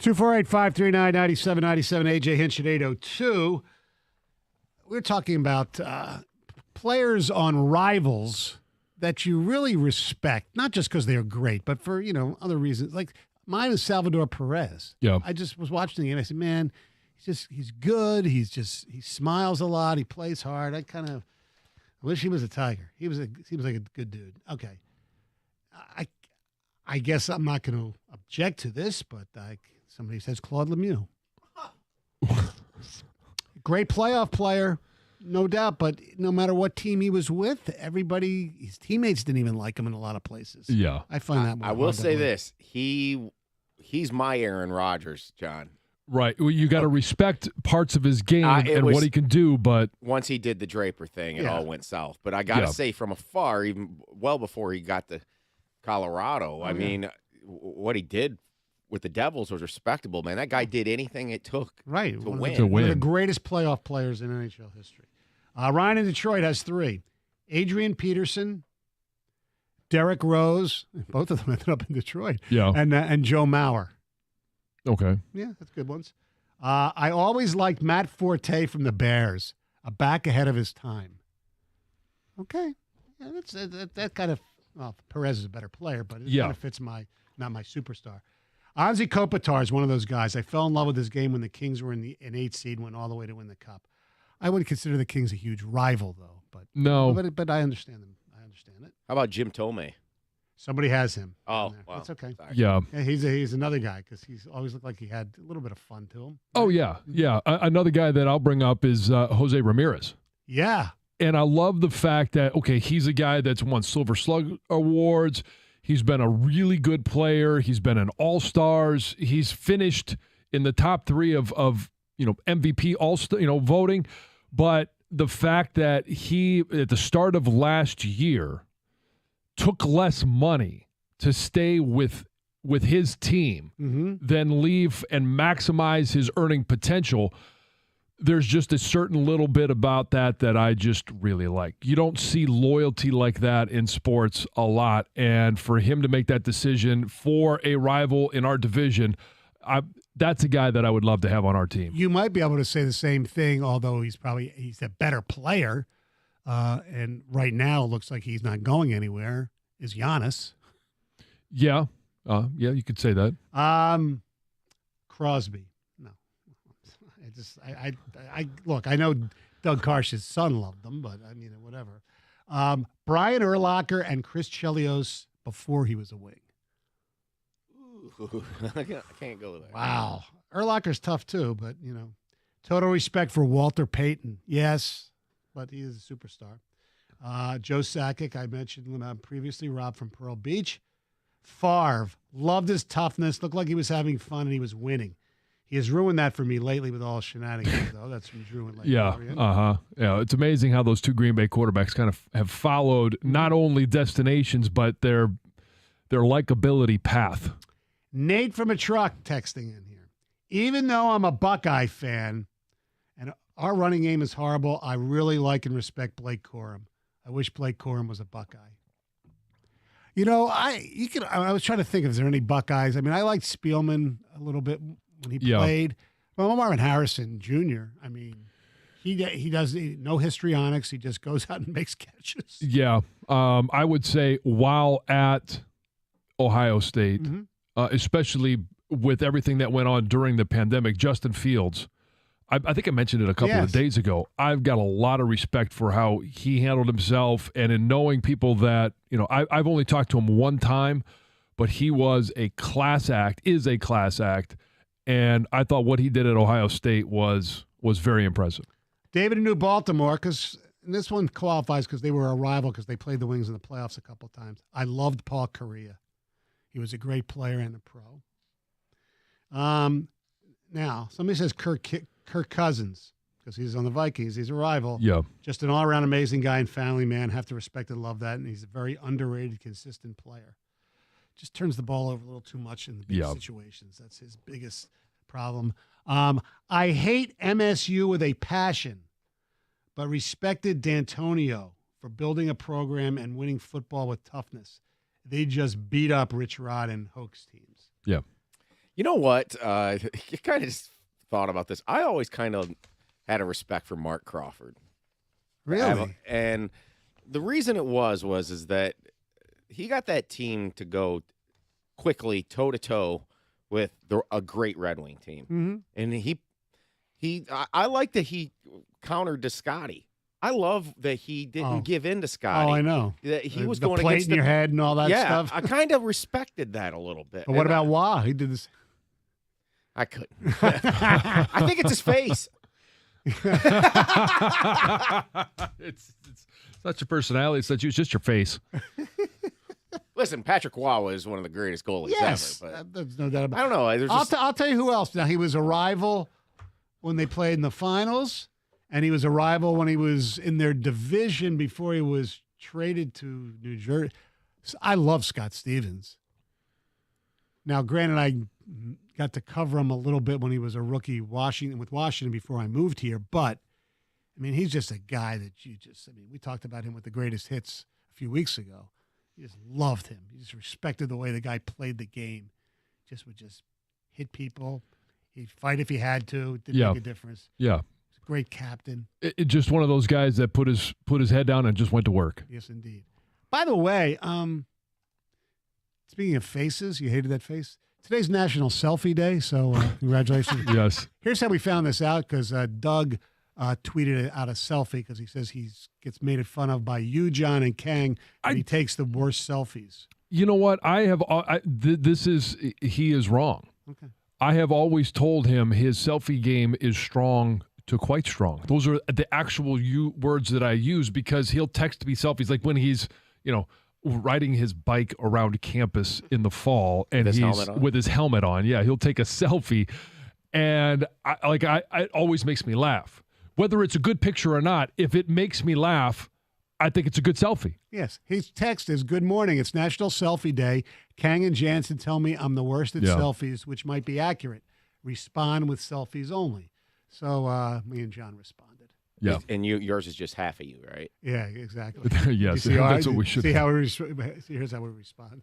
248-539-9797, AJ Hinch at 802. We're talking about players on rivals that you really respect, not just because they're great, but for, other reasons. Like mine is Salvador Perez. Yeah. I just was watching the game. I said, man, he's good. He smiles a lot. He plays hard. I wish he was a Tiger. Seems like a good dude. Okay. I guess I'm not going to object to this, but somebody says Claude Lemieux. Great playoff player, no doubt, but no matter what team he was with, his teammates didn't even like him in a lot of places. Yeah. I find that I will say this. He's my Aaron Rodgers, John. Right. Well, you got to respect parts of his game and what he can do, but once he did the Draper thing, it all went south. But I got to say, from afar, even well before he got to Colorado, I mean, what he did with the Devils was respectable, man. That guy did anything it took to win. One of the greatest playoff players in NHL history. Ryan in Detroit has 3. Adrian Peterson, Derek Rose, both of them ended up in Detroit. Yeah. And Joe Mauer. Okay. Yeah, that's good ones. I always liked Matt Forte from the Bears, a back ahead of his time. Okay. Yeah, that kind of, well, Perez is a better player, but it kind of fits not my superstar. Anze Kopitar is one of those guys. I fell in love with his game when the Kings were in an 8 seed, went all the way to win the Cup. I wouldn't consider the Kings a huge rival, though. No. But I understand them. I understand it. How about Jim Thome? Somebody has him. Oh, wow. That's okay. Sorry. Yeah. He's another guy because he's always looked like he had a little bit of fun to him. Oh, yeah. Yeah. Another guy that I'll bring up is Jose Ramirez. Yeah. And I love the fact that, he's a guy that's won Silver Slug awards. He's been a really good player. He's been an All-Stars. He's finished in the top 3 of MVP All-Star, voting. But the fact that he, at the start of last year, took less money to stay with his team than leave and maximize his earning potential, there's just a certain little bit about that I just really like. You don't see loyalty like that in sports a lot, and for him to make that decision for a rival in our division, that's a guy that I would love to have on our team. You might be able to say the same thing, although he's a better player, and right now it looks like he's not going anywhere, is Giannis. Yeah. You could say that. Crosby. No. Look, I know Doug Karsh's son loved them, but I mean, whatever. Brian Urlacher and Chris Chelios before he was a wing. Ooh, I can't go there. Wow. Urlacher's tough too, but, total respect for Walter Payton. Yes, but he is a superstar. Joe Sakic, I mentioned him previously, Rob from Pearl Beach. Favre, loved his toughness, looked like he was having fun, and he was winning. He has ruined that for me lately with all shenanigans, though. That's from Drew and Lake. Yeah, Yeah, it's amazing how those 2 Green Bay quarterbacks kind of have followed not only destinations, but their likability path. Nate from a truck texting in here. Even though I'm a Buckeye fan and our running game is horrible, I really like and respect Blake Corum. I wish Blake Corum was a Buckeye. I was trying to think if there any Buckeyes. I mean, I liked Spielman a little bit when he played. Well, Marvin Harrison Jr., I mean, he does no histrionics. He just goes out and makes catches. Yeah. I would say while at Ohio State, especially with everything that went on during the pandemic, Justin Fields, I think I mentioned it a couple of days ago. I've got a lot of respect for how he handled himself, and in knowing people that, I've only talked to him one time, but he was a class act, and I thought what he did at Ohio State was very impressive. David in New Baltimore, and this one qualifies because they were a rival because they played the Wings in the playoffs a couple of times. I loved Paul Correa. He was a great player and a pro. Now, somebody says Kirk Cousins, because he's on the Vikings. He's a rival. Yeah. Just an all-around amazing guy and family man. Have to respect and love that. And he's a very underrated, consistent player. Just turns the ball over a little too much in the big situations. That's his biggest problem. I hate MSU with a passion, but respected D'Antonio for building a program and winning football with toughness. They just beat up Rich Rod and Hoax teams. Yeah. You know what? You kind of just thought about this. I always kind of had a respect for Mark Crawford. Really? And the reason it was that he got that team to go quickly toe-to-toe with a great Red Wing team. Mm-hmm. And I like that he countered to Scotty. I love that he didn't give in to Scotty. Oh, I know. That he was the going plate against in your head and all that stuff. I kind of respected that a little bit. But what about Wah? He did this. I couldn't. I think it's his face. It's not your personality. It's just your face. Listen, Patrick Waugh is one of the greatest goalies ever. But there's no doubt about it. I don't know. I'll tell you who else. Now, he was a rival when they played in the finals, and he was a rival when he was in their division before he was traded to New Jersey. I love Scott Stevens. Now, granted, I got to cover him a little bit when he was a rookie with Washington before I moved here, but I mean, he's just a guy that we talked about him with the greatest hits a few weeks ago. You just loved him. You just respected the way the guy played the game. Would just hit people. He'd fight if he had to. Didn't make a difference. Yeah. He's a great captain. It just one of those guys that put his head down and just went to work. Yes, indeed. By the way, speaking of faces, you hated that face? Today's National Selfie Day, so congratulations. Yes. Here's how we found this out, because Doug tweeted out a selfie because he says he gets made fun of by you, John, and Kang, and he takes the worst selfies. You know what? He is wrong. Okay. I have always told him his selfie game is strong to quite strong. Those are the actual words that I use, because he'll text me selfies like when he's, riding his bike around campus in the fall and with his helmet on. Yeah, he'll take a selfie, and it always makes me laugh. Whether it's a good picture or not, if it makes me laugh, I think it's a good selfie. Yes. His text is, "Good morning. It's National Selfie Day. Kang and Jansen tell me I'm the worst at selfies," which might be accurate. Respond with selfies only. So me and John responded. Yeah. And yours is just half of you, right? Yeah, exactly. Yes, that's what we should see. Here's how we respond.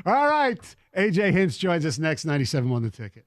All right. AJ Hinch joins us next. 97 on the Ticket.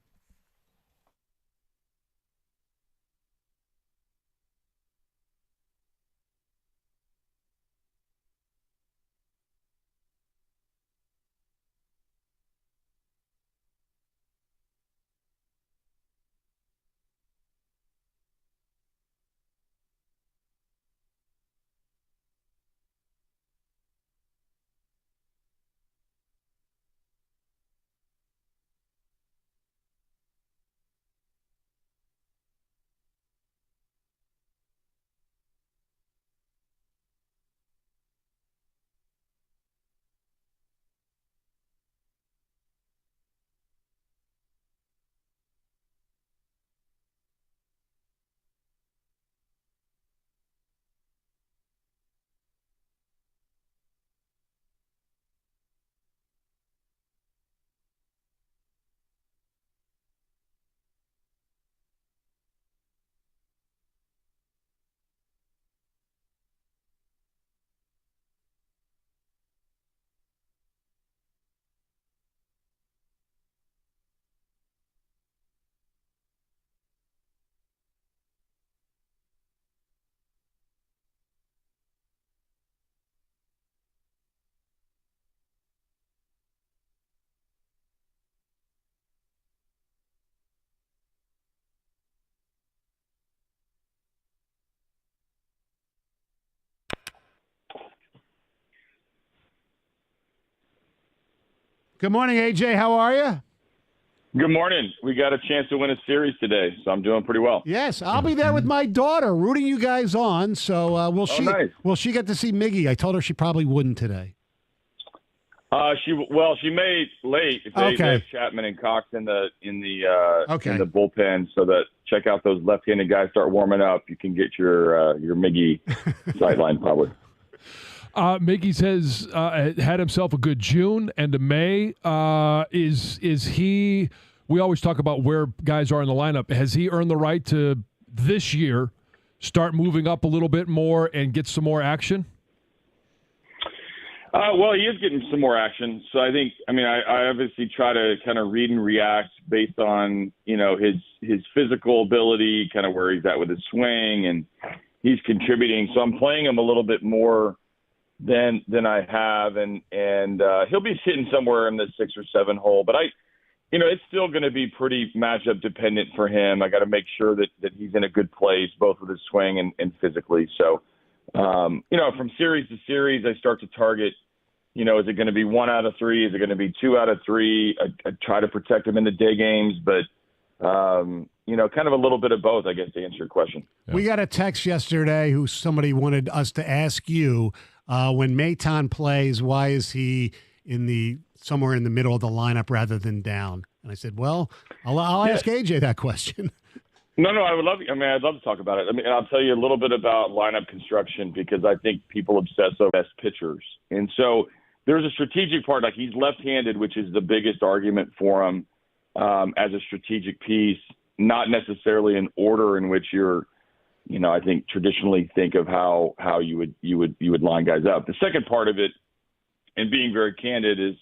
Good morning, AJ. How are you? Good morning. We got a chance to win a series today, so I'm doing pretty well. Yes, I'll be there with my daughter, rooting you guys on. So will she get to see Miggy? I told her she probably wouldn't today. She made late. They have Chapman and Cox in the bullpen, so that check out those left-handed guys start warming up. You can get your Miggy sideline probably. Miggy has had himself a good June and a May. Is he? We always talk about where guys are in the lineup. Has he earned the right to this year start moving up a little bit more and get some more action? Well, he is getting some more action. So I obviously try to kind of read and react based on, his physical ability, kind of where he's at with his swing, and he's contributing. So I'm playing him a little bit more than I have, and he'll be sitting somewhere in the 6 or 7 hole. But it's still going to be pretty matchup dependent for him. I got to make sure that he's in a good place, both with his swing and physically. So, from series to series, I start to target, is it going to be 1 out of 3? Is it going to be 2 out of 3? I try to protect him in the day games, but, kind of a little bit of both, I guess, to answer your question. Yeah. We got a text yesterday who somebody wanted us to ask you, when Maton plays, why is he somewhere in the middle of the lineup rather than down? And I said, well, I'll ask AJ that question. No, I'd love to talk about it. I'll tell you a little bit about lineup construction, because I think people obsess over best pitchers. And so there's a strategic part, like he's left-handed, which is the biggest argument for him as a strategic piece, not necessarily an order in which you're, I think traditionally think of how you would line guys up. The second part of it, and being very candid, is,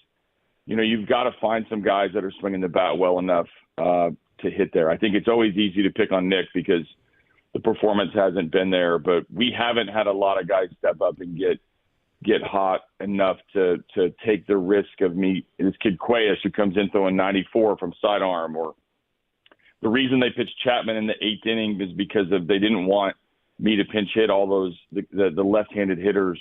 you've got to find some guys that are swinging the bat well enough to hit there. I think it's always easy to pick on Nick because the performance hasn't been there, but we haven't had a lot of guys step up and get hot enough to take the risk of me. This kid Cuellar, who comes in throwing 94 from sidearm, or the reason they pitched Chapman in the 8th inning is because they didn't want me to pinch hit all those the left-handed hitters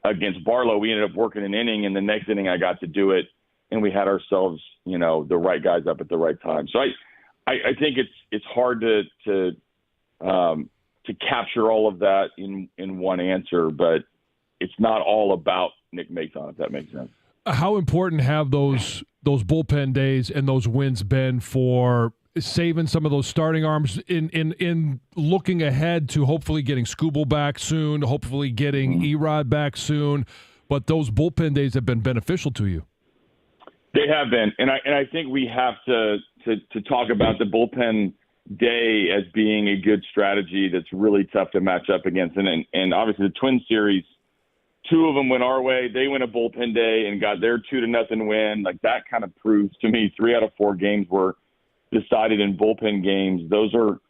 against Barlow. We ended up working an inning, and the next inning I got to do it, and we had ourselves, the right guys up at the right time. So I think it's hard to capture all of that in one answer, but it's not all about Nick Maton, if that makes sense. How important have those bullpen days and those wins been for saving some of those starting arms in looking ahead to hopefully getting Skubal back soon, hopefully getting Erod back soon, but those bullpen days have been beneficial to you? They have been, and I think we have to talk about the bullpen day as being a good strategy that's really tough to match up against. And obviously the Twins series, 2 of them went our way. They went a bullpen day and got their 2-0 win. Like, that kind of proves to me 3 out of 4 games were decided in bullpen games. Those are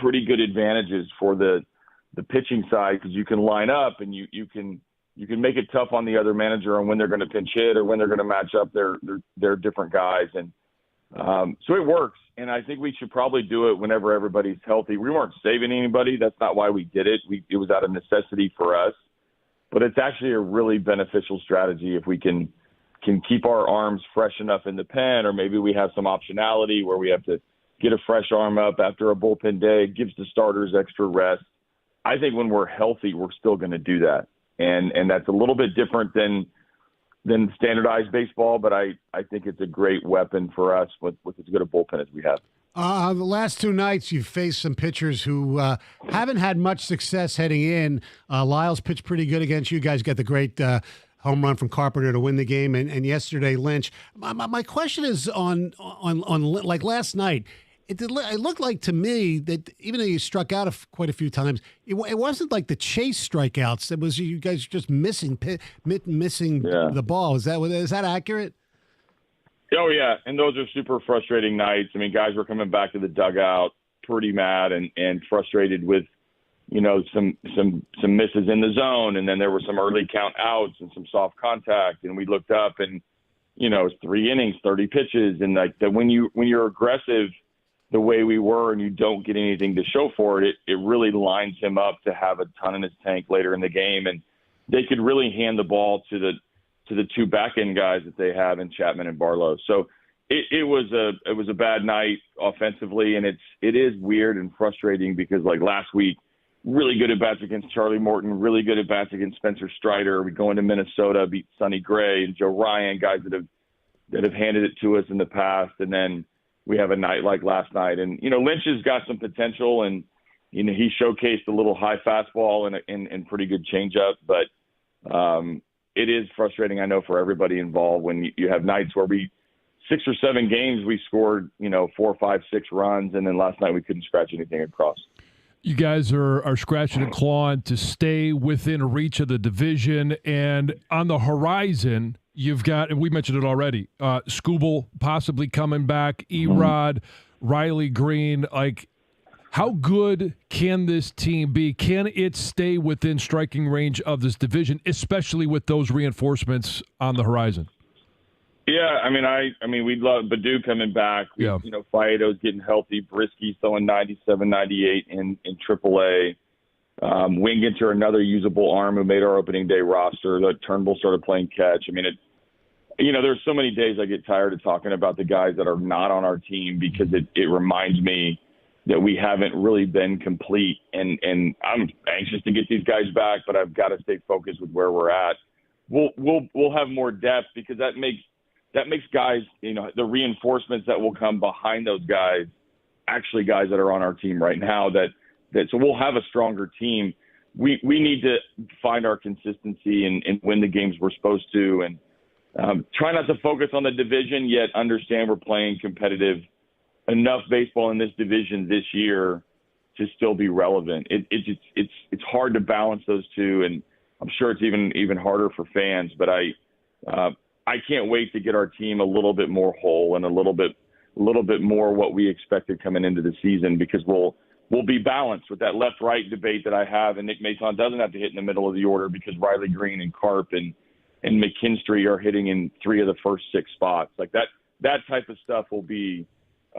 pretty good advantages for the pitching side, because you can line up and you can make it tough on the other manager on when they're going to pinch hit or when they're going to match up their different guys. And so it works. And I think we should probably do it whenever everybody's healthy. We weren't saving anybody. That's not why we did it. It was out of necessity for us. But it's actually a really beneficial strategy if we can keep our arms fresh enough in the pen, or maybe we have some optionality where we have to get a fresh arm up after a bullpen day. It gives the starters extra rest. I think when we're healthy, we're still going to do that. And that's a little bit different than standardized baseball, but I think it's a great weapon for us with as good a bullpen as we have. The last 2 nights, you've faced some pitchers who haven't had much success heading in. Lyles pitched pretty good against you guys. Got the great home run from Carpenter to win the game, and yesterday Lynch. My question is on like last night. It looked like to me that even though you struck out quite a few times, it wasn't like the chase strikeouts. It was you guys just missing the ball. Is that accurate? Oh, yeah, and those are super frustrating nights. I mean, guys were coming back to the dugout pretty mad and frustrated with, some misses in the zone, and then there were some early count outs and some soft contact, and we looked up and, it's 3 innings, 30 pitches, and like that when you're aggressive the way we were and you don't get anything to show for it, it really lines him up to have a ton in his tank later in the game, and they could really hand the ball to the 2 back-end guys that they have in Chapman and Barlow. So it was a bad night offensively, and it is weird and frustrating because, like, last week, really good at-bats against Charlie Morton, really good at-bats against Spencer Strider. We go into Minnesota, beat Sonny Gray and Joe Ryan, guys that have handed it to us in the past, and then we have a night like last night. And, Lynch has got some potential, and, he showcased a little high fastball and pretty good changeup, but it is frustrating, I know, for everybody involved when you have nights where 6 or 7 games we scored, 4, 5, 6 runs, and then last night we couldn't scratch anything across. You guys are scratching and clawing to stay within reach of the division. And on the horizon, you've got, and we mentioned it already, Skubal possibly coming back, Erod, Riley Green. Like, how good can this team be? Can it stay within striking range of this division, especially with those reinforcements on the horizon? Yeah, I mean, we'd love Badu coming back. Yeah. You know, Faedo's getting healthy. Brisky's throwing 97, 98 in AAA. Winginter, another usable arm who made our opening day roster. Turnbull started playing catch. I mean, there's so many days I get tired of talking about the guys that are not on our team because it reminds me that we haven't really been complete. And I'm anxious to get these guys back, but I've got to stay focused with where we're at. We'll have more depth because that makes guys, the reinforcements that will come behind those guys, actually guys that are on our team right now so we'll have a stronger team. We need to find our consistency and win the games we're supposed to and try not to focus on the division, yet understand we're playing competitive enough baseball in this division this year to still be relevant. It's hard to balance those two, and I'm sure it's even harder for fans, but I can't wait to get our team a little bit more whole and a little bit more what we expected coming into the season, because we'll be balanced with that left-right debate that I have, and Nick Mason doesn't have to hit in the middle of the order because Riley Green and Carp and McKinstry are hitting in 3 of the first 6 spots. Like that type of stuff will be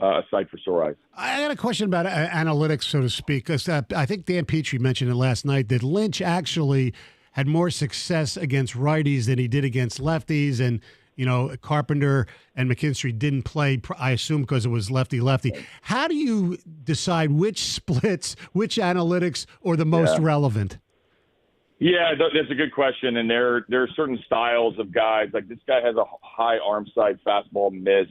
a sight for sore eyes. I got a question about analytics, so to speak, because I think Dan Petrie mentioned it last night that Lynch actually had more success against righties than he did against lefties, and Carpenter and McKinstry didn't play, I assume, because it was lefty-lefty. How do you decide which splits, which analytics are the most relevant? Yeah, that's a good question, and there are certain styles of guys. Like this guy has a high arm side fastball miss.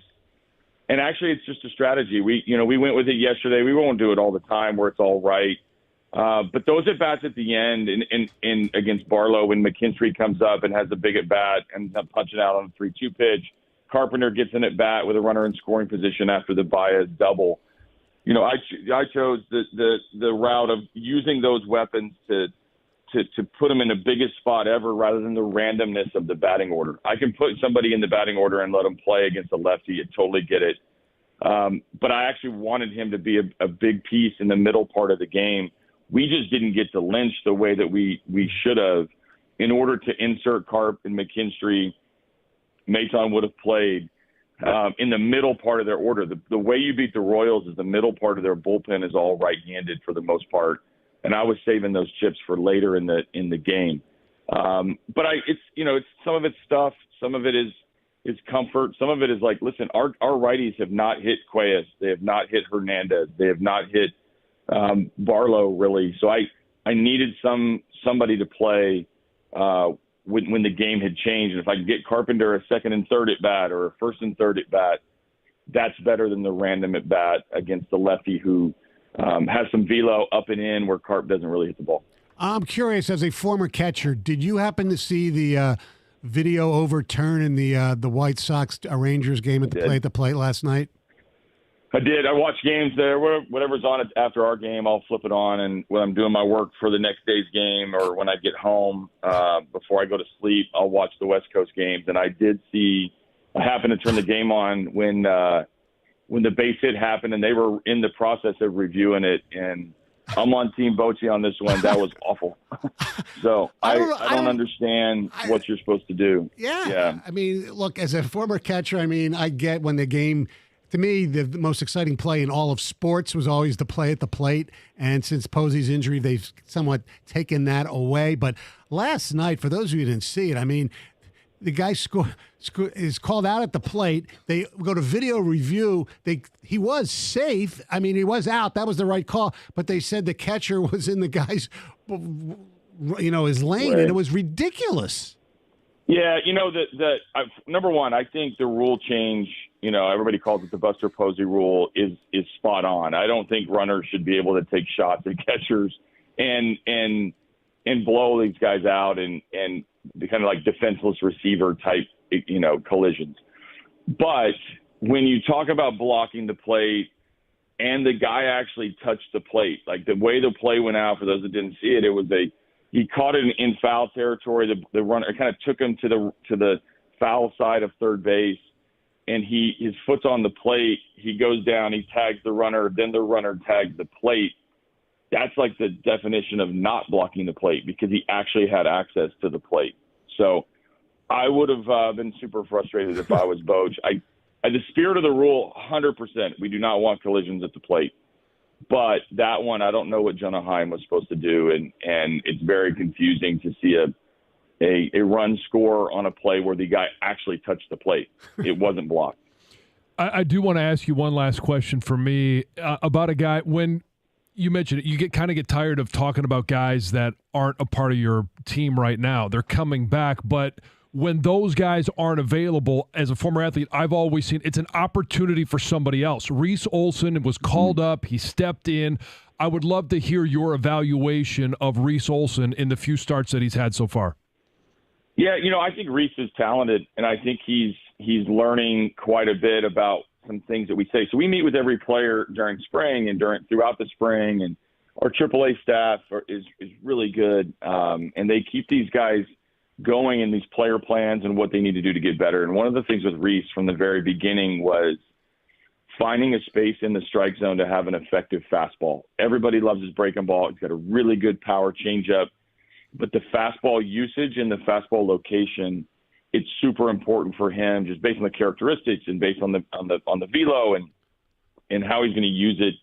And actually, it's just a strategy. We went with it yesterday. We won't do it all the time where it's all right. But those at bats at the end, in against Barlow, when McKinstry comes up and has a big at bat and punching out on a 3-2 pitch, Carpenter gets in at bat with a runner in scoring position after the Baez double. I chose the route of using those weapons to put them in the biggest spot ever rather than the randomness of the batting order. I can put somebody in the batting order and let them play against a lefty and totally get it. But I actually wanted him to be a big piece in the middle part of the game. We just didn't get to Lynch the way that we should have. In order to insert Carp and McKinstry, Maton would have played in the middle part of their order. The way you beat the Royals is the middle part of their bullpen is all right-handed for the most part. And I was saving those chips for later in the game. But it's some of it's stuff. Some of it is comfort. Some of it is like, listen, our righties have not hit Cuellar. They have not hit Hernandez. They have not hit Barlow really. So I needed somebody to play when the game had changed. And if I could get Carpenter a second and third at bat or a first and third at bat, that's better than the random at bat against the lefty who has some velo up and in where Carp doesn't really hit the ball. I'm curious, as a former catcher, did you happen to see the video overturn in the White Sox Rangers game at the plate last night? I did. I watch games there. Whatever's on it after our game, I'll flip it on. And when I'm doing my work for the next day's game or when I get home before I go to sleep, I'll watch the West Coast games. And I did see – I happened to turn the game on when the base hit happened, and they were in the process of reviewing it. And I'm on Team Bochy on this one. That was awful. So I don't understand what you're supposed to do. Yeah. I mean, look, as a former catcher, I get when the game – to me, the most exciting play in all of sports was always the play at the plate. And since Posey's injury, they've somewhat taken that away. But last night, for those of you who didn't see it, the guy is called out at the plate. They go to video review. He was safe. He was out. That was the right call. But they said the catcher was in the guy's, his lane, right. And it was ridiculous. Yeah, number one, I think the rule change, everybody calls it the Buster Posey rule, is spot on. I don't think runners should be able to take shots at catchers and blow these guys out and the kind of like defenseless receiver type, collisions. But when you talk about blocking the plate, and the guy actually touched the plate. Like the way the play went out, for those that didn't see it, he caught it in foul territory. The runner kind of took him to the foul side of third base, and his foot's on the plate. He goes down, he tags the runner, then the runner tags the plate. That's like the definition of not blocking the plate, because he actually had access to the plate. So I would have been super frustrated if I was Boch. The spirit of the rule, 100%. We do not want collisions at the plate. But that one, I don't know what Jonah Heim was supposed to do, and it's very confusing to see a run score on a play where the guy actually touched the plate. It wasn't blocked. I do want to ask you one last question for me about a guy. When you mentioned it, you get tired of talking about guys that aren't a part of your team right now. They're coming back, but when those guys aren't available, as a former athlete, I've always seen it's an opportunity for somebody else. Reese Olson was called up. He stepped in. I would love to hear your evaluation of Reese Olson in the few starts that he's had so far. Yeah, I think Reese is talented, and I think he's learning quite a bit about some things that we say. So we meet with every player during spring and throughout the spring, and our AAA staff is really good, and they keep these guys going in these player plans and what they need to do to get better. And one of the things with Reese from the very beginning was finding a space in the strike zone to have an effective fastball. Everybody loves his breaking ball. He's got a really good power changeup, but the fastball usage and the fastball location, it's super important for him, just based on the characteristics and based on the velo and how he's going to use it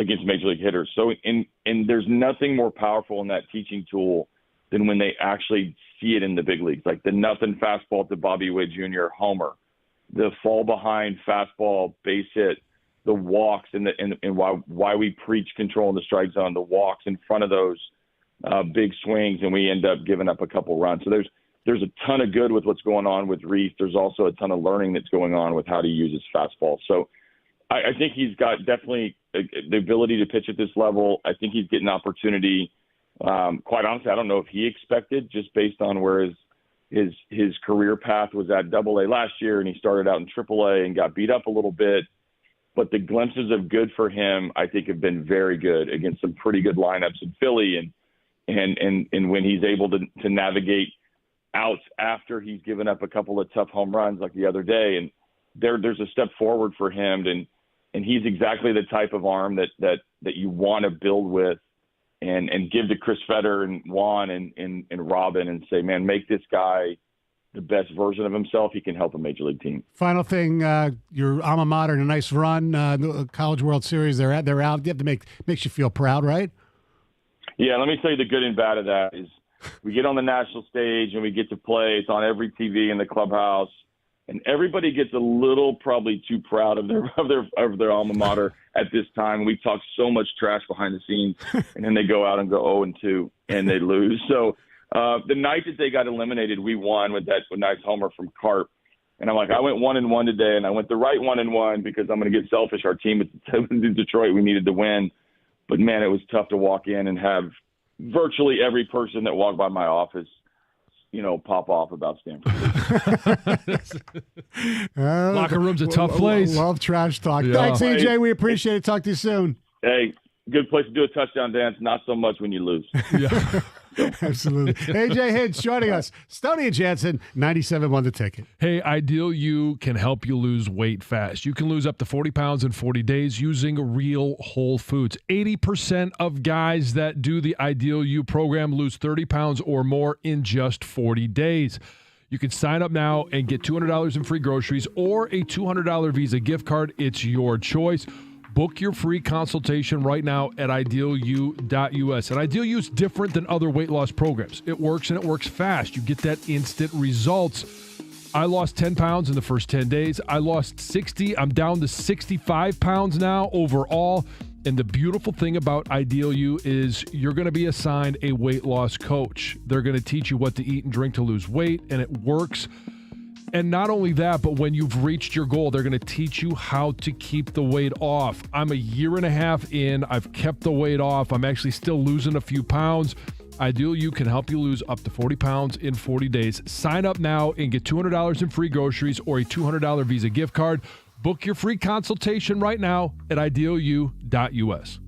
against major league hitters. So, and there's nothing more powerful in that teaching tool than when they actually see it in the big leagues, like the nothing fastball to Bobby Witt Jr. homer, the fall behind fastball base hit, the walks, and why we preach control in the strike zone, the walks in front of those big swings, and we end up giving up a couple runs. So there's a ton of good with what's going on with Reese. There's also a ton of learning that's going on with how to use his fastball. So I think he's got definitely the ability to pitch at this level. I think he's getting opportunity. Quite honestly, I don't know if he expected, just based on where his career path was at AA last year, and he started out in AAA and got beat up a little bit. But the glimpses of good for him, I think, have been very good against some pretty good lineups in Philly, and when he's able to navigate outs after he's given up a couple of tough home runs like the other day, and there's a step forward for him, and he's exactly the type of arm that you want to build with. And give to Chris Fetter and Juan and Robin and say, man, make this guy the best version of himself. He can help a major league team. Final thing, your alma mater in a nice run, the College World Series. They're out. You have to makes you feel proud, right? Yeah, let me tell you the good and bad of that is we get on the national stage and we get to play. It's on every TV in the clubhouse, and everybody gets a little probably too proud of their alma mater at this time. We talk so much trash behind the scenes, and then they go out and go 0-2 and they lose. So the night that they got eliminated, we won with that nice homer from Carp. And I'm like, I went 1-1 today, and I went the right 1-1 because I'm going to get selfish. Our team in Detroit, we needed to win. But, man, it was tough to walk in and have virtually every person that walked by my office pop off about Stanford. Locker room's a tough place. Love trash talk. Yeah. Thanks, EJ. We appreciate it. Talk to you soon. Hey, good place to do a touchdown dance. Not so much when you lose. Yeah. Absolutely. AJ Hinch joining us. Stoney and Jansen, 97.1 The Ticket. Hey, Ideal You can help you lose weight fast. You can lose up to 40 pounds in 40 days using real whole foods. 80% of guys that do the Ideal You program lose 30 pounds or more in just 40 days. You can sign up now and get $200 in free groceries or a $200 Visa gift card. It's your choice. Book your free consultation right now at idealu.us. And Ideal U is different than other weight loss programs. It works, and it works fast. You get that instant results. I lost 10 pounds in the first 10 days. I lost 60. I'm down to 65 pounds now overall. And the beautiful thing about Ideal U is you're going to be assigned a weight loss coach. They're going to teach you what to eat and drink to lose weight, and it works. And not only that, but when you've reached your goal, they're going to teach you how to keep the weight off. I'm a year and a half in. I've kept the weight off. I'm actually still losing a few pounds. Ideal You can help you lose up to 40 pounds in 40 days. Sign up now and get $200 in free groceries or a $200 Visa gift card. Book your free consultation right now at idealu.us.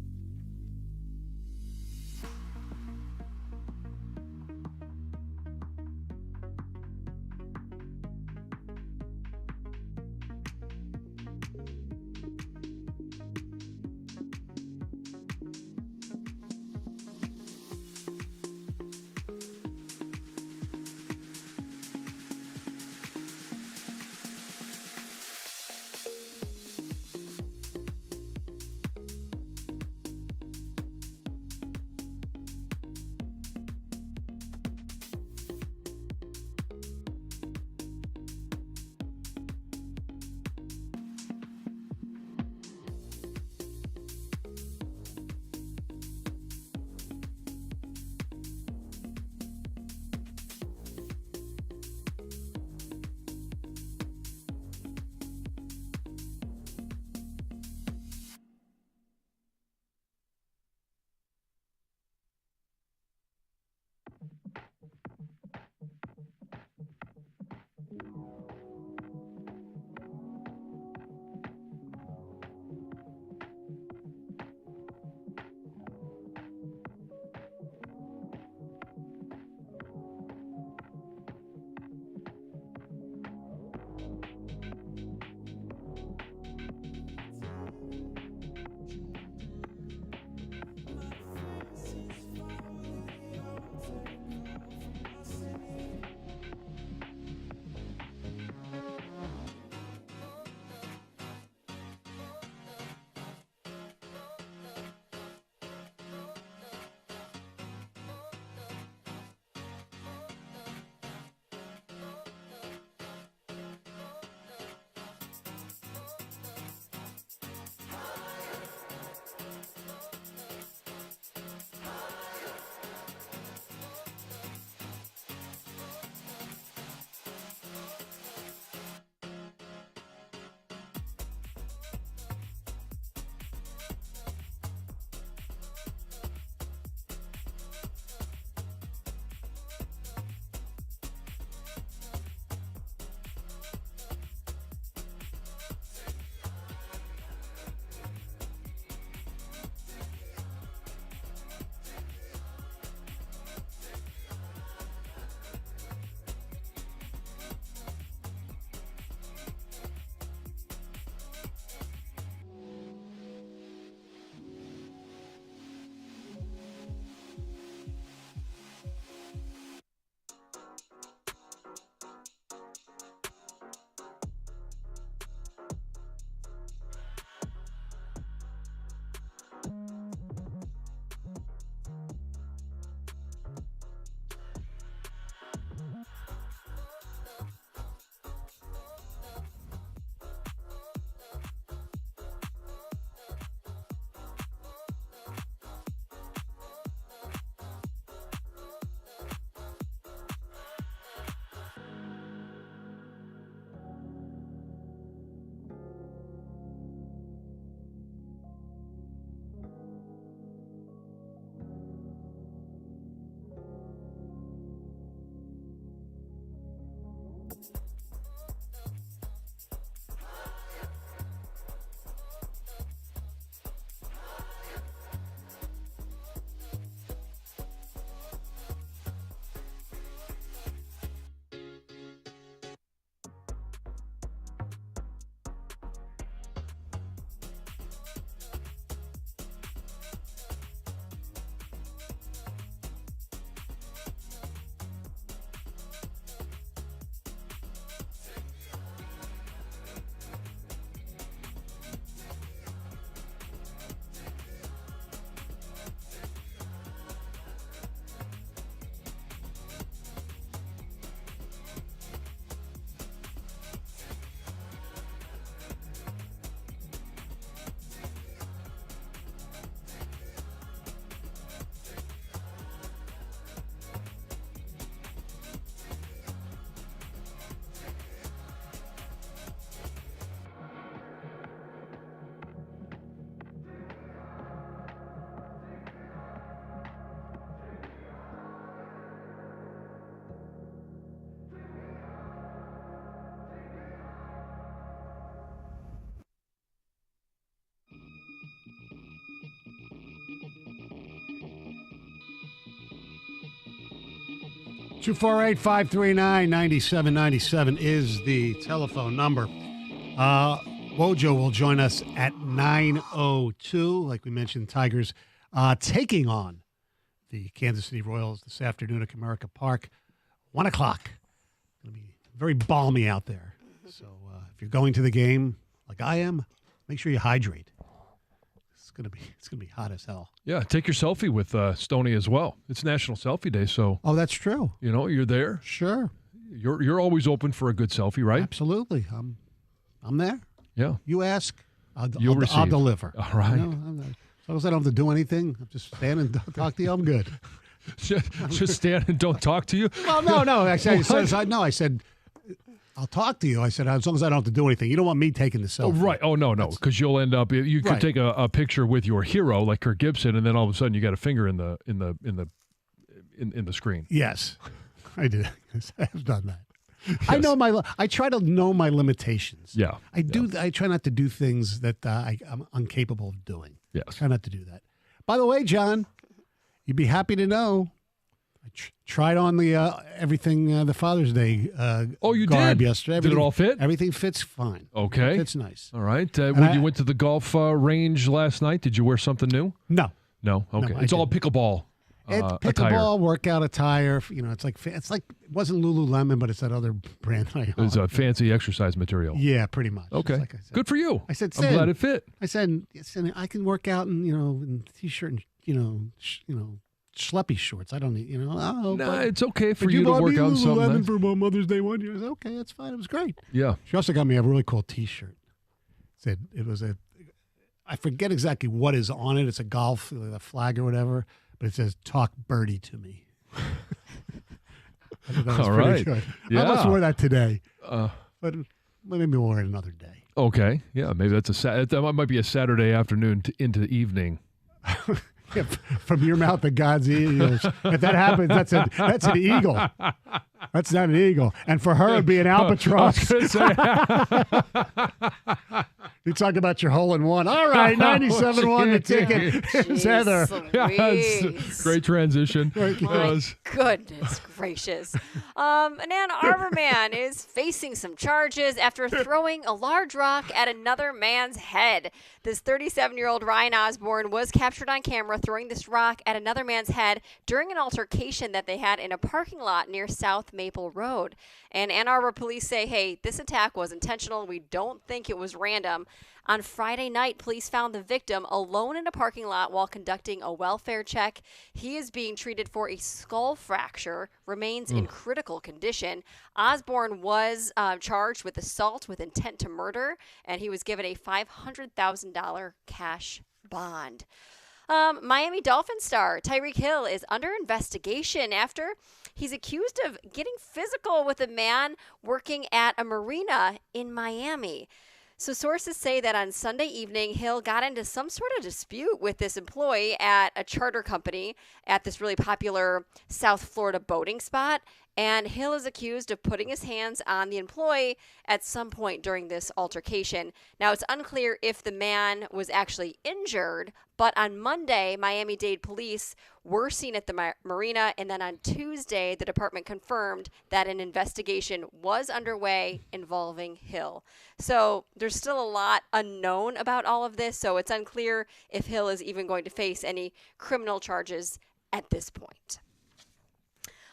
248-539-9797 is the telephone number. Wojo will join us at 9:02. Like we mentioned, Tigers taking on the Kansas City Royals this afternoon at Comerica Park. 1 o'clock. Going to be very balmy out there. So if you're going to the game like I am, make sure you hydrate. It's gonna be hot as hell. Yeah, take your selfie with Stoney as well. It's National Selfie Day, so Oh, that's true. you're there. Sure. You're always open for a good selfie, right? Absolutely. I'm there. Yeah. You ask, I'll receive. deliver. All right. As long as I don't have to do anything, I'm just stand and talk to you. I'm good. Just stand and don't talk to you. Well, no. I said I'll talk to you. I said as long as I don't have to do anything. You don't want me taking the selfie. Oh, right. Oh no, because you'll end up. You could Right. take a picture with your hero like Kirk Gibson, and then all of a sudden you got a finger in the screen. Yes, I did. I have done that. Yes. I try to know my limitations. Yeah. I do. I try not to do things that I'm incapable of doing. Yes. I try not to do that. By the way, John, you'd be happy to know I tried on the everything the Father's Day you garb did? yesterday. Did it all fit? Everything fits fine. Okay. Fits nice. All right. When you went to the golf range last night, did you wear something new? No. No. Okay. I It's all pickleball. It's attire. pickleball workout attire. You know, it's like it wasn't Lululemon, but it's that other brand I own. It's a fancy exercise material. Yeah, pretty much. Okay. Like I said. Good for you. I said, I'm glad it fit. I said, I can work out in t-shirt and schleppy shorts. I don't need It's okay for you to bought work me out something. Lululemon for my Mother's Day one year. I said, okay, that's fine. It was great. Yeah. She also got me a really cool t-shirt. Said it was I forget exactly what is on it. It's a golf, a flag or whatever, but it says "Talk Birdie to Me." I thought that was All pretty right. good. Yeah. I almost wore that today, but maybe we'll wear it another day. Okay. Yeah. Maybe that might be a Saturday afternoon into the evening. From your mouth to God's ears. If that happens, that's an eagle. That's not an eagle. And for her, it'd be an albatross. You talk about your hole in one. All right, 97 won the ticket. Here's Heather. Yes. Great transition. My goodness gracious. An Ann Arbor man is facing some charges after throwing a large rock at another man's head. This 37-year-old Ryan Osborne was captured on camera throwing this rock at another man's head during an altercation that they had in a parking lot near South Maple Road. And Ann Arbor police say, hey, this attack was intentional. We don't think it was random. On Friday night, police found the victim alone in a parking lot while conducting a welfare check. He is being treated for a skull fracture, remains in critical condition. Osborne was charged with assault with intent to murder, and he was given a $500,000 cash bond. Miami Dolphins star Tyreek Hill is under investigation after he's accused of getting physical with a man working at a marina in Miami. So sources say that on Sunday evening, Hill got into some sort of dispute with this employee at a charter company at this really popular South Florida boating spot. And Hill is accused of putting his hands on the employee at some point during this altercation. Now, it's unclear if the man was actually injured, but on Monday, Miami-Dade police were seen at the marina, and then on Tuesday, the department confirmed that an investigation was underway involving Hill. So there's still a lot unknown about all of this, so it's unclear if Hill is even going to face any criminal charges at this point.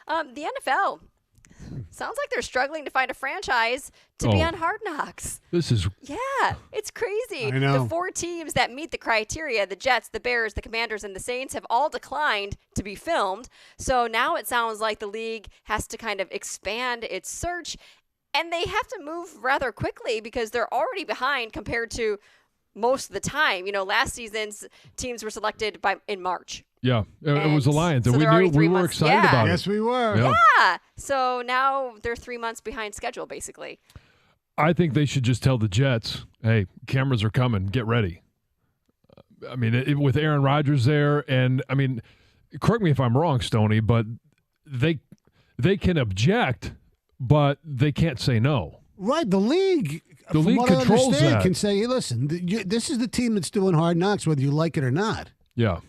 The NFL sounds like they're struggling to find a franchise to be on Hard Knocks. Yeah, it's crazy. I know. The 4 teams that meet the criteria, the Jets, the Bears, the Commanders, and the Saints, have all declined to be filmed. So now it sounds like the league has to kind of expand its search, and they have to move rather quickly because they're already behind compared to most of the time. You know, last season's teams were selected in March. Yeah, it was the Lions, and so we were excited about it. Yes, we were. Yeah. So now they're 3 months behind schedule, basically. I think they should just tell the Jets, hey, cameras are coming. Get ready. I mean, with Aaron Rodgers there, and, I mean, correct me if I'm wrong, Stoney, but they can object, but they can't say no. Right, the league controls that. Can say, hey, listen, this is the team that's doing Hard Knocks, whether you like it or not. Yeah.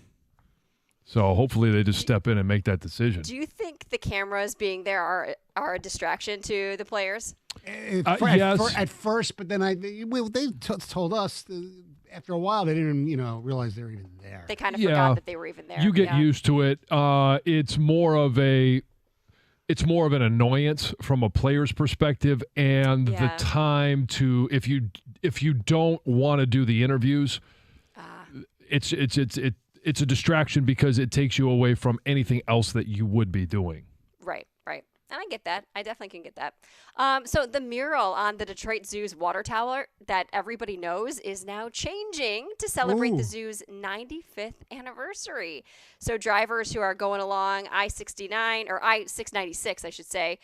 So hopefully they just step in and make that decision. Do you think think the cameras being there are a distraction to the players? Yes. At first, but then they told us after a while they didn't even realize they were even there. They kind of forgot that they were even there. You get used to it. It's more of an annoyance from a player's perspective, and the time to if you don't want to do the interviews, it's a distraction because it takes you away from anything else that you would be doing. Right. And I get that. I definitely can get that. So the mural on the Detroit Zoo's water tower that everybody knows is now changing to celebrate the zoo's 95th anniversary. So drivers who are going along I-69 or I-696, I should say,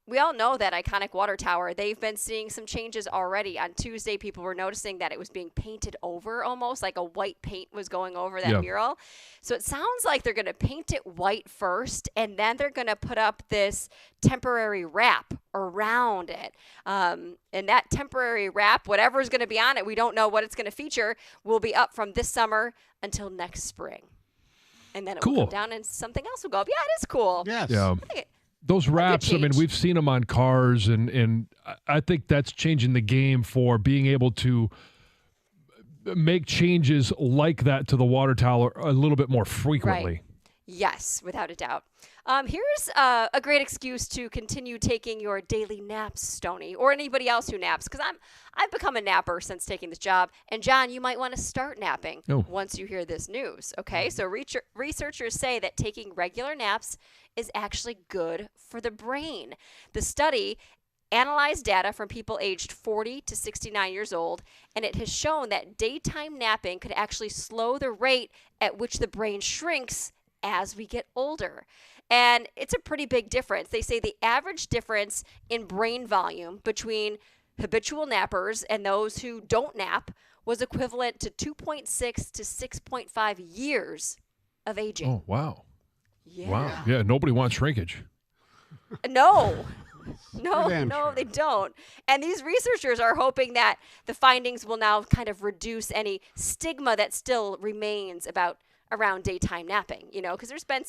we all know that iconic water tower. They've been seeing some changes already. On Tuesday, people were noticing that it was being painted over almost, like a white paint was going over that mural. So it sounds like they're going to paint it white first, and then they're going to put up this temporary wrap around it. And that temporary wrap, whatever's going to be on it, we don't know what it's going to feature, will be up from this summer until next spring. And then it will come down and something else will go up. Yeah, it is cool. Yes. Yeah. Those wraps, I mean, we've seen them on cars, and I think that's changing the game for being able to make changes like that to the water tower a little bit more frequently. Right. Yes, without a doubt. Here's a great excuse to continue taking your daily naps, Stoney, or anybody else who naps, because I've become a napper since taking this job. And John, you might want to start napping once you hear this news. Okay, so researchers say that taking regular naps is actually good for the brain. The study analyzed data from people aged 40 to 69 years old, and it has shown that daytime napping could actually slow the rate at which the brain shrinks as we get older. And it's a pretty big difference. They say the average difference in brain volume between habitual nappers and those who don't nap was equivalent to 2.6 to 6.5 years of aging. Oh, wow. Yeah. Wow. Yeah, nobody wants shrinkage. No, sure. they don't. And these researchers are hoping that the findings will now kind of reduce any stigma that still remains around daytime napping, because there's been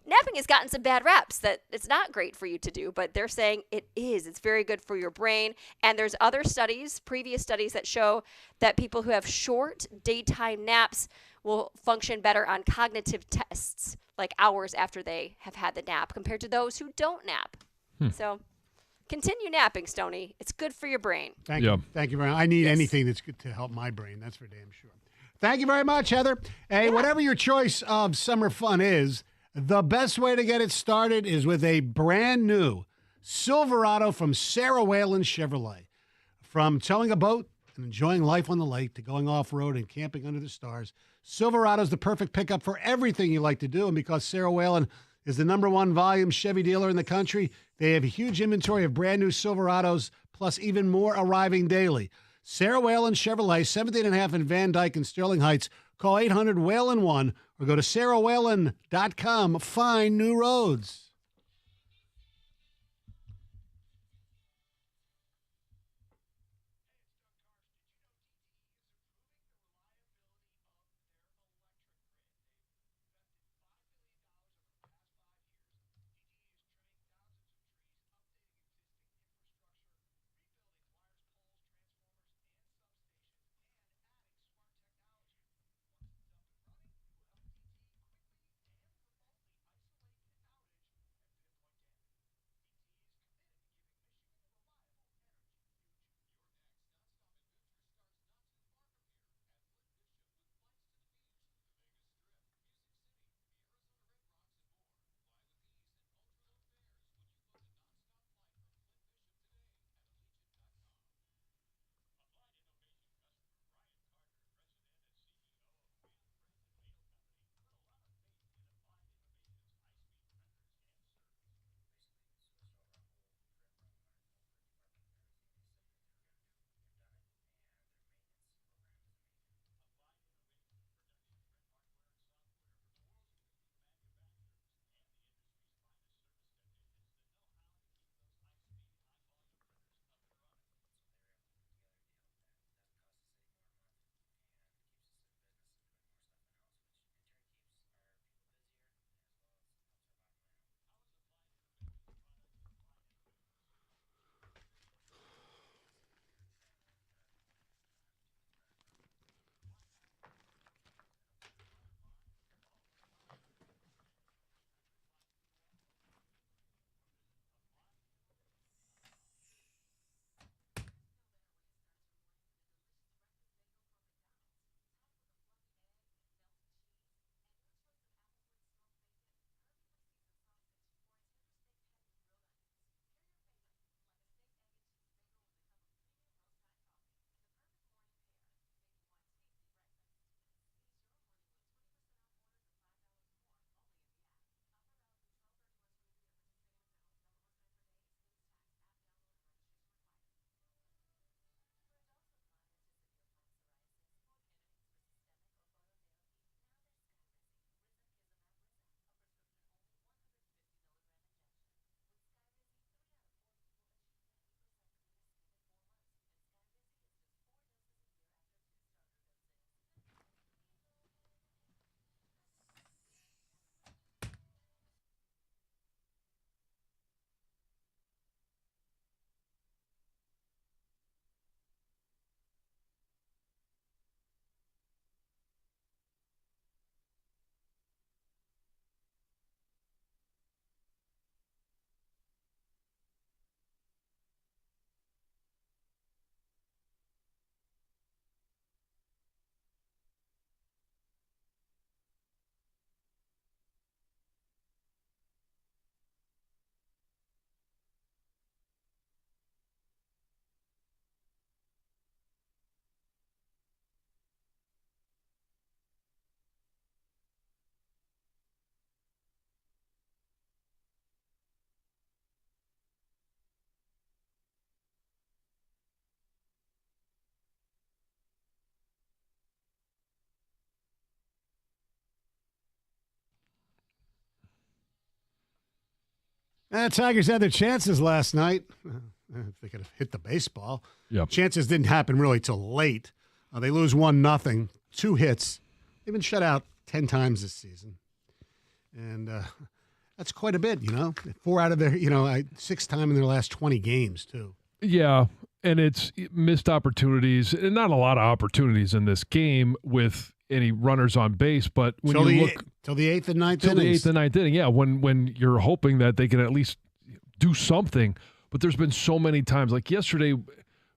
napping has gotten some bad reps that it's not great for you to do, but they're saying it is. It's very good for your brain. And there's other studies, previous studies that show that people who have short daytime naps will function better on cognitive tests, like hours after they have had the nap, compared to those who don't nap. So continue napping, Stoney. It's good for your brain. Thank you. Thank you very much. I need anything that's good to help my brain. That's for damn sure. Thank you very much, Heather. Hey, whatever your choice of summer fun is, the best way to get it started is with a brand new Silverado from Sarah Whalen Chevrolet. From towing a boat and enjoying life on the lake to going off-road and camping under the stars, Silverado's the perfect pickup for everything you like to do. And because Sarah Whalen is the #1 volume Chevy dealer in the country, they have a huge inventory of brand new Silverados, plus even more arriving daily. Sarah Whalen Chevrolet, 17.5 in Van Dyke and Sterling Heights. Call 800-WHALEN-1 or go to sarahwhalen.com. Find new roads. Tigers had their chances last night. If they could have hit the baseball. Yep. Chances didn't happen really till late. They lose 1-0, 2 hits. They've been shut out 10 times this season. And that's quite a bit, 4 out of their, 6 times in their last 20 games, too. Yeah, and it's missed opportunities, and not a lot of opportunities in this game with any runners on base, but when you look till the 8th and 9th till the innings. 8th and 9th inning, yeah, when you're hoping that they can at least do something, but there's been so many times, like yesterday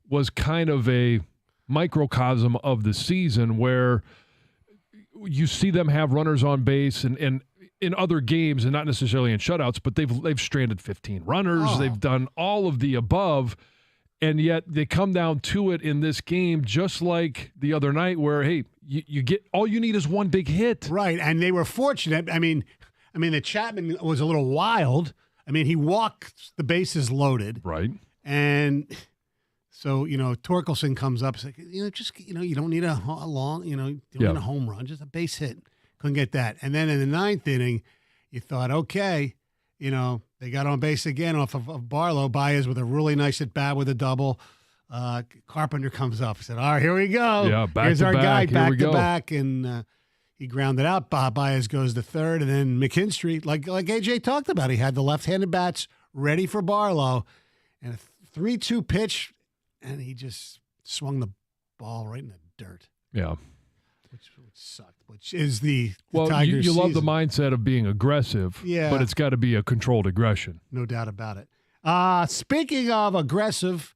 was kind of a microcosm of the season where you see them have runners on base and in other games, and not necessarily in shutouts, but they've stranded 15 runners. Oh. They've done all of the above, and yet they come down to it in this game, just like the other night, where hey, you get all you need is one big hit. Right, and they were fortunate. I mean, the Chapman was a little wild. I mean, he walked the bases loaded, Right. and so Torkelson comes up. It's like you don't need a long, you don't need a home run, just a base hit. Couldn't get that. And then in the 9th inning, you thought, okay, they got on base again off of Barlow. Baez with a really nice at bat with a double. Carpenter comes up. He said, all right, here we go. Yeah, Here's to our back. guy, Here back we to go. back. And he grounded out. Baez goes to third. And then McKinstry, like AJ talked about, he had the left-handed bats ready for Barlow. And a 3-2 pitch, and he just swung the ball right in the dirt. Yeah. Which sucked, which is the Well, Tigers' you love the season. mindset of being aggressive, Yeah. but it's got to be a controlled aggression. No doubt about it. Speaking of aggressive,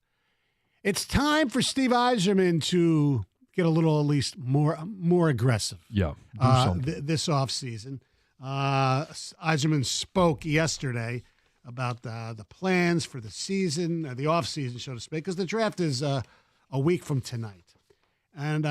it's time for Steve Yzerman to get a little, at least more aggressive. Yeah, do something. This offseason. Yzerman spoke yesterday about the plans for the season, the offseason, so to speak, because the draft is a week from tonight. And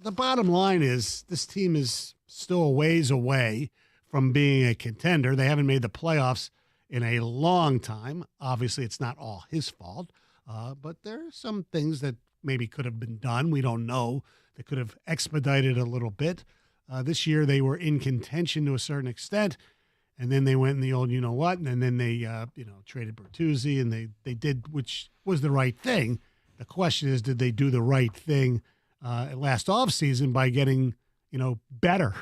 the bottom line is this team is still a ways away from being a contender. They haven't made the playoffs in a long time. Obviously, it's not all his fault, but there are some things that maybe could have been done. We don't know. They could have expedited a little bit. This year, they were in contention to a certain extent, and then they went in the old you-know-what, and then they traded Bertuzzi, and they did, which was the right thing. The question is, did they do the right thing last offseason by getting, better?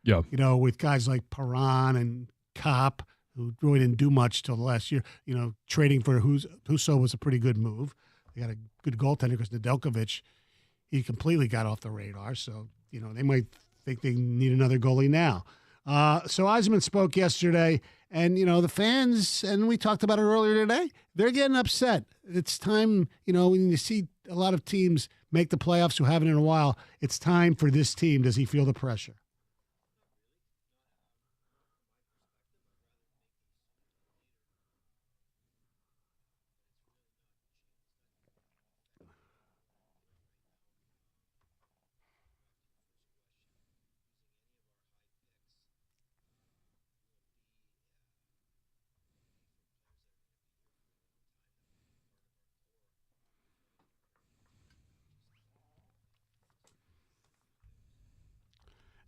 Yeah. With guys like Perron and Kopp, who really didn't do much till last year. Trading for Husso was a pretty good move. They got a good goaltender because Nedeljkovic, he completely got off the radar. So, they might think they need another goalie now. So Yzerman spoke yesterday, and, the fans, and we talked about it earlier today, they're getting upset. It's time, when you see a lot of teams make the playoffs who haven't in a while, it's time for this team. Does he feel the pressure?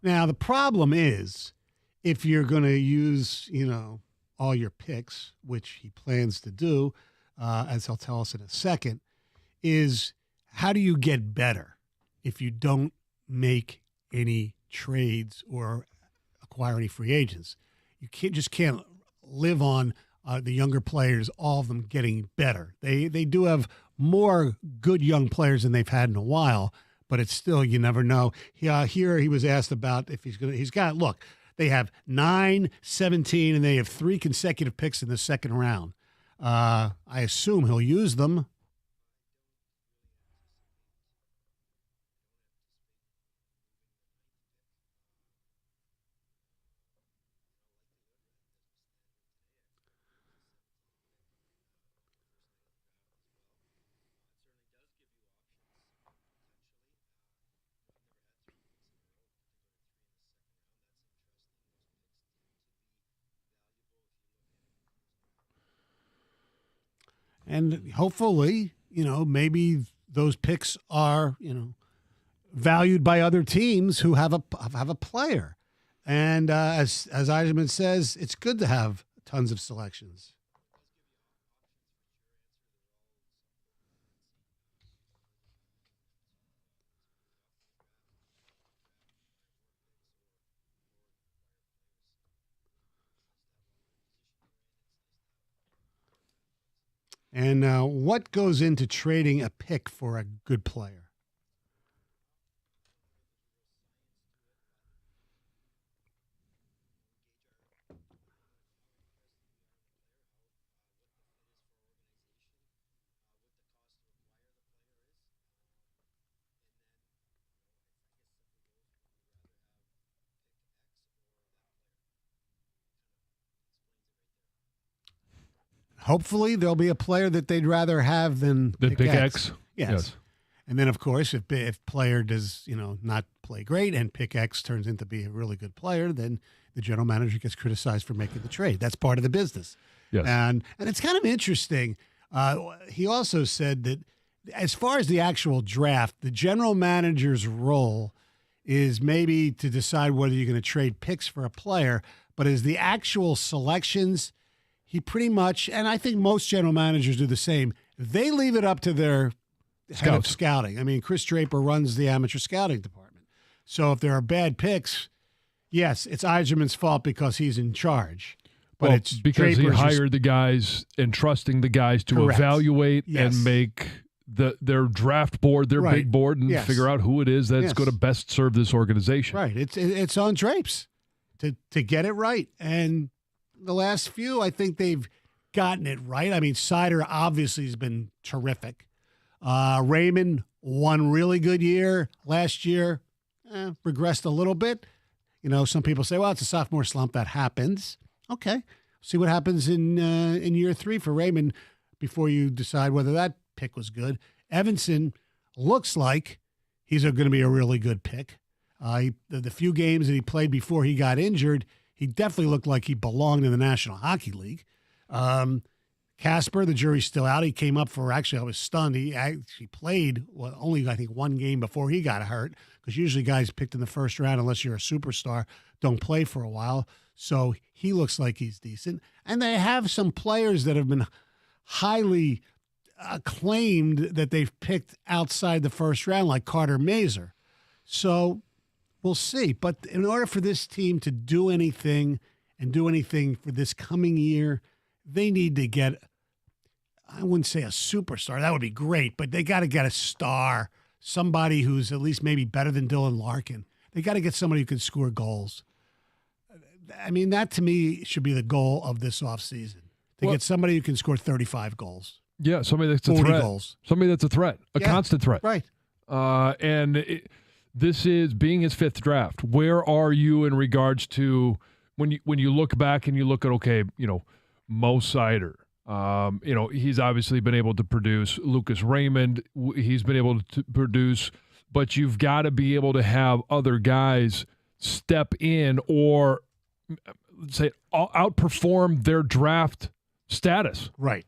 Now, the problem is if you're going to use, all your picks, which he plans to do, as he'll tell us in a second, is how do you get better if you don't make any trades or acquire any free agents? You can't live on the younger players, all of them getting better. They do have more good young players than they've had in a while, but it's still, you never know. Here he was asked about if they have 9, 17, and they have 3 consecutive picks in the second round. I assume he'll use them. And hopefully, maybe those picks are, valued by other teams who have a player. And as Yzerman says, it's good to have tons of selections. And what goes into trading a pick for a good player? Hopefully, there'll be a player that they'd rather have than Pick X. Yes. And then, of course, if player does not play great and Pick X turns into be a really good player, then the general manager gets criticized for making the trade. That's part of the business. Yes. And it's kind of interesting. He also said that as far as the actual draft, the general manager's role is maybe to decide whether you're going to trade picks for a player, but as the actual selections, he pretty much, and I think most general managers do the same, they leave it up to their head of scouting. I mean, Chris Draper runs the amateur scouting department. So if there are bad picks, yes, it's Yzerman's fault because he's in charge. But it's because Draper's he hired the guys and trusting the guys to Correct. evaluate Yes. and make their draft board, their Right. big board, and Yes. figure out who it is that's Yes. going to best serve this organization. Right. It's on Drapes to get it right. And the last few, I think they've gotten it right. I mean, Sider obviously has been terrific. Raymond, one really good year. Last year, regressed a little bit. Some people say, well, it's a sophomore slump. That happens. Okay. See what happens in year 3 for Raymond before you decide whether that pick was good. Evanson looks like he's going to be a really good pick. The few games that he played before he got injured, he definitely looked like he belonged in the National Hockey League. Casper, the jury's still out. He came up for, actually, I was stunned. He actually played only, I think, one game before he got hurt, because usually guys picked in the first round, unless you're a superstar, don't play for a while. So he looks like he's decent. And they have some players that have been highly claimed that they've picked outside the first round, like Carter Mazer. So we'll see. But in order for this team to do anything and do anything for this coming year, they need to get, I wouldn't say a superstar. That would be great. But they got to get a star, somebody who's at least maybe better than Dylan Larkin. They got to get somebody who can score goals. I mean, that to me should be the goal of this offseason, to get somebody who can score 35 goals. Yeah, somebody that's a 40 threat. goals. Somebody that's a threat, a constant threat. Right. This is being his 5th draft. Where are you in regards to when you look back and you look at, Mo Sider? He's obviously been able to produce. Lucas Raymond, he's been able to produce. But you've got to be able to have other guys step in or say outperform their draft status. Right.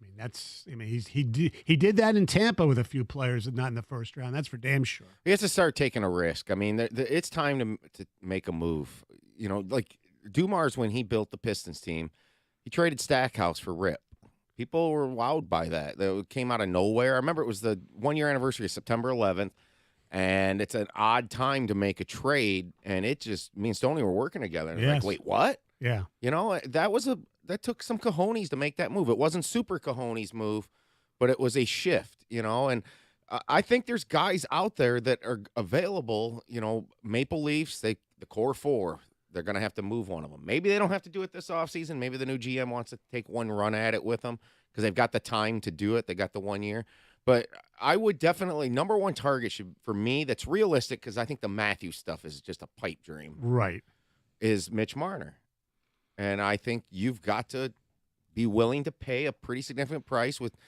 He did that in Tampa with a few players, not in the first round. That's for damn sure. He has to start taking a risk. I mean, it's time to make a move. Like Dumars, when he built the Pistons team, he traded Stackhouse for Rip. People were wowed by that. It came out of nowhere. I remember it was the 1-year anniversary of September 11th, and it's an odd time to make a trade, and it just, me and Stoney were working together. And Yes. like, wait, what? Yeah. That took some cojones to make that move. It wasn't super cojones move, but it was a shift, and I think there's guys out there that are available, Maple Leafs, the core 4, they're going to have to move one of them. Maybe they don't have to do it this offseason. Maybe the new GM wants to take one run at it with them because they've got the time to do it. They got the 1 year. But I would definitely, number one target should, for me, that's realistic, because I think the Matthews stuff is just a pipe dream. Right. Is Mitch Marner. And I think you've got to be willing to pay a pretty significant price with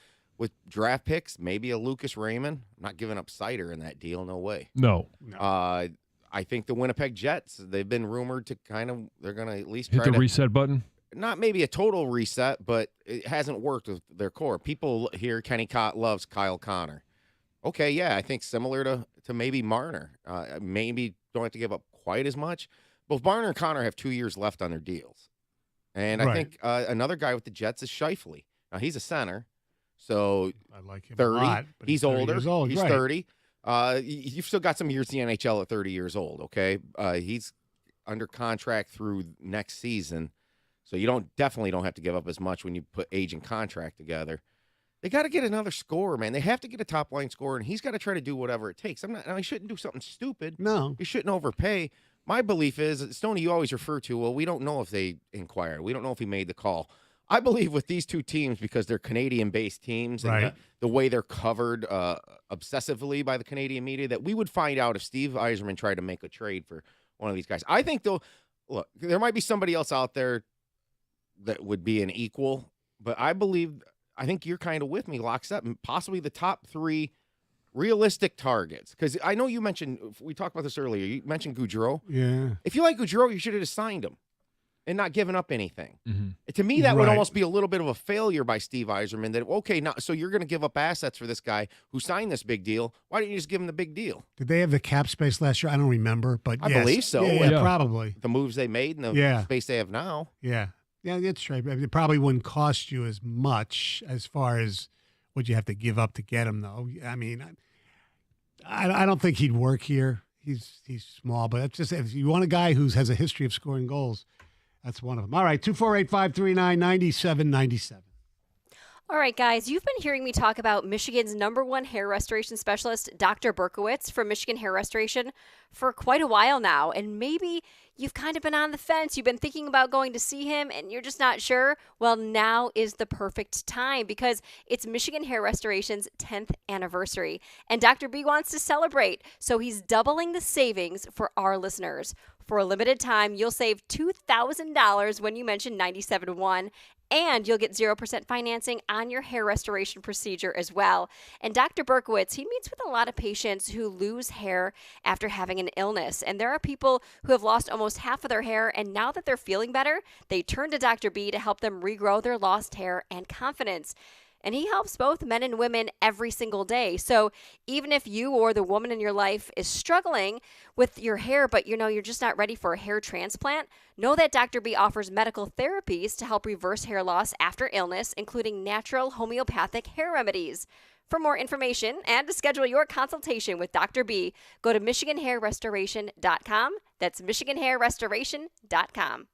draft picks, maybe a Lucas Raymond. I'm not giving up Sider in that deal. No way. No. I think the Winnipeg Jets, they've been rumored to they're going to at least Hit try the reset button. not maybe a total reset, but it hasn't worked with their core. People here, Kenny Cott loves Kyle Connor. Okay, yeah, I think similar to maybe Marner. Maybe don't have to give up quite as much. Both Marner and Connor have 2 years left on their deals. And I think another guy with the Jets is Scheifele. Now, he's a center, so I like him 30. a lot. But He's 30 older. years old. He's right. 30. You've still got some years in the NHL at 30 years old, okay? He's under contract through next season, so you definitely don't have to give up as much when you put age and contract together. They got to get another scorer, man. They have to get a top-line scorer, and he's got to try to do whatever it takes. He shouldn't do something stupid. No. He shouldn't overpay. My belief is, Stoney, you always refer to, well, we don't know if they inquired. We don't know if he made the call. I believe with these two teams, because they're Canadian-based teams and the way they're covered obsessively by the Canadian media, that we would find out if Steve Yzerman tried to make a trade for one of these guys. I think, though, look, there might be somebody else out there that would be an equal, but I think you're kind of with me, lockstep, possibly the top 3 realistic targets. Because I know you mentioned, we talked about this earlier, you mentioned Gaudreau. Yeah. If you like Gaudreau, you should have just signed him and not given up anything. Mm-hmm. To me, that would almost be a little bit of a failure by Steve Yzerman. That, okay, now, so you're going to give up assets for this guy who signed this big deal. Why didn't you just give him the big deal? Did they have the cap space last year? I don't remember, but I believe so. Yeah, probably. The moves they made and the space they have now. Yeah. Yeah, that's right. It probably wouldn't cost you as much as far as what you have to give up to get him, though. I mean, I don't think he'd work here. He's small, but it's just, if you want a guy who has a history of scoring goals, that's one of them. All right, 248-539-9797. All right, guys, you've been hearing me talk about Michigan's #1 hair restoration specialist, Dr. Berkowitz from Michigan Hair Restoration, for quite a while now. And maybe you've kind of been on the fence. You've been thinking about going to see him and you're just not sure. Well, now is the perfect time because it's Michigan Hair Restoration's 10th anniversary. And Dr. B wants to celebrate. So he's doubling the savings for our listeners. For a limited time, you'll save $2,000 when you mention 97.1. And you'll get 0% financing on your hair restoration procedure as well. And Dr. Berkowitz, he meets with a lot of patients who lose hair after having an illness. And there are people who have lost almost half of their hair, and now that they're feeling better, they turn to Dr. B to help them regrow their lost hair and confidence. And he helps both men and women every single day. So even if you or the woman in your life is struggling with your hair, but you're just not ready for a hair transplant, know that Dr. B offers medical therapies to help reverse hair loss after illness, including natural homeopathic hair remedies. For more information and to schedule your consultation with Dr. B, go to MichiganHairRestoration.com. That's MichiganHairRestoration.com.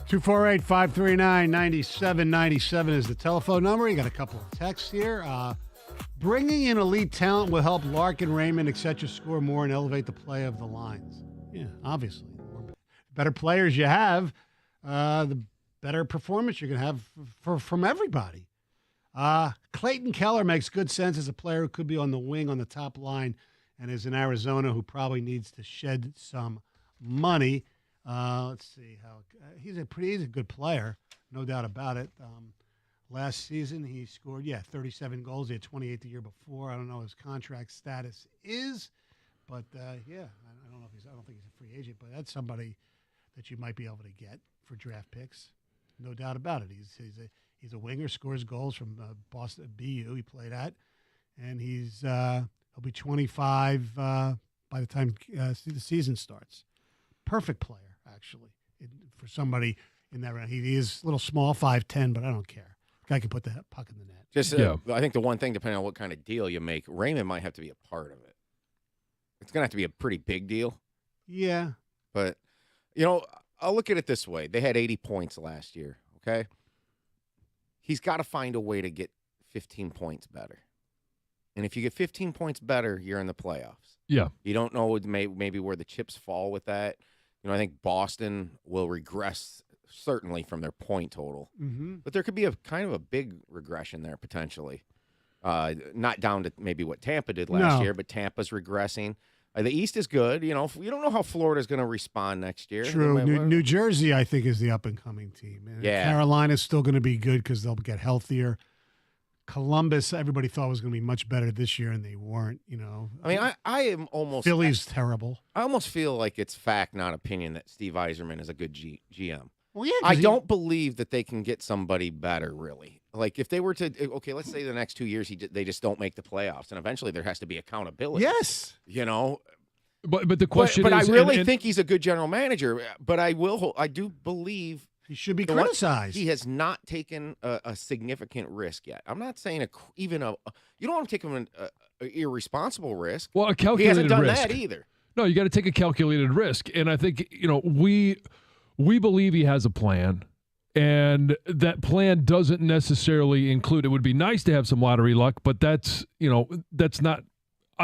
248-539-9797 is the telephone number. You got a couple of texts here. Bringing in elite talent will help Larkin, Raymond, etc. score more and elevate the play of the lines. Yeah, obviously. The better players you have, the better performance you're going to have from everybody. Clayton Keller makes good sense as a player who could be on the wing on the top line and is in Arizona who probably needs to shed some money. Let's see how he's a good player, no doubt about it. Last season he scored 37 goals. He had 28 the year before. I don't know what his contract status is, but I don't think he's a free agent, but that's somebody that you might be able to get for draft picks, no doubt about it. He's a winger, scores goals from Boston BU he played at, and he'll be 25 by the time the season starts. Perfect player. Actually, for somebody in that round. He is a little small, 5'10", but I don't care. Guy can put the puck in the net. I think the one thing, depending on what kind of deal you make, Raymond might have to be a part of it. It's going to have to be a pretty big deal. Yeah. But, I'll look at it this way. They had 80 points last year, okay? He's got to find a way to get 15 points better. And if you get 15 points better, you're in the playoffs. Yeah. You don't know maybe where the chips fall with that. I think Boston will regress certainly from their point total, but there could be a kind of a big regression there potentially. Not down to maybe what Tampa did last year, but Tampa's regressing. The East is good. You don't know how Florida's going to respond next year. True. New Jersey, I think, is the up-and-coming team. And Carolina's still going to be good because they'll get healthier. Columbus, everybody thought was going to be much better this year, and they weren't. I am almost Philly's terrible. I almost feel like it's fact, not opinion, that Steve Yzerman is a good GM. Well, yeah, I don't believe that they can get somebody better, really. Like if they were to, let's say the next 2 years they just don't make the playoffs, and eventually there has to be accountability. Yes, But the question but is, I really think he's a good general manager. But I do believe. He should be criticized. He has not taken a significant risk yet. I'm not saying you don't want to take an irresponsible risk. Well, a calculated he hasn't done risk. that either. No, you got to take a calculated risk, and I think we believe he has a plan, and that plan doesn't necessarily include. It would be nice to have some lottery luck, but that's not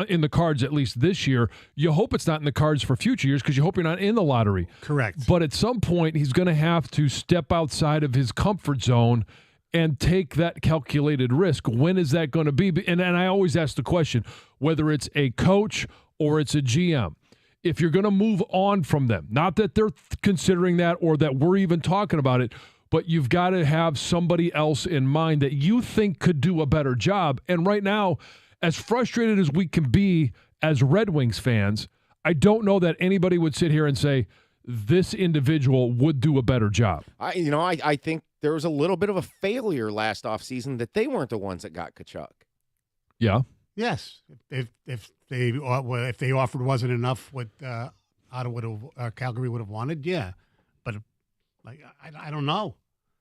in the cards, at least this year. You hope it's not in the cards for future years because you hope you're not in the lottery. Correct. But at some point, he's going to have to step outside of his comfort zone and take that calculated risk. When is that going to be? And I always ask the question, whether it's a coach or it's a GM, if you're going to move on from them, not that they're considering that or that we're even talking about it, but you've got to have somebody else in mind that you think could do a better job. And right now, as frustrated as we can be as Red Wings fans, I don't know that anybody would sit here and say this individual would do a better job. I think there was a little bit of a failure last offseason that they weren't the ones that got Tkachuk. Yeah. Yes. If they offered wasn't enough what Ottawa Calgary would have wanted, yeah. But I don't know.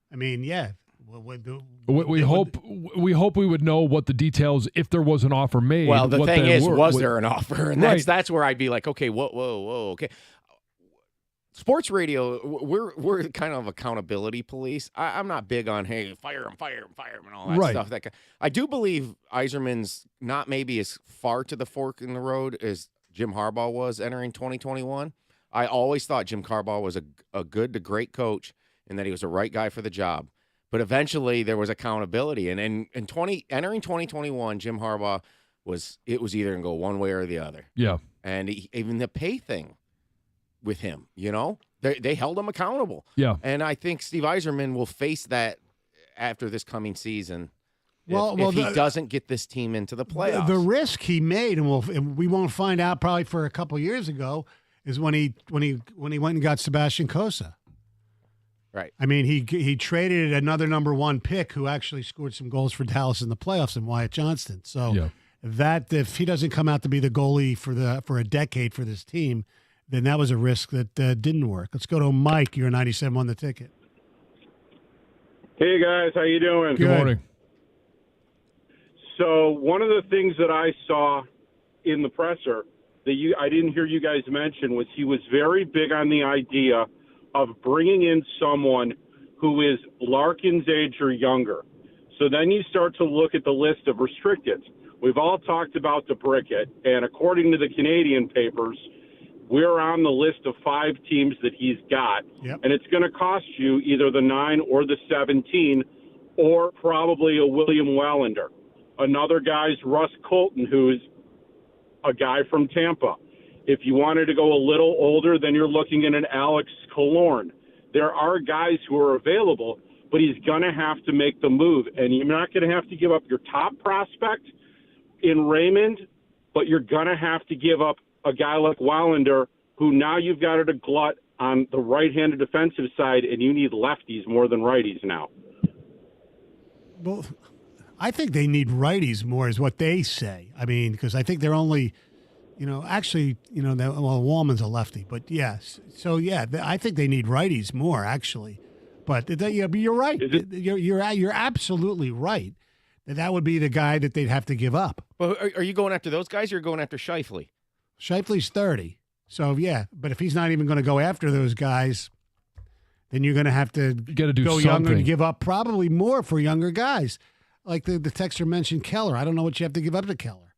I mean, yeah. We hope we would know what the details, if there was an offer made. Well, the thing is, was there an offer? And right. that's where I'd be like, okay, whoa, okay. Sports radio, we're kind of accountability police. I'm not big on, hey, fire him, and all that stuff. I do believe Yzerman's not maybe as far to the fork in the road as Jim Harbaugh was entering 2021. I always thought Jim Harbaugh was a good to great coach and that he was the right guy for the job. But eventually there was accountability. And entering 2021, Jim Harbaugh was either going to go one way or the other. Yeah. And even the pay thing with him, they held him accountable. Yeah. And I think Steve Yzerman will face that after this coming season. If he doesn't get this team into the playoffs. The risk he made, and we won't find out probably for a couple of years ago, is when he went and got Sebastian Cossa. Right. I mean, he traded another number one pick who actually scored some goals for Dallas in the playoffs, and Wyatt Johnston. So that if he doesn't come out to be the goalie for a decade for this team, then that was a risk that didn't work. Let's go to Mike. You're 97 on the ticket. Hey guys, how you doing? Good morning. So one of the things that I saw in the presser that I didn't hear you guys mention was he was very big on the idea of bringing in someone who is Larkin's age or younger. So then you start to look at the list of restricted. We've all talked about DeBrickett, and according to the Canadian papers, we're on the list of 5 teams that he's got. Yep. And it's going to cost you either the 9 or the 17 or probably a William Wallander. Another guy's Russ Colton, who's a guy from Tampa. If you wanted to go a little older, then you're looking at an Alex Killorn. There are guys who are available, but he's going to have to make the move. And you're not going to have to give up your top prospect in Raymond, but you're going to have to give up a guy like Wallander, who now you've got to glut on the right-handed defensive side, and you need lefties more than righties now. Well, I think they need righties more, is what they say. I mean, because I think they're only, actually, Wallman's a lefty, but yes. So yeah, I think they need righties more, actually. But you're right. You're absolutely right. That would be the guy that they'd have to give up. But are you going after those guys, or are you going after Scheifele? Scheifele's 30. So, yeah, but if he's not even going to go after those guys, then you're going to have to do go something. younger and give up probably more for younger guys. Like the texter mentioned Keller. I don't know what you have to give up to Keller,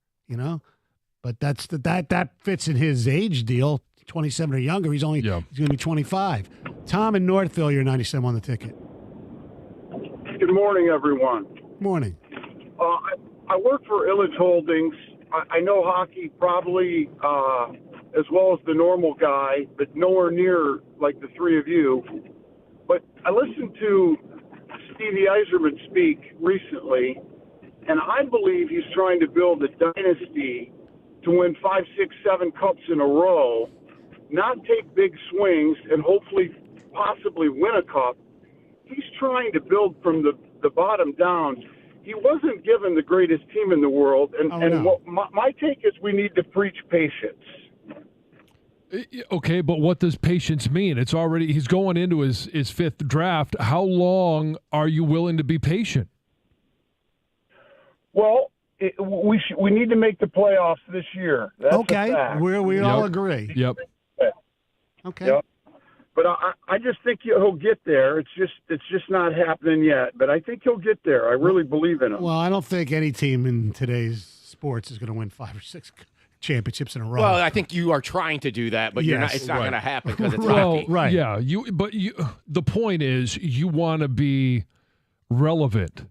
But that fits in his age deal, 27 or younger. He's going to be 25. Tom in Northville, you're 97 on the ticket. Good morning, everyone. Morning. I work for Illich Holdings. I know hockey probably as well as the normal guy, but nowhere near like the three of you. But I listened to Stevie Yzerman speak recently, and I believe he's trying to build a dynasty to win 5, 6, 7 cups in a row, not take big swings, and hopefully possibly win a cup. He's trying to build from the bottom down. He wasn't given the greatest team in the world, and my take is we need to preach patience. Okay, but what does patience mean? He's going into his 5th draft. How long are you willing to be patient? Well, we need to make the playoffs this year. That's okay, a fact. we all agree. Yep. Okay. Yep. But I just think he'll get there. It's just not happening yet. But I think he'll get there. I really believe in him. Well, I don't think any team in today's sports is going to win 5 or 6 championships in a row. Well, I think you are trying to do that, but it's not going to happen because it's hockey. Right. Yeah. The point is you want to be relevant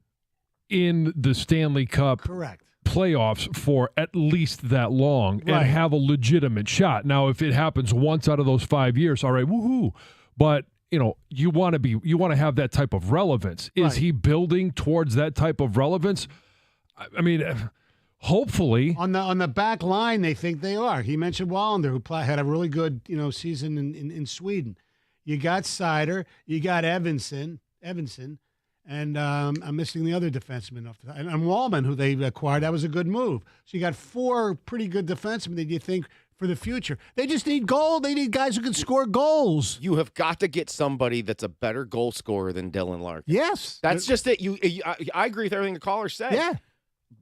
in the Stanley Cup. Correct. Playoffs for at least that long and have a legitimate shot. Now, if it happens once out of those 5 years, all right, woohoo. But you want to have that type of relevance. Is he building towards that type of relevance? I mean, hopefully on the back line, they think they are. He mentioned Wallander, who had a really good season in Sweden. You got Seider, you got Evanson. And I'm missing the other defenseman off and Wallman, who they acquired. That was a good move. So you got 4 pretty good defensemen that you think for the future. They just need goal. They need guys who can score goals. You have got to get somebody that's a better goal scorer than Dylan Larkin. Yes. That's just it. I agree with everything the caller said. Yeah.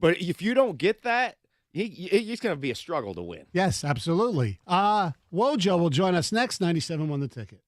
But if you don't get that, it's going to be a struggle to win. Yes, absolutely. Wojo will join us next. 97 won the ticket.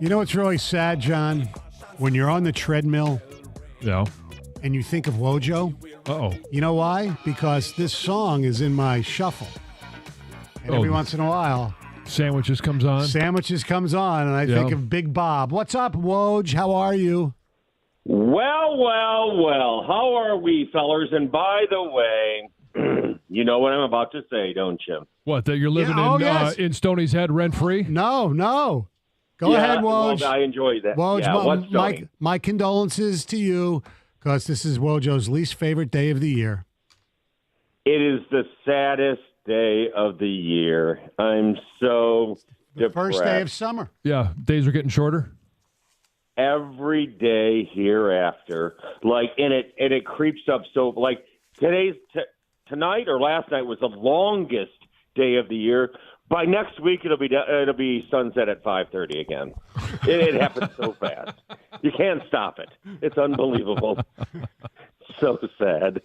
You know what's really sad, John? When you're on the treadmill Yeah. and you think of Wojo. Uh-oh. You know why? Because this song is in my shuffle. And every once in a while, Sandwiches comes on. Sandwiches comes on, and I think of Big Bob. What's up, Woj? How are you? Well, how are we, fellers? And by the way, you know what I'm about to say, don't you? What, that you're living in Stoney's Head rent-free? No. Go ahead, Woj. Well, I enjoy that. Woj, my condolences to you, because this is Wojo's least favorite day of the year. It is the saddest day of the year. I'm so depressed. First day of summer. Yeah, days are getting shorter. Every day hereafter, and it creeps up. So, tonight or last night was the longest day of the year. By next week, it'll be sunset at 5:30 again. It happens so fast. You can't stop it. It's unbelievable. So sad.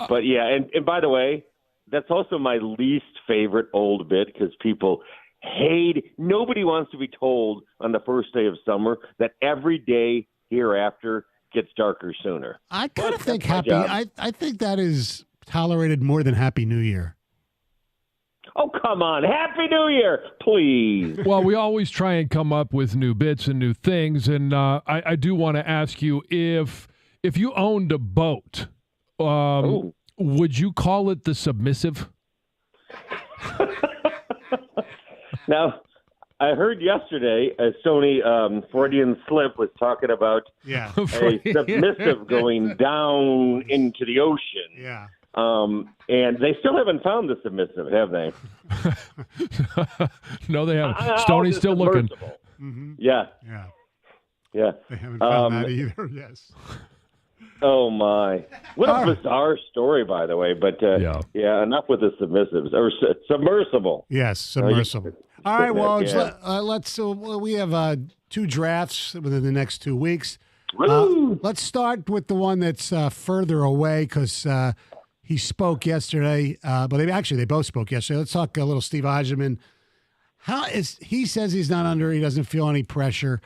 But yeah, and by the way, that's also my least favorite old bit, because people hate. Nobody wants to be told on the first day of summer that every day hereafter gets darker sooner. I kind of think I think that is tolerated more than Happy New Year. Oh, come on. Happy New Year, please. Well, we always try and come up with new bits and new things. And I do want to ask you, if you owned a boat, would you call it the Submissive? Now, I heard yesterday Sony Freudian slip was talking about a submissive going down into the ocean. Yeah. And they still haven't found the submissive, have they? No, they haven't. Stoney's still looking. Mm-hmm. Yeah. They haven't found that either. Yes. Oh my! What a bizarre story, by the way. But enough with the submissives or submersible. Yes, submersible. All right, Woj. We have 2 drafts within the next 2 weeks. Let's start with the one that's further away, because he spoke yesterday. But they both spoke yesterday. Let's talk a little Steve Yzerman. He says he's not under. He doesn't feel any pressure.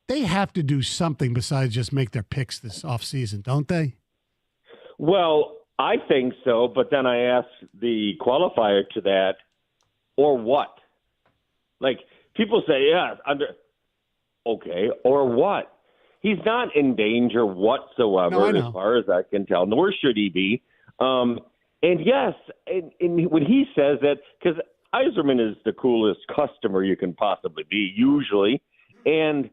They have to do something besides just make their picks this offseason, don't they? Well, I think so, but then I ask the qualifier to that, or what? Like, people say, okay, or what? He's not in danger whatsoever, as far as I can tell, nor should he be. And yes, and when he says that, because Yzerman is the coolest customer you can possibly be, usually, and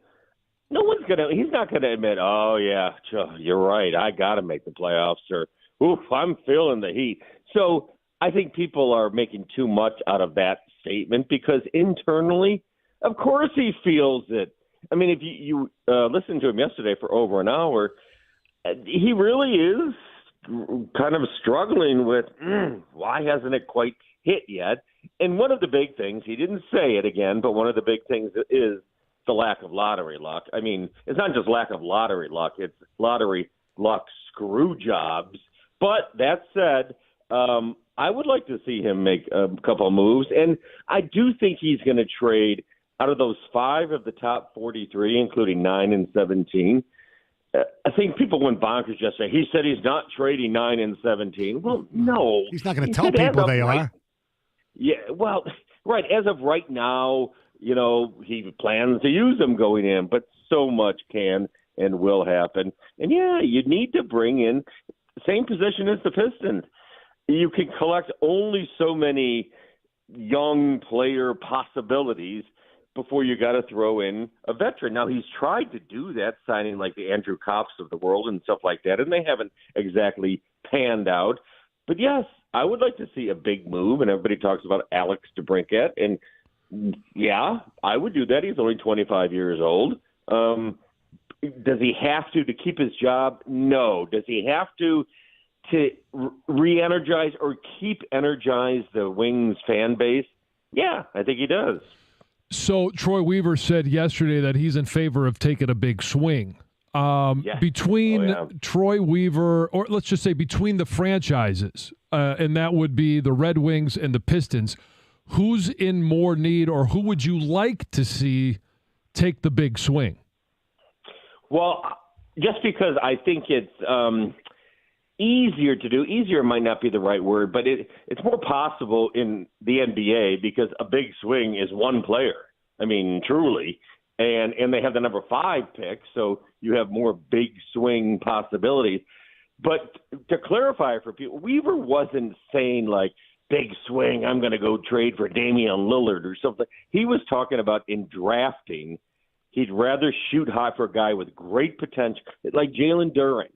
he's not gonna admit, oh yeah, you're right, I gotta make the playoffs, or oof, I'm feeling the heat. So I think people are making too much out of that statement, because internally, of course he feels it. I mean, if you listened to him yesterday for over an hour, he really is kind of struggling with why hasn't it quite hit yet. And one of the big things, he didn't say it again, but one of the big things is the lack of lottery luck. I mean, it's not just lack of lottery luck, it's lottery luck screw jobs. But that said, I would like to see him make a couple of moves, and I do think he's going to trade out of those 5 of the top 43, including 9 and 17. I think people went bonkers yesterday. He said he's not trading 9 and 17. Well, no. He's not going to tell people they are. Yeah, well, right. As of right now, he plans to use them going in, but so much can and will happen. And you need to bring in the same position as the Pistons. You can collect only so many young player possibilities before you got to throw in a veteran. Now, he's tried to do that, signing like the Andrew Kops of the world and stuff like that, and they haven't exactly panned out. But yes, I would like to see a big move, and everybody talks about Alex DeBrincat, and yeah, I would do that. He's only 25 years old. Does he have to keep his job? No. Does he have to re-energize or keep energize the Wings fan base? Yeah, I think he does. So Troy Weaver said yesterday that he's in favor of taking a big swing. Between Troy Weaver, or let's just say between the franchises, and that would be the Red Wings and the Pistons, who's in more need, or who would you like to see take the big swing? Well, just because I think it's easier to do. Easier might not be the right word, but it's more possible in the NBA because a big swing is one player. I mean, truly. And they have the number 5 pick, so you have more big swing possibilities. But to clarify for people, Weaver wasn't saying like, big swing, I'm going to go trade for Damian Lillard or something. He was talking about in drafting, he'd rather shoot high for a guy with great potential, like Jalen Duren.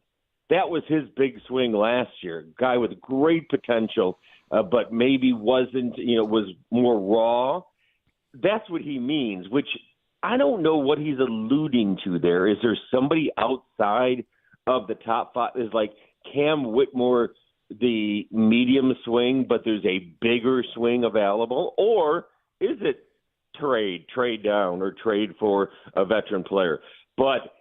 That was his big swing last year, guy with great potential, but maybe wasn't, was more raw. That's what he means, which I don't know what he's alluding to there. Is there somebody outside of the top 5? Is like Cam Whitmore the medium swing, but there's a bigger swing available? Or is it trade down, or trade for a veteran player? But,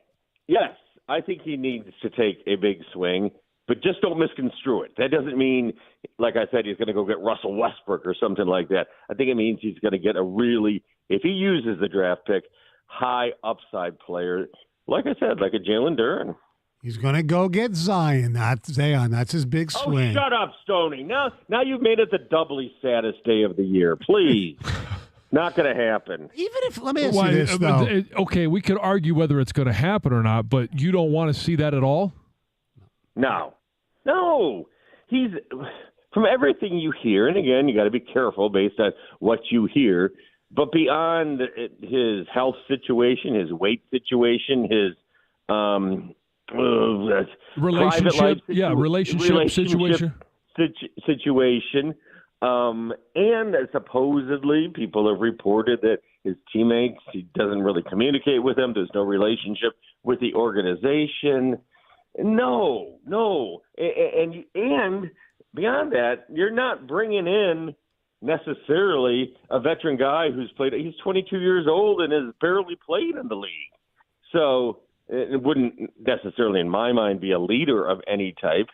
yes, I think he needs to take a big swing, but just don't misconstrue it. That doesn't mean, like I said, he's going to go get Russell Westbrook or something like that. I think it means he's going to get a really, if he uses the draft pick, high upside player, like I said, like a Jalen Duren. He's going to go get Zion. That's his big swing. Oh, shut up, Stoney. Now you've made it the doubly saddest day of the year. Please. Not going to happen. Even if, let me ask you this, though. Okay, we could argue whether it's going to happen or not, but you don't want to see that at all? No. He's, from everything you hear, and again, you got to be careful based on what you hear, but beyond his health situation, his weight situation, his relationship situation. And supposedly people have reported that his teammates, he doesn't really communicate with them. There's no relationship with the organization. No. And beyond that, you're not bringing in necessarily a veteran guy who's played. He's 22 years old and has barely played in the league. So it wouldn't necessarily, in my mind, be a leader of any type.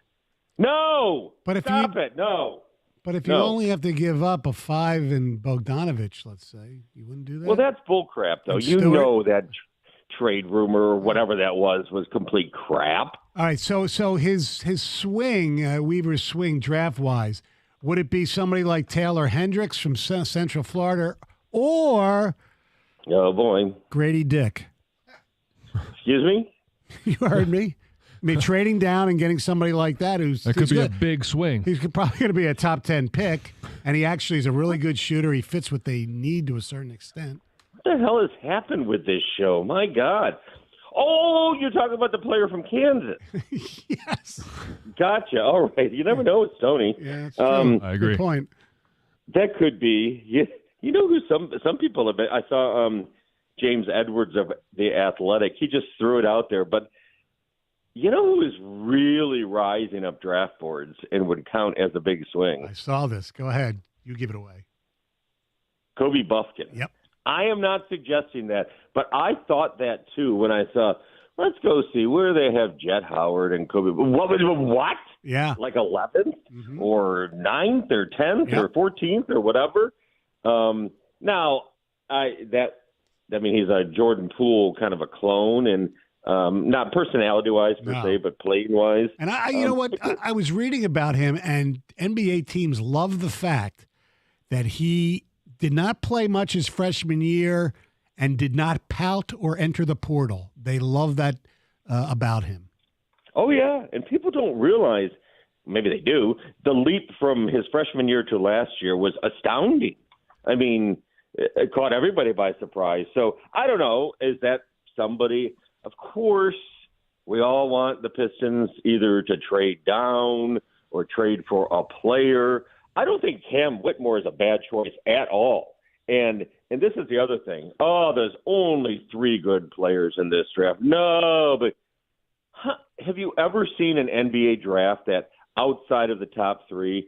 No. But if Stop it. No. But if you only have to give up a 5 in Bogdanovich, let's say, you wouldn't do that? Well, that's bullcrap, though. You know that trade rumor or whatever that was complete crap. All right, so his swing, Weaver's swing draft-wise, would it be somebody like Taylor Hendricks from Central Florida or oh boy, Grady Dick? Excuse me? You heard me. I mean, trading down and getting somebody like that that could be a big swing. He's probably going to be a top 10 pick, and he actually is a really good shooter. He fits what they need to a certain extent. What the hell has happened with this show? My God. Oh, you're talking about the player from Kansas. Yes. Gotcha. All right. You never know with Stoney. Yeah, that's true. I agree. Good point. That could be. You know who some people have been. I saw James Edwards of The Athletic. He just threw it out there. But you know who is really rising up draft boards and would count as a big swing? I saw this. Go ahead. You give it away. Kobe Buffkin. Yep. I am not suggesting that, but I thought that too when I saw, let's go see where they have Jet Howard and Kobe. What? Yeah. Like 11th or 9th or 10th or 14th or whatever. Now, he's a Jordan Poole kind of a clone, and not personality-wise per se, but playing-wise. And you know what? I was reading about him, and NBA teams love the fact that he did not play much his freshman year and did not pout or enter the portal. They love that about him. Oh, yeah. And people don't realize, maybe they do, the leap from his freshman year to last year was astounding. I mean, it caught everybody by surprise. So I don't know, is that somebody? Of course, we all want the Pistons either to trade down or trade for a player. I don't think Cam Whitmore is a bad choice at all. And this is the other thing. Oh, there's only 3 good players in this draft. No, but have you ever seen an NBA draft that outside of the top 3,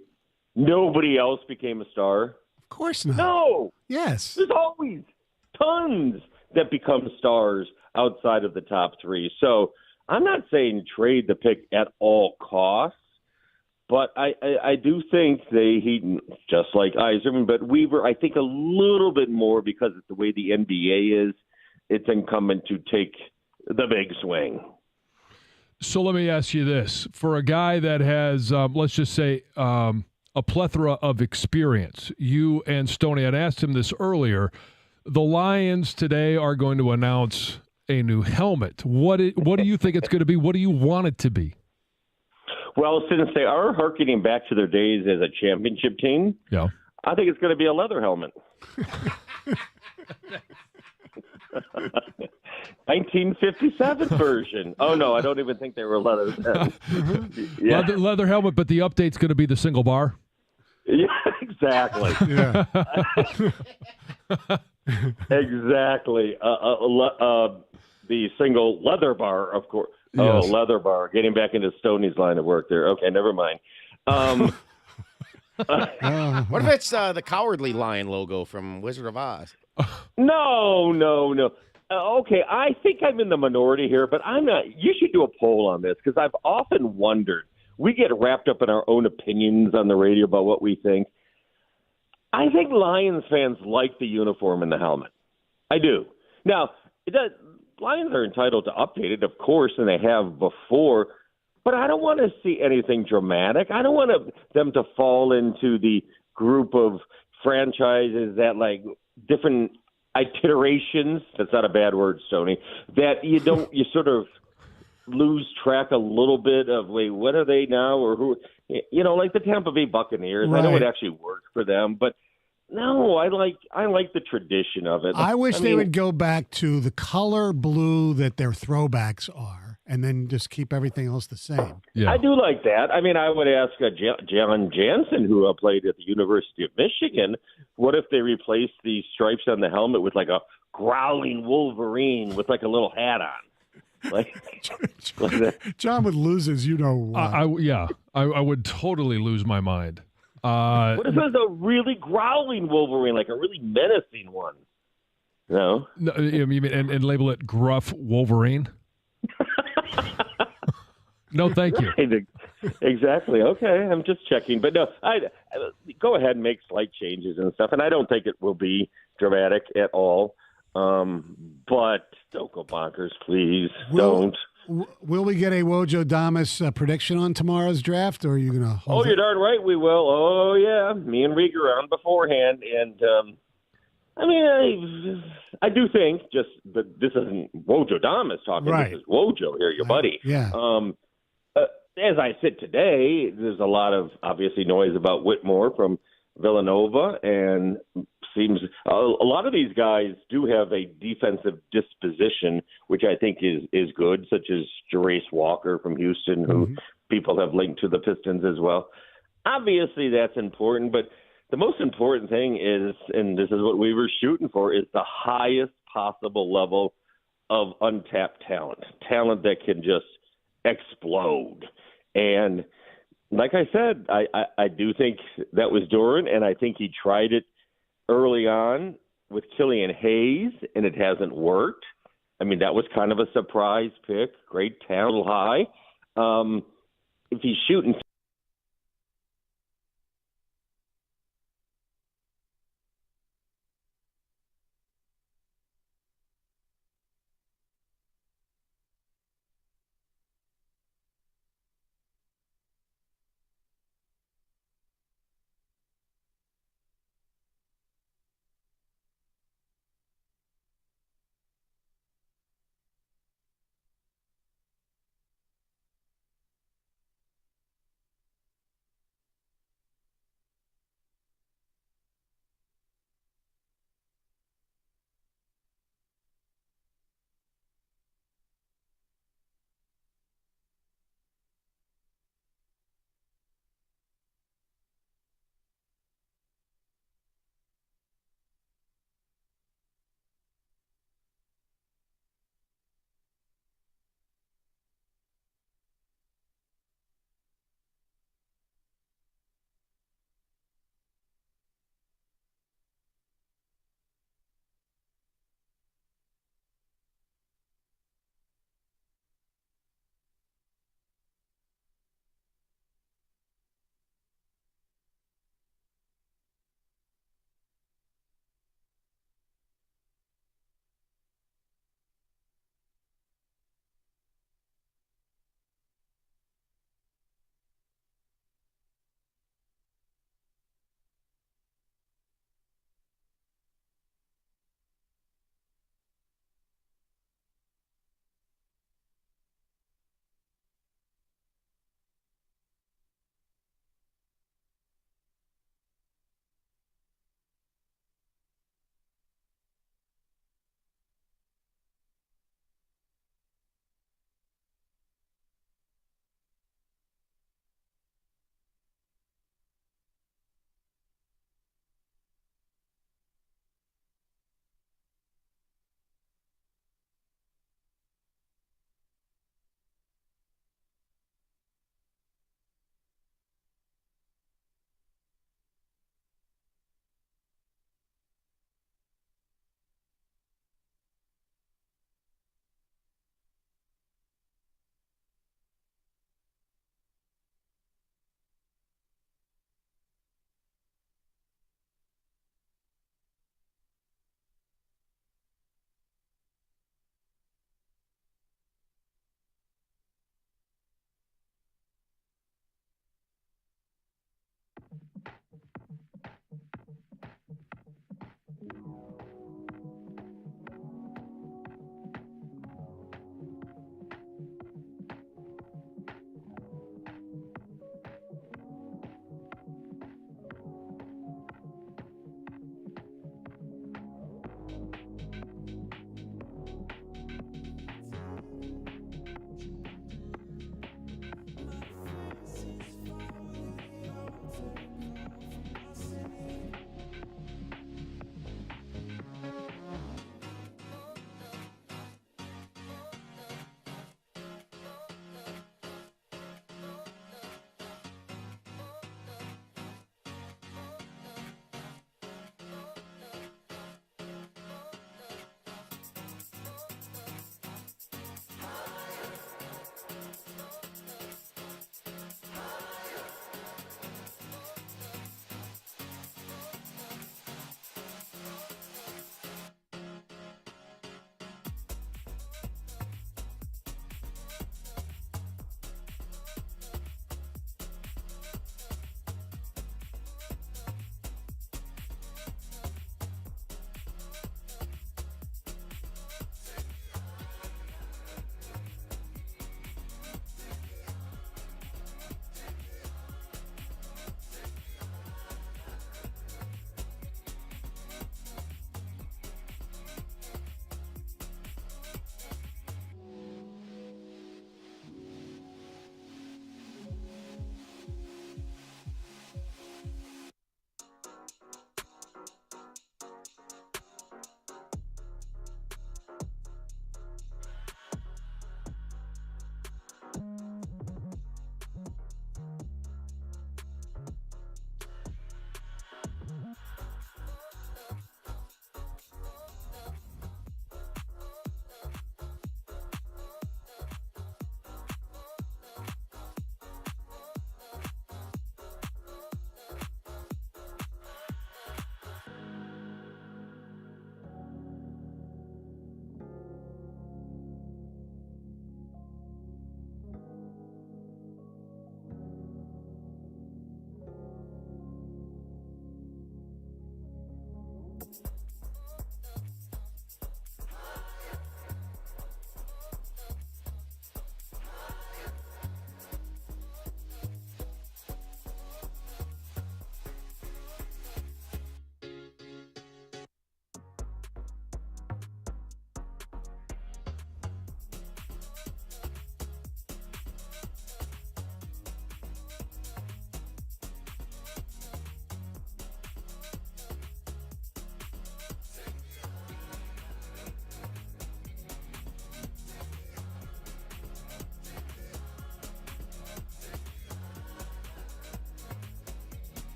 nobody else became a star? Of course not. No. Yes. There's always tons that become stars outside of the top 3. So I'm not saying trade the pick at all costs. But I do think he just like Yzerman, but Weaver, I think a little bit more because of the way the NBA is it's incumbent to take the big swing. So let me ask you this. For a guy that has, let's just say, a plethora of experience, you and Stoney, I'd asked him this earlier, the Lions today are going to announce a new helmet. What do you think it's going to be? What do you want it to be? Well, since they are harkening back to their days as a championship team, yeah, I think it's going to be a leather helmet. 1957 version. Oh, no, I don't even think they were leather then. Yeah. Leather helmet, but the update's going to be the single bar? Yeah, exactly. Yeah. Exactly. The single leather bar, of course. Yes. Oh, leather bar. Getting back into Stoney's line of work there. Okay, never mind. What if it's the Cowardly Lion logo from Wizard of Oz? No. Okay, I think I'm in the minority here, but I'm not. You should do a poll on this because I've often wondered. We get wrapped up in our own opinions on the radio about what we think. I think Lions fans like the uniform and the helmet. I do. Now, Lions are entitled to update it, of course, and they have before, but I don't want to see anything dramatic. I don't want them to fall into the group of franchises that like different iterations. That's not a bad word, Stoney. That you sort of lose track a little bit of, wait, what are they now, or who? Like the Tampa Bay Buccaneers. Right. I know it actually worked for them, but no, I like the tradition of it. I wish they would go back to the color blue that their throwbacks are, and then just keep everything else the same. Yeah. I do like that. I mean, I would ask John Jansen, who played at the University of Michigan, what if they replaced the stripes on the helmet with like a growling Wolverine with like a little hat on? Like John would lose his, I would totally lose my mind. What if it was a really growling Wolverine, like a really menacing one? No, you mean and label it Gruff Wolverine? No, thank you. Exactly. Okay, I'm just checking, but no, I go ahead and make slight changes and stuff, and I don't think it will be dramatic at all. But don't go bonkers, please. Don't. Will we get a Wojo Damas prediction on tomorrow's draft, or are you going to hold you're darn right we will. Oh, yeah. Me and Rieger are on beforehand. And, I do think but this isn't Wojo Damas talking. Right. This is Wojo here, your buddy. Yeah. As I sit today, there's a lot of, obviously, noise about Whitmore from Villanova, and seems a lot of these guys do have a defensive disposition, which I think is good, such as Jarace Walker from Houston, who people have linked to the Pistons as well. Obviously, that's important, but the most important thing is, and this is what we were shooting for, is the highest possible level of untapped talent that can just explode. And like I said, I do think that was Doran, and I think he tried it early on with Killian Hayes, and it hasn't worked. I mean, that was kind of a surprise pick. Great talent, high. If he's shooting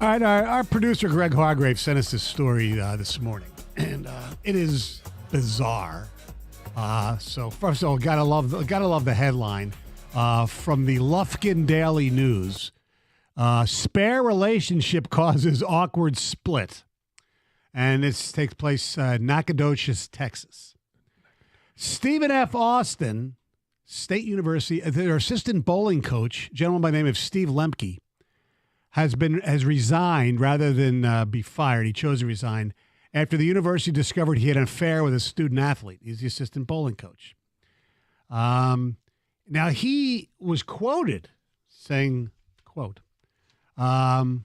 All right, our producer Greg Hargrave sent us this story this morning, and it is bizarre. So first of all, gotta love the headline from the Lufkin Daily News. Spare relationship causes awkward split, and this takes place Nacogdoches, Texas. Stephen F. Austin, State University, their assistant bowling coach, a gentleman by the name of Steve Lemke, has resigned rather than be fired. He chose to resign after the university discovered he had an affair with a student athlete. He's the assistant bowling coach. Now, he was quoted saying, quote, the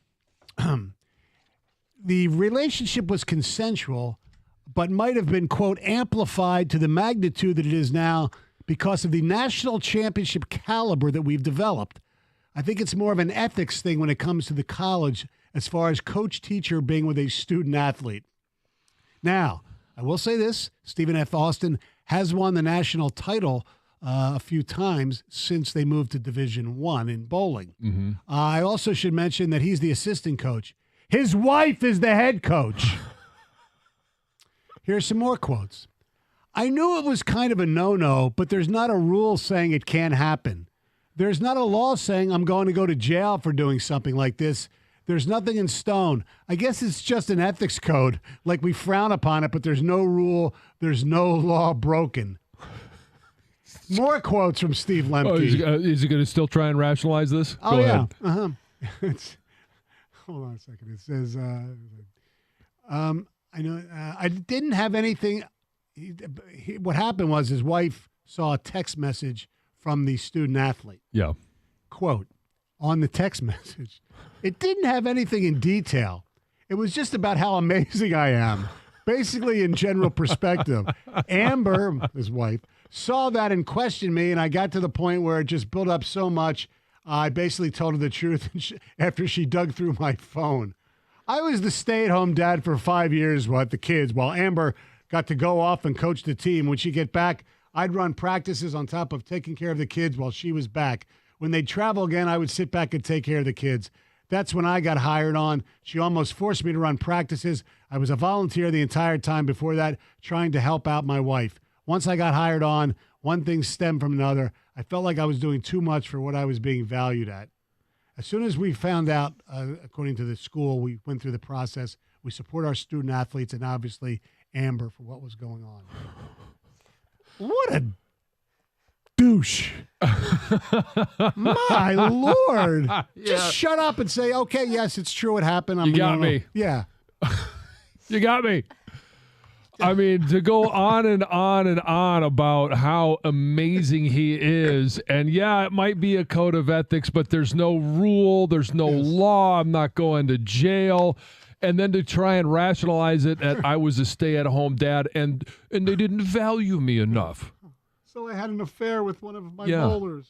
relationship was consensual, but might have been, quote, amplified to the magnitude that it is now because of the national championship caliber that we've developed. I think it's more of an ethics thing when it comes to the college as far as coach-teacher being with a student-athlete. Now, I will say this, Stephen F. Austin has won the national title a few times since they moved to Division I in bowling. Mm-hmm. I also should mention that he's the assistant coach. His wife is the head coach. Here's some more quotes. I knew it was kind of a no-no, but there's not a rule saying it can't happen. There's not a law saying I'm going to go to jail for doing something like this. There's nothing in stone. I guess it's just an ethics code. Like we frown upon it, but there's no rule. There's no law broken. More quotes from Steve Lemke. Oh, is he going to still try and rationalize this? Oh, Go yeah. ahead. Hold on a second. It says, I know I didn't have anything. What happened was his wife saw a text message from the student athlete. Yeah. Quote, on the text message, it didn't have anything in detail. It was just about how amazing I am. Basically, in general perspective. Amber, his wife, saw that and questioned me, and I got to the point where it just built up so much, I basically told her the truth after she dug through my phone. I was the stay-at-home dad for 5 years with the kids, while Amber got to go off and coach the team. When she'd get back, I'd run practices on top of taking care of the kids while she was back. When they'd travel again, I would sit back and take care of the kids. That's when I got hired on. She almost forced me to run practices. I was a volunteer the entire time before that, trying to help out my wife. Once I got hired on, one thing stemmed from another. I felt like I was doing too much for what I was being valued at. As soon as we found out, according to the school, we went through the process. We support our student athletes and obviously Amber for what was going on. What a douche. My Lord. Just shut up and say, okay, yes, it's true. It happened. You got me. Yeah. You got me. I mean, to go on and on and on about how amazing he is. And yeah, it might be a code of ethics, but there's no rule. There's no law. I'm not going to jail. And then to try and rationalize it that I was a stay-at-home dad and they didn't value me enough. So I had an affair with one of my bowlers.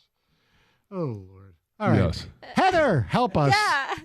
Oh, Lord. All right. Yes. Heather, help us. Yeah.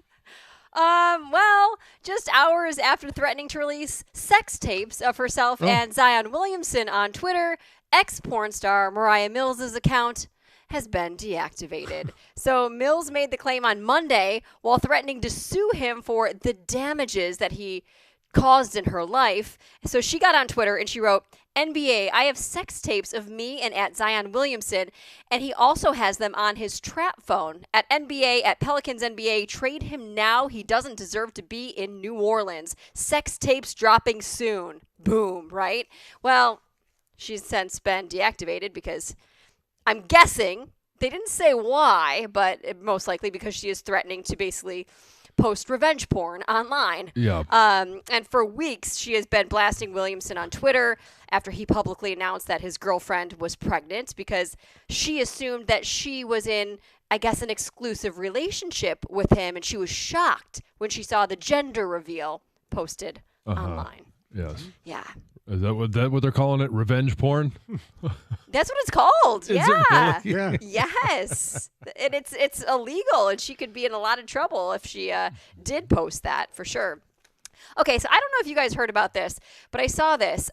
Well, just hours after threatening to release sex tapes of herself and Zion Williamson on Twitter, ex-porn star Mariah Mills' account has been deactivated. So Mills made the claim on Monday while threatening to sue him for the damages that he caused in her life. So she got on Twitter and she wrote, NBA, I have sex tapes of me and at Zion Williamson, and he also has them on his trap phone. At NBA, at Pelicans NBA, trade him now. He doesn't deserve to be in New Orleans. Sex tapes dropping soon. Boom, right? Well, she's since been deactivated because I'm guessing, they didn't say why, but most likely because she is threatening to basically post revenge porn online. Yeah. And for weeks, she has been blasting Williamson on Twitter after he publicly announced that his girlfriend was pregnant because she assumed that she was in, I guess, an exclusive relationship with him, and she was shocked when she saw the gender reveal posted online. Yes. Yeah. Is that what they're calling it? Revenge porn? That's what it's called. Is it yeah. really? Yeah. Yes. And it's illegal, and she could be in a lot of trouble if she did post that, for sure. Okay, so I don't know if you guys heard about this, but I saw this.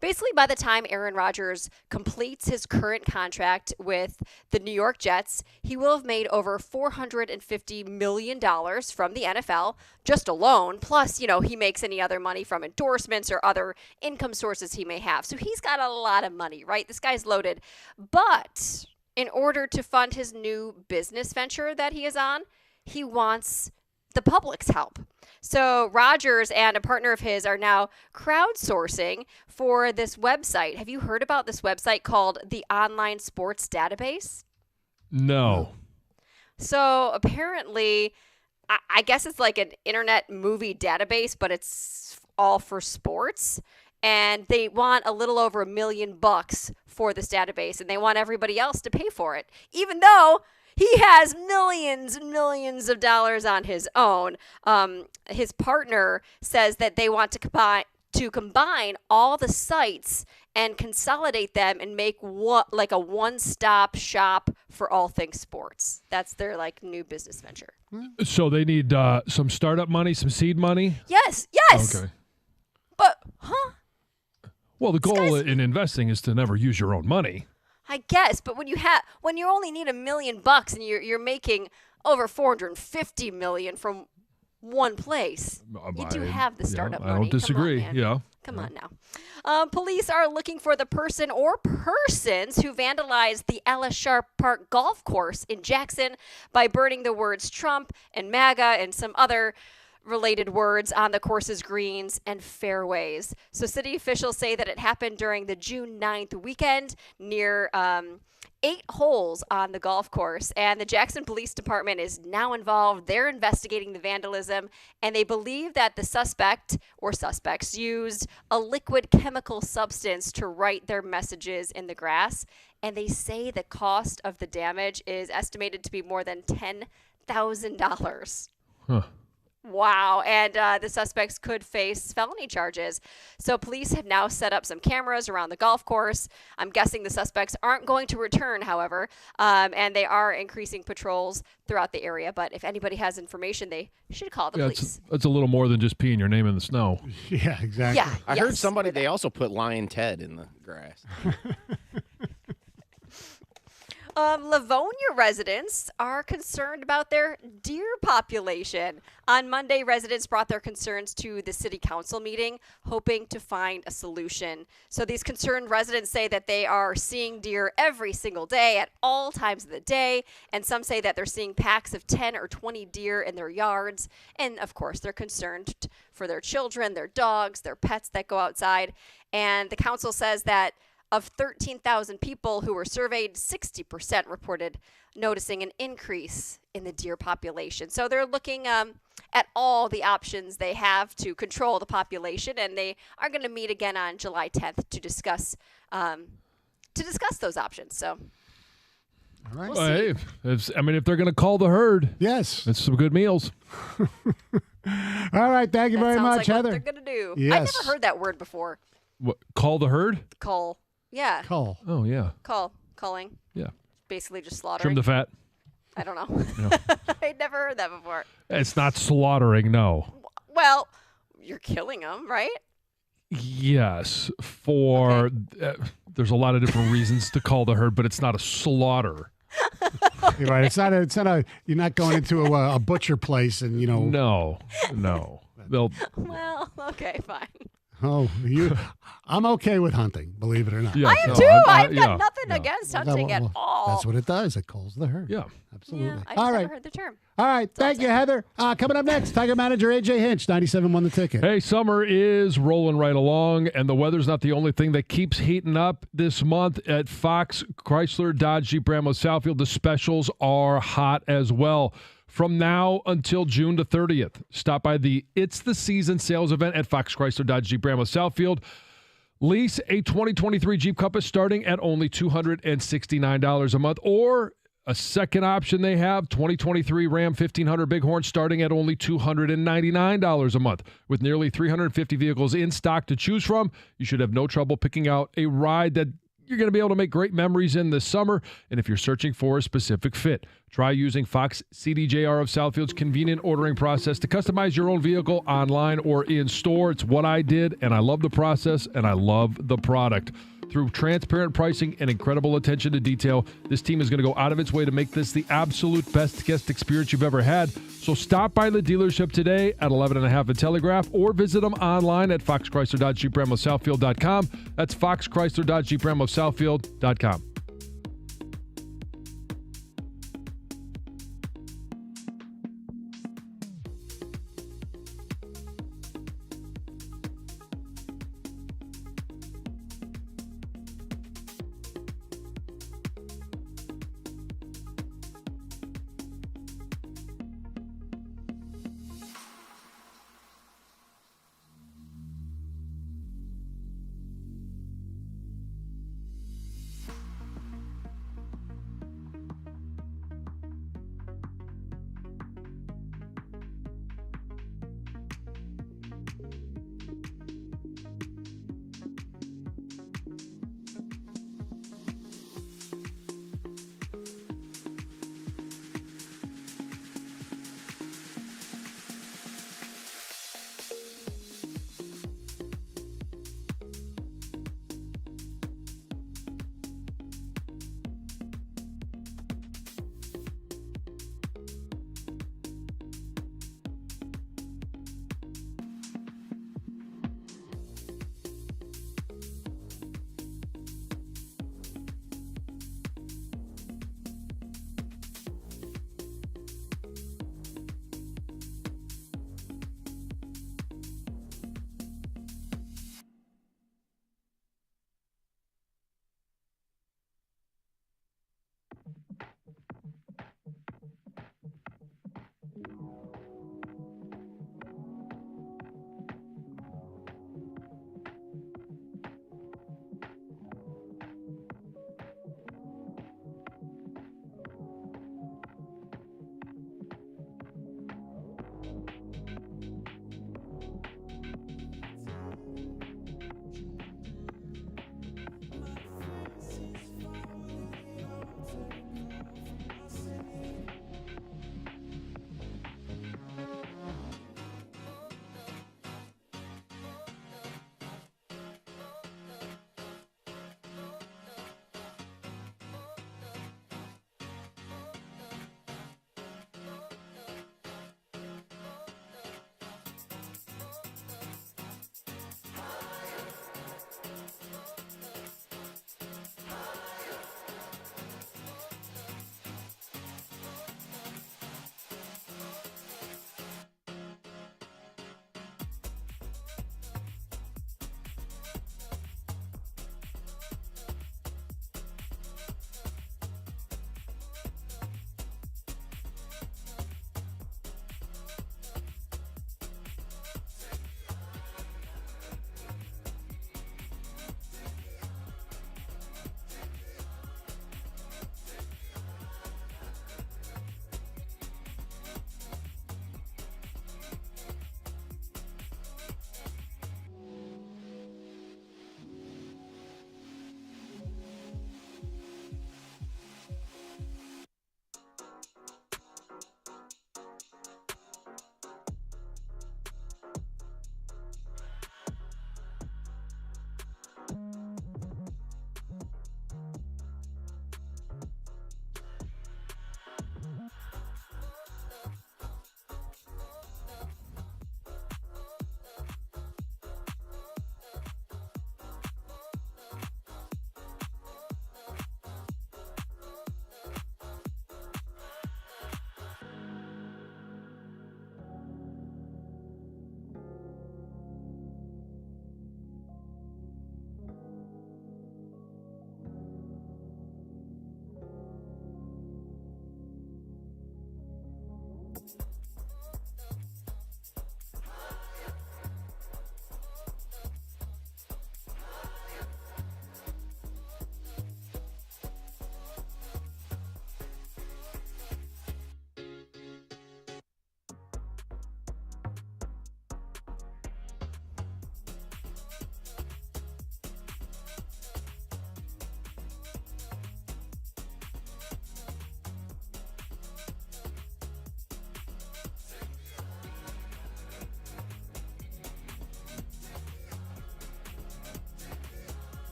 Basically, by the time Aaron Rodgers completes his current contract with the New York Jets, he will have made over $450 million from the NFL just alone. Plus, he makes any other money from endorsements or other income sources he may have. So he's got a lot of money, right? This guy's loaded. But in order to fund his new business venture that he is on, he wants the public's help. So Rodgers and a partner of his are now crowdsourcing for this website. Have you heard about this website called the Online Sports Database? No. So apparently, I guess it's like an internet movie database, but it's all for sports. And they want a little over $1 million for this database, and they want everybody else to pay for it, even though he has millions and millions of dollars on his own. His partner says that they want to combine all the sites and consolidate them and make like a one-stop shop for all things sports. That's their new business venture. So they need some startup money, some seed money? Yes. Okay. But, Well, the goal in investing is to never use your own money. I guess, but when you only need $1 million and you're making over $450 million from one place, you do have the startup money. I don't disagree. Come on, man. Yeah. Come on now. Police are looking for the person or persons who vandalized the Ella Sharp Park golf course in Jackson by burning the words Trump and MAGA and some other related words on the course's greens and fairways. So city officials say that it happened during the June 9th weekend near 8 holes on the golf course, and the Jackson Police Department is now involved. They're investigating the vandalism, and they believe that the suspect or suspects used a liquid chemical substance to write their messages in the grass, and they say the cost of the damage is estimated to be more than $10,000. Huh. Wow. And the suspects could face felony charges. So police have now set up some cameras around the golf course. I'm guessing the suspects aren't going to return, however, and they are increasing patrols throughout the area. But if anybody has information, they should call the police. It's a little more than just peeing your name in the snow. Yeah, exactly. Yeah, I heard somebody, they also put Lion Ted in the grass. Livonia residents are concerned about their deer population. On Monday, residents brought their concerns to the city council meeting, hoping to find a solution. So these concerned residents say that they are seeing deer every single day at all times of the day, and some say that they're seeing packs of 10 or 20 deer in their yards. And of course, they're concerned for their children, their dogs, their pets that go outside. And the council says that of 13,000 people who were surveyed, 60% reported noticing an increase in the deer population. So they're looking at all the options they have to control the population, and they are going to meet again on July 10th to discuss those options. So All right. we'll see. Hey, if they're going to call the herd, Yes. it's some good meals. All right. Thank you That very sounds much, like Heather. what they're going to do. I've Yes. never heard that word before. What, call the herd? Cull. Yeah. Cole. Oh, yeah. Culling. Yeah. Basically just Trim slaughtering. the fat. I don't know. I'd never heard that before. It's not slaughtering, no. Well, you're killing them, right? Yes. There's a lot of different reasons to call the herd, but it's not a slaughter. You're right. It's not a. You're not going into a butcher place and No. They'll. Well, okay, fine. Oh, I'm okay with hunting. Believe it or not. Yeah, I am no, too. I've yeah, got nothing yeah. against hunting at all. That's what it does. It calls the herd. Yeah. Absolutely. Yeah, I just All never right. heard the term. All right. Thank you, Heather. Coming up next, Tiger manager AJ Hinch, 97 won the ticket. Hey, summer is rolling right along, and the weather's not the only thing that keeps heating up this month at Fox Chrysler Dodge Jeep Ram of Southfield. The specials are hot as well. From now until June the 30th, stop by the It's the Season sales event at Fox Chrysler Dodge Jeep Ram of Southfield. Lease a 2023 Jeep Compass starting at only $269 a month, or a second option they have, 2023 Ram 1500 Bighorn starting at only $299 a month. With nearly 350 vehicles in stock to choose from, you should have no trouble picking out a ride that you're going to be able to make great memories in this summer. And if you're searching for a specific fit, try using Fox CDJR of Southfield's convenient ordering process to customize your own vehicle online or in store. It's what I did, and I love the process, and I love the product. Through transparent pricing and incredible attention to detail, this team is going to go out of its way to make this the absolute best guest experience you've ever had. So stop by the dealership today at 11 and a half and Telegraph, or visit them online at foxchrysler.jeepramofsouthfield.com. That's foxchrysler.jeepramofsouthfield.com.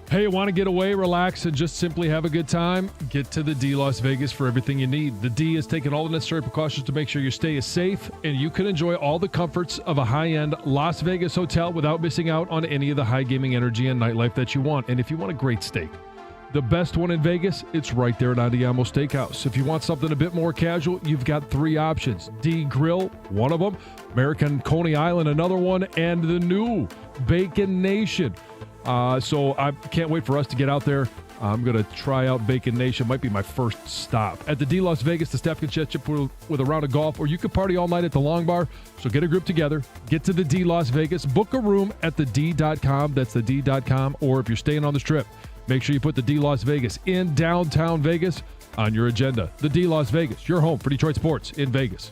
Hey, want to get away, relax, and just simply have a good time? Get to the D Las Vegas for everything you need. The D has taken all the necessary precautions to make sure your stay is safe and you can enjoy all the comforts of a high-end Las Vegas hotel without missing out on any of the high gaming energy and nightlife that you want. And if you want a great steak, the best one in Vegas, it's right there at Andiamo Steakhouse. If you want something a bit more casual, you've got 3 options. D Grill, one of them, American Coney Island, another one, and the new Bacon Nation. So I can't wait for us to get out there. I'm going to try out Bacon Nation. Might be my first stop. At the D Las Vegas, the staff can chat you with a round of golf, or you could party all night at the Long Bar. So get a group together, get to the D Las Vegas, book a room at thed.com. That's thed.com. Or if you're staying on the Strip, make sure you put the D Las Vegas in downtown Vegas on your agenda. The D Las Vegas, your home for Detroit sports in Vegas.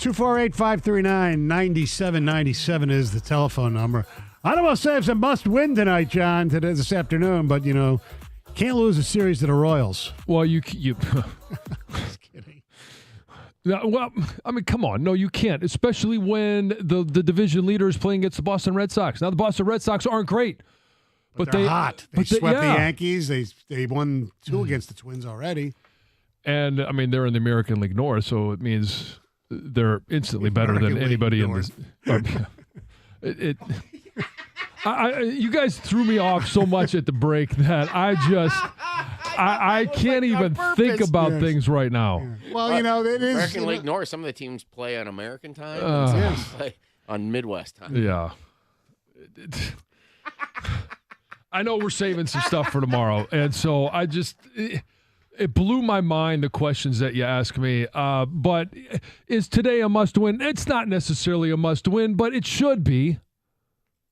248-539-9797 is the telephone number. I don't want to say it's a must-win tonight, John, this afternoon, but, can't lose a series to the Royals. Well, you Just kidding. No, well, I mean, come on. No, you can't, especially when the division leader is playing against the Boston Red Sox. Now, the Boston Red Sox aren't great. But they're hot. They swept the yeah. Yankees. They won 2 against the Twins already. And, I mean, they're in the American League North, so it means they're instantly better than anybody in this. You guys threw me off so much at the break that I can't even think about things right now. Yeah. Well, it is. American League North, some of the teams play on American time and some of them play on Midwest time. Yeah. I know we're saving some stuff for tomorrow, and so it blew my mind, the questions that you asked me. But is today a must-win? It's not necessarily a must-win, but it should be.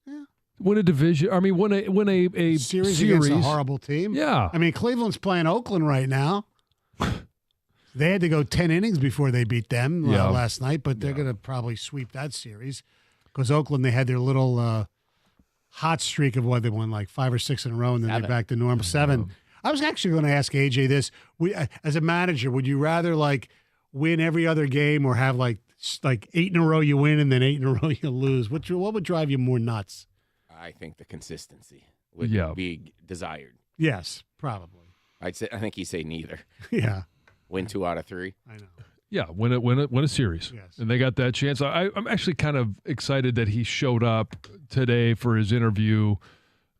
Yeah. Win a division. I mean, win a series against a horrible team. Yeah. I mean, Cleveland's playing Oakland right now. They had to go 10 innings before they beat them last night, but they're going to probably sweep that series because Oakland, they had their little hot streak of what they won, like 5 or 6 in a row, and then they're back to normal 7. I was actually going to ask AJ this: as a manager, would you rather win every other game or have like 8 in a row you win and then 8 in a row you lose? What would drive you more nuts? I think the consistency would be desired. Yes, probably. I think he'd say neither. Yeah, win 2 out of 3. I know. Yeah, win a series. Yes. And they got that chance. I'm actually kind of excited that he showed up today for his interview,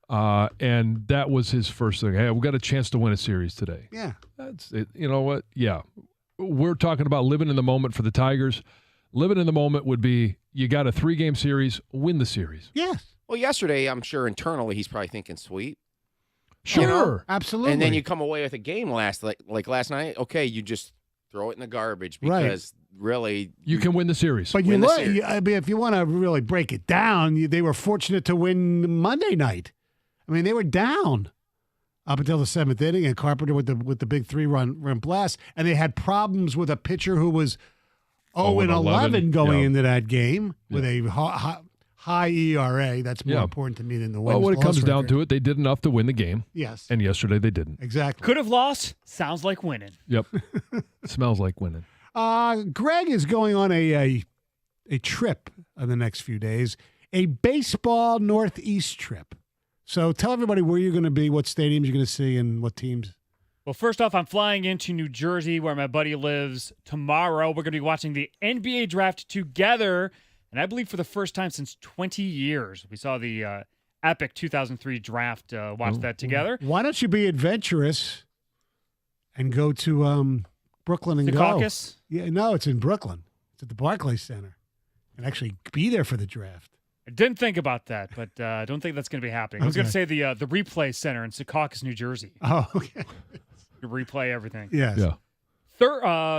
and that was his first thing. Hey, we got a chance to win a series today. Yeah. That's it. You know what? Yeah. We're talking about living in the moment for the Tigers. Living in the moment would be you got a 3-game series, win the series. Yes. Well, yesterday, I'm sure internally he's probably thinking sweet. Sure. Absolutely. And then you come away with a game last night. Okay, you just throw it in the garbage because really you can win the series. But if you want to really break it down, they were fortunate to win Monday night. I mean, they were down up until the 7th inning, and Carpenter with the big 3-run blast, and they had problems with a pitcher who was 0-11 going into that game with a high ERA. That's more important to me than the wins. Well, when it comes down to it, they did enough to win the game. Yes. And yesterday they didn't. Exactly. Could have lost. Sounds like winning. Yep. Smells like winning. Greg is going on a trip in the next few days, a baseball Northeast trip. So tell everybody where you're going to be, what stadiums you're going to see, and what teams. Well, first off, I'm flying into New Jersey where my buddy lives tomorrow. We're going to be watching the NBA draft together. And I believe for the first time since 20 years, we saw the epic 2003 draft, watch that together. Why don't you be adventurous and go to Brooklyn and Secaucus? Yeah, no, it's in Brooklyn. It's at the Barclays Center. And actually be there for the draft. I didn't think about that, but I don't think that's going to be happening. I was going to say the Replay Center in Secaucus, New Jersey. Oh, okay. To replay everything. Yes. Yeah.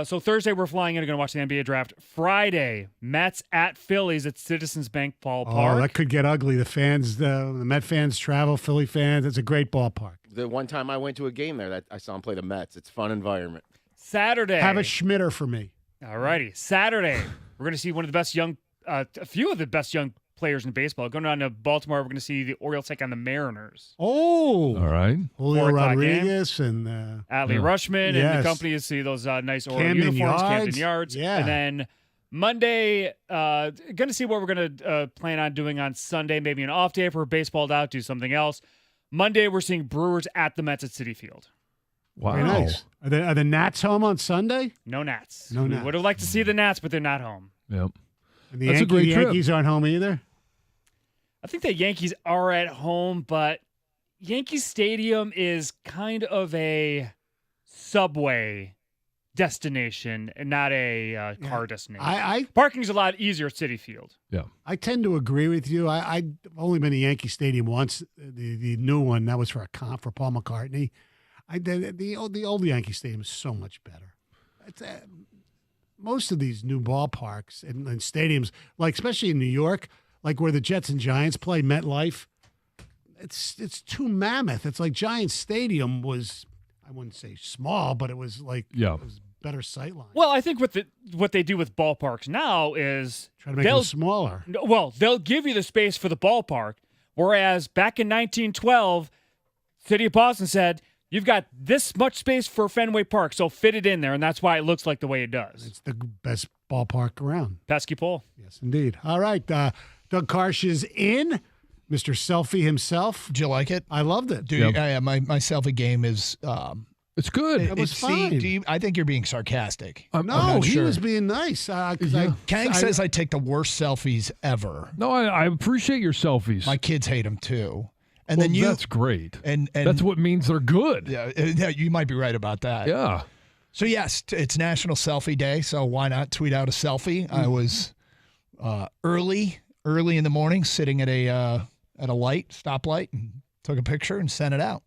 So Thursday we're flying in. We're going to watch the NBA draft. Friday, Mets at Phillies at Citizens Bank Ballpark. Oh, that could get ugly. The fans, the Met fans travel, Philly fans. It's a great ballpark. The one time I went to a game there, that I saw him play the Mets. It's a fun environment. Saturday. Have a Schmitter for me. All righty. Saturday, we're going to see one of the best a few of the best young players in baseball. Going down to Baltimore, we're going to see the Orioles take on the Mariners. Oh. All right. Julio Rodriguez and Adley Rushman and the company to see those nice Oriole uniforms, Camden Yards. Yeah. And then Monday, going to see what we're going to plan on doing on Sunday. Maybe an off day if we're baseballed out, do something else. Monday, we're seeing Brewers at the Mets at Citi Field. Wow. Very nice. Are the Nats home on Sunday? No Nats. No Nats. We would have liked to see the Nats, but they're not home. Yep. And the Yankees aren't home either? I think the Yankees are at home, but Yankee Stadium is kind of a subway destination and not a car destination. Parking's a lot easier at Citi Field. Yeah. I tend to agree with you. I've only been to Yankee Stadium once, the new one. That was for a comp for Paul McCartney. The old Yankee Stadium is so much better. It's, most of these new ballparks and stadiums, like especially in New York, like where the Jets and Giants play, MetLife, it's too mammoth. It's like Giants Stadium was, I wouldn't say small, but it was like it was better sight line. Well, I think what they do with ballparks now is Try to make them smaller. Well, they'll give you the space for the ballpark, whereas back in 1912, City of Boston said, you've got this much space for Fenway Park, so fit it in there, and that's why it looks like the way it does. It's the best ballpark around. Pesky Pole. Yes, indeed. All right. Doug Karsh is in. Mr. Selfie himself. Did you like it? I loved it. Dude, my selfie game is... it's good. It was fine. I think you're being sarcastic. No, he was being nice. Kang says I take the worst selfies ever. No, I appreciate your selfies. My kids hate them too. And well, then that's great. And that's what means they're good. Yeah, you might be right about that. Yeah. So yes, it's National Selfie Day. So why not tweet out a selfie? I was early in the morning, sitting at a stoplight, and took a picture and sent it out.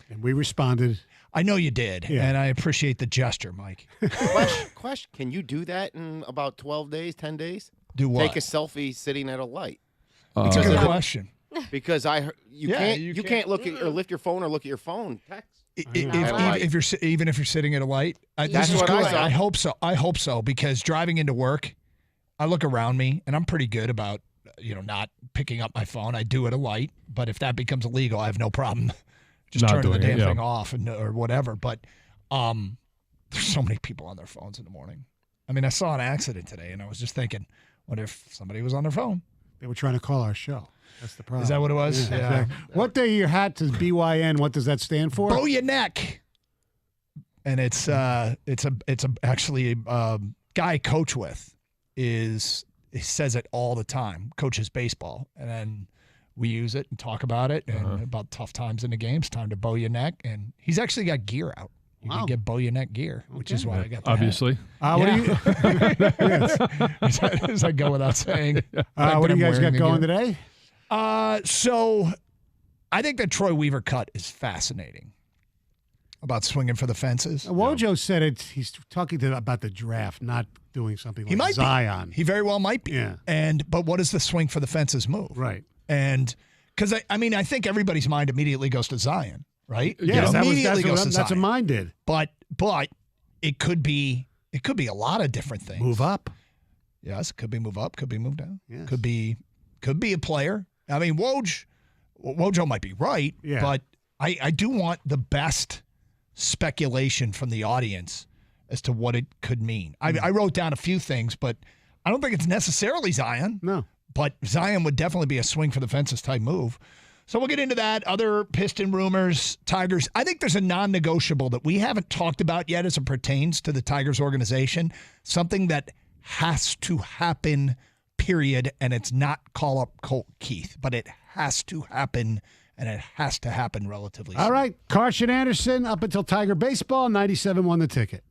And we responded. I know you did, and I appreciate the gesture, Mike. Question: can you do that in about 12 days, 10 days? Do what? Take a selfie sitting at a light. It's a good question. Because you can't look at or lift your phone or look at your phone. Text. If you're sitting at a light, That's what I saw. I hope so. I hope so, because driving into work, I look around me and I'm pretty good about not picking up my phone. I do at a light, but if that becomes illegal, I have no problem just turning the damn thing off or whatever. But there's so many people on their phones in the morning. I mean, I saw an accident today, and I was just thinking, what if somebody was on their phone? They were trying to call our show. That's the problem. Is that what it was? Yeah. Exactly. What day your hat is BYN? What does that stand for? Bow your neck. And it's actually a guy I coach with he says it all the time. Coaches baseball, and then we use it and talk about it and about tough times in the games. Time to bow your neck, and he's actually got gear out. You can get bow your neck gear, which is why I got that. Obviously. What do you? Does that go without saying? What do you guys got going today? So I think the Troy Weaver cut is fascinating about swinging for the fences. Wojo said it. He's talking about the draft, not doing something like he might Zion. Be. He very well might be. Yeah. But what is the swing for the fences move? Right. And because I think everybody's mind immediately goes to Zion, right? Yes, that's what mine did. But it could be a lot of different things. Move up. Yes, it could be move up, could be move down. Yes. Could be a player. I mean, Wojo might be right, but I do want the best speculation from the audience as to what it could mean. I wrote down a few things, but I don't think it's necessarily Zion. No. But Zion would definitely be a swing for the fences type move. So we'll get into that. Other Piston rumors, Tigers. I think there's a non-negotiable that we haven't talked about yet as it pertains to the Tigers organization. Something that has to happen, period. And it's not call up Colt Keith, but it has to happen, and it has to happen relatively soon. All right. Karsh and Anderson up until Tiger Baseball. 97 won the ticket.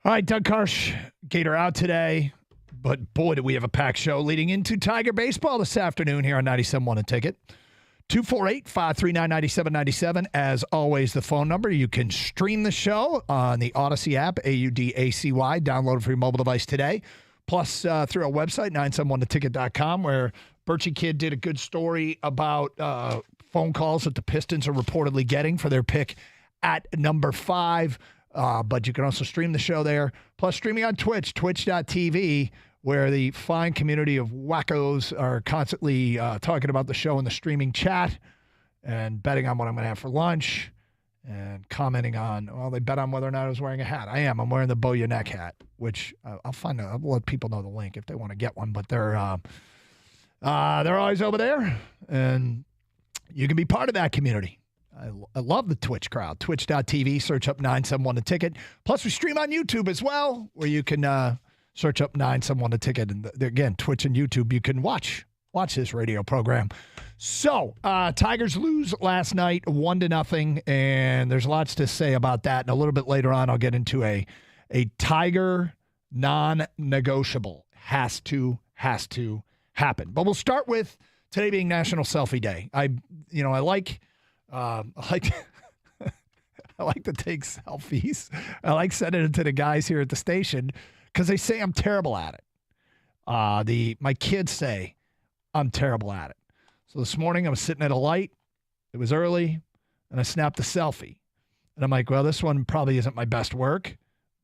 All right, Doug Karsch, Gator out today. But boy, do we have a packed show leading into Tiger baseball this afternoon here on 97.1 A Ticket. 248-539-9797. As always, the phone number. You can stream the show on the Odyssey app, AUDACY. Download it for your mobile device today. Plus, through our website, 971theticket.com, where Birchie Kid did a good story about phone calls that the Pistons are reportedly getting for their pick at number 5. But you can also stream the show there. Plus, streaming on Twitch, twitch.tv, where the fine community of wackos are constantly talking about the show in the streaming chat and betting on what I'm going to have for lunch and commenting on, well, they bet on whether or not I was wearing a hat. I am. I'm wearing the Bow Your Neck hat, which I'll let people know the link if they want to get one. But they're always over there, and you can be part of that community. I love the Twitch crowd. Twitch.tv, search up 971 A Ticket. Plus, we stream on YouTube as well, where you can search up 971 A Ticket. And again, Twitch and YouTube, you can watch this radio program. So, Tigers lose last night 1-0, and there's lots to say about that. And a little bit later on, I'll get into a Tiger non-negotiable. Has to happen. But we'll start with today being National Selfie Day. I like to take selfies. I like sending it to the guys here at the station because they say I'm terrible at it. My kids say I'm terrible at it. So this morning I was sitting at a light. It was early, and I snapped a selfie. And I'm like, well, this one probably isn't my best work,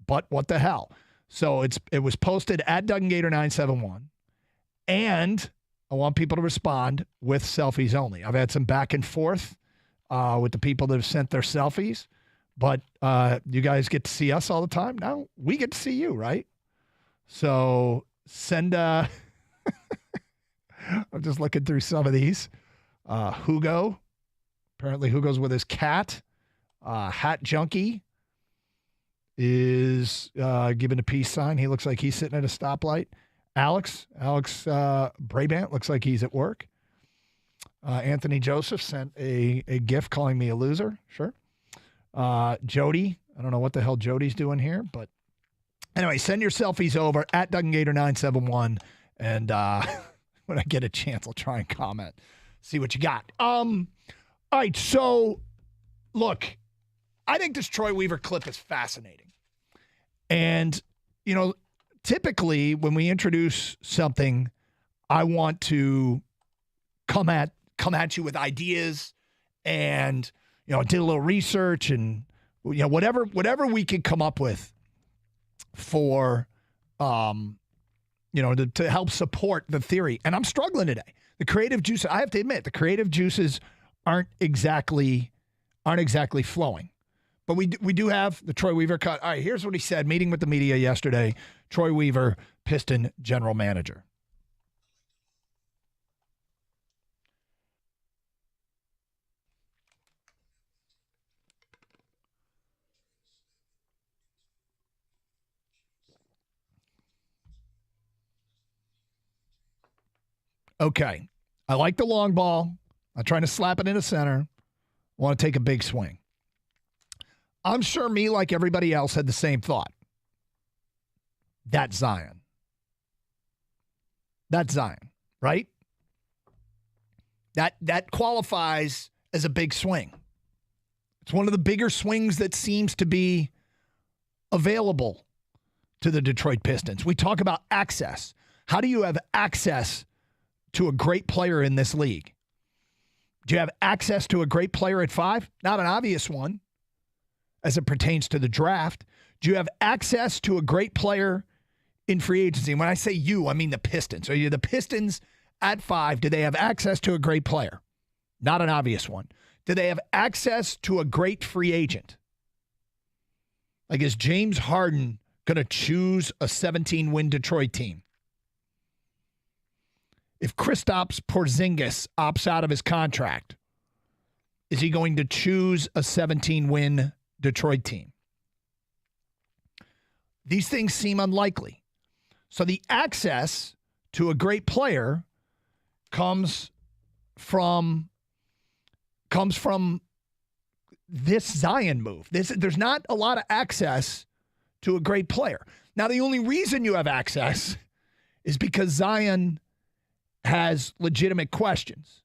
but what the hell? So it was posted at Doug and Gator 971, and I want people to respond with selfies only. I've had some back and forth with the people that have sent their selfies, but you guys get to see us all the time. Now we get to see you, right? So send I'm just looking through some of these. Hugo, apparently Hugo's with his cat. Hat Junkie is giving a peace sign. He looks like he's sitting at a stoplight. Alex Brabant looks like he's at work. Anthony Joseph sent a gift calling me a loser. Sure. Jody, I don't know what the hell Jody's doing here, but anyway, send your selfies over at Doug and Gator 971, and when I get a chance, I'll try and comment, see what you got. All right, so look, I think this Troy Weaver clip is fascinating, and typically when we introduce something, I want to come at you with ideas and, did a little research and, whatever we could come up with for, to help support the theory. And I'm struggling today. The creative juices, I have to admit, the creative juices aren't exactly flowing. But we do have the Troy Weaver cut. All right, here's what he said, meeting with the media yesterday. Troy Weaver, Piston general manager. Okay, I like the long ball. I'm trying to slap it into center. I want to take a big swing. I'm sure me, like everybody else, had the same thought. That's Zion. That's Zion, right? That qualifies as a big swing. It's one of the bigger swings that seems to be available to the Detroit Pistons. We talk about access. How do you have access to a great player in this league? Do you have access to a great player at 5? Not an obvious one as it pertains to the draft. Do you have access to a great player in free agency? And when I say you, I mean the Pistons. Are you the Pistons at 5? Do they have access to a great player? Not an obvious one. Do they have access to a great free agent? Like, is James Harden going to choose a 17-win Detroit team? If Kristaps Porzingis opts out of his contract, is he going to choose a 17-win Detroit team? These things seem unlikely. So the access to a great player comes from this Zion move. There's not a lot of access to a great player. Now, the only reason you have access is because Zion has legitimate questions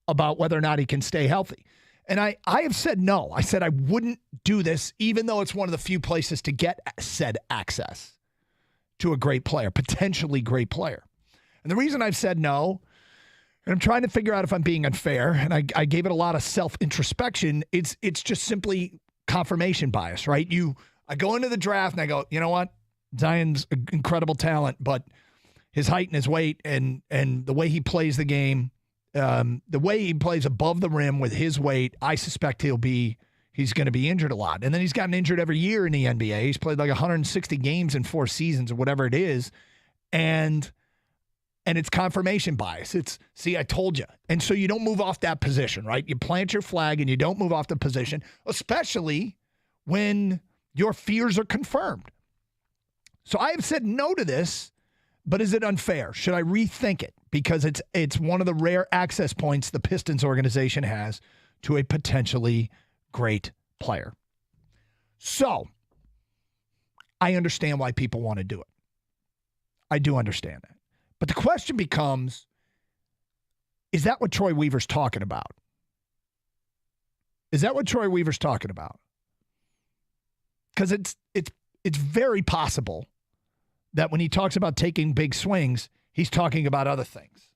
about whether or not he can stay healthy. And I have said no. I said I wouldn't do this, even though it's one of the few places to get said access to a great player, potentially great player. And the reason I've said no, and I'm trying to figure out if I'm being unfair, and I gave it a lot of self-introspection, it's just simply confirmation bias, right? I go into the draft and I go, you know what? Zion's an incredible talent, but his height and his weight and the way he plays the game, the way he plays above the rim with his weight, I suspect he's going to be injured a lot. And then he's gotten injured every year in the NBA. He's played like 160 games in 4 seasons or whatever it is. And it's confirmation bias. See, I told you. And so you don't move off that position, right? You plant your flag and you don't move off the position, especially when your fears are confirmed. So I have said no to this, but is it unfair? Should I rethink it? Because it's one of the rare access points the Pistons organization has to a potentially great player. So I understand why people want to do it. I do understand that. But the question becomes, is that what Troy Weaver's talking about? Is that what Troy Weaver's talking about? Because it's very possible that when he talks about taking big swings, he's talking about other things.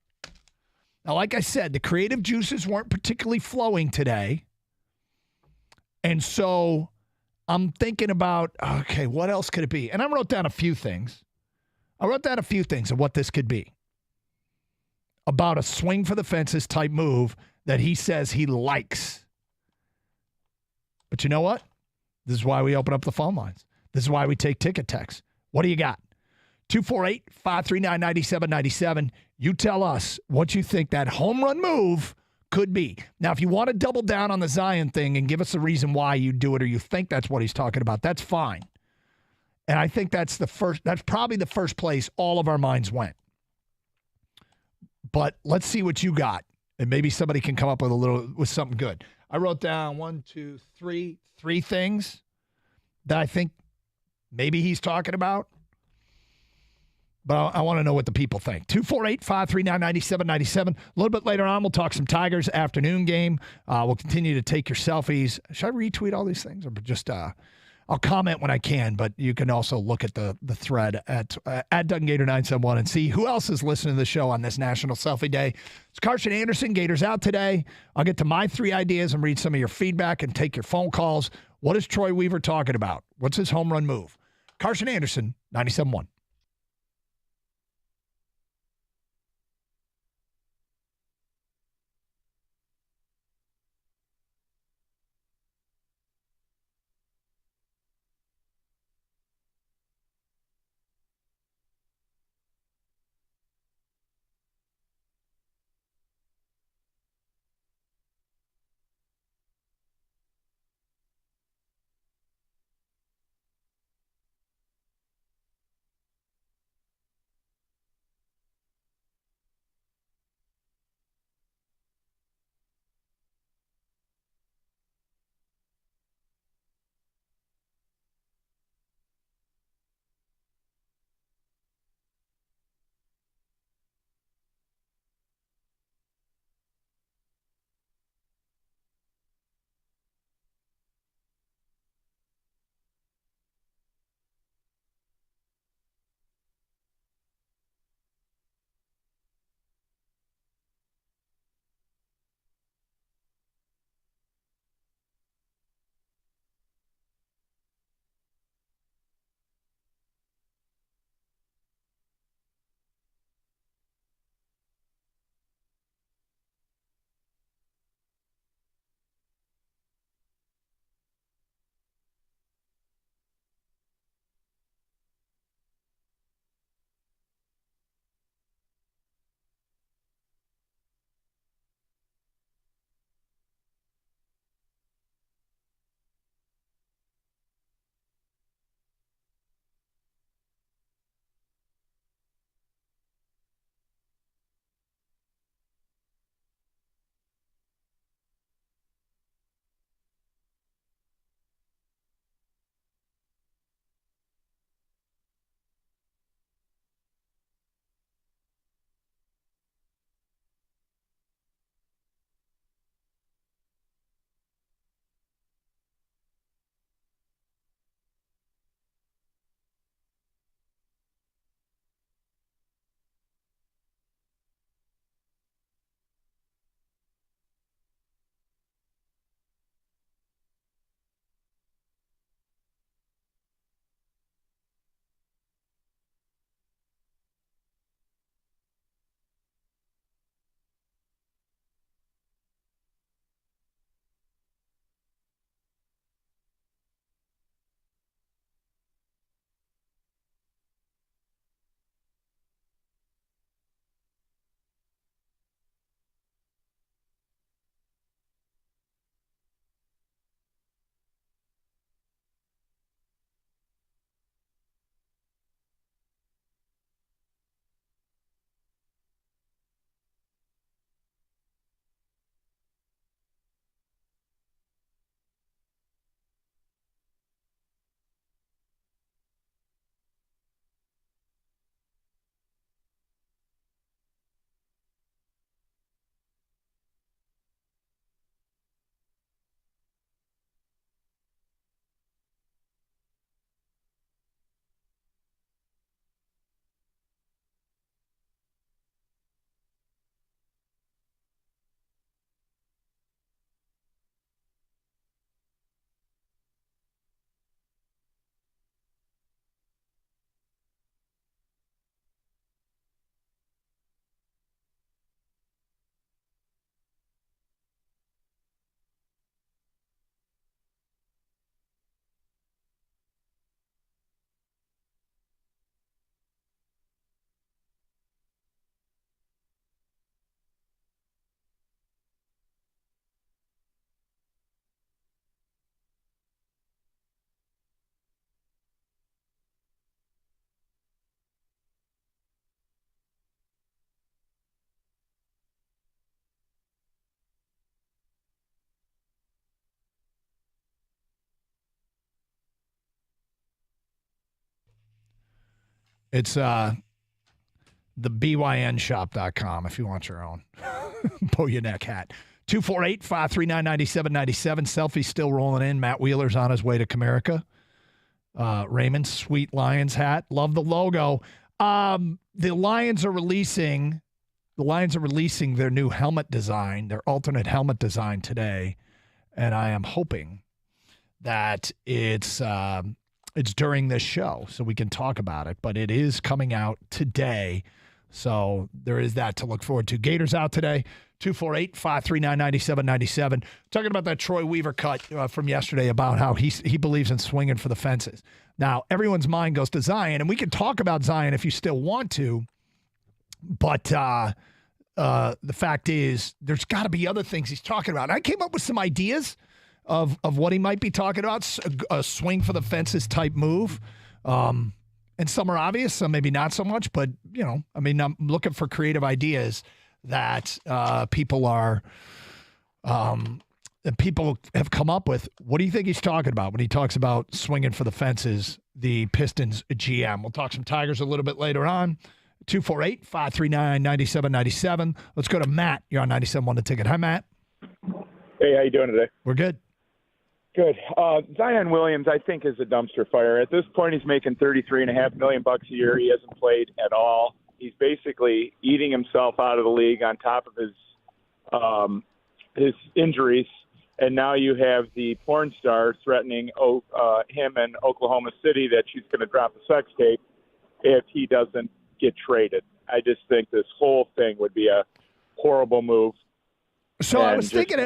Now, like I said, the creative juices weren't particularly flowing today. And so I'm thinking about, okay, what else could it be? And I wrote down a few things. I wrote down a few things of what this could be. About a swing for the fences type move that he says he likes. But you know what? This is why we open up the phone lines. This is why we take ticket texts. What do you got? 248-539-9797. You tell us what you think that home run move could be. Now, if you want to double down on the Zion thing and give us a reason why you do it or you think that's what he's talking about, that's fine. And I think that's probably the first place all of our minds went. But let's see what you got. And maybe somebody can come up with something good. I wrote down 3 things that I think maybe he's talking about. But I want to know what the people think. 248-539-9797. A little bit later on, we'll talk some Tigers afternoon game. We'll continue to take your selfies. Should I retweet all these things? Or just I'll comment when I can, but you can also look at the thread at DunGator971 and see who else is listening to the show on this National Selfie Day. It's Carson Anderson. Gators out today. I'll get to my 3 ideas and read some of your feedback and take your phone calls. What is Troy Weaver talking about? What's his home run move? Carson Anderson, 97.1. It's the BYNshop.com if you want your own bow your neck hat. 248-539-9797. Selfie still rolling in. Matt Wheeler's on his way to Comerica. Raymond's sweet Lions hat. Love the logo. The Lions are releasing their new helmet design, their alternate helmet design today, and I am hoping that it's during this show so we can talk about it, but it is coming out today, so there is that to look forward to. Gators out today, 248-539-9797. Talking about that Troy Weaver cut from yesterday about how he believes in swinging for the fences. Now, everyone's mind goes to Zion, and we can talk about Zion if you still want to, but the fact is there's got to be other things he's talking about. And I came up with some ideas of what he might be talking about, a swing for the fences type move. And some are obvious, some maybe not so much, but, I'm looking for creative ideas that people have come up with. What do you think he's talking about when he talks about swinging for the fences, the Pistons GM? We'll talk some Tigers a little bit later on. 248-539-9797. Let's go to Matt. You're on 97.1 The Ticket. Hi, Matt. Hey, how you doing today? We're good. Good. Zion Williams, I think, is a dumpster fire. At this point, he's making $33.5 million a year. He hasn't played at all. He's basically eating himself out of the league on top of his injuries. And now you have the porn star threatening him in Oklahoma City that she's going to drop a sex tape if he doesn't get traded. I just think this whole thing would be a horrible move. So I was thinking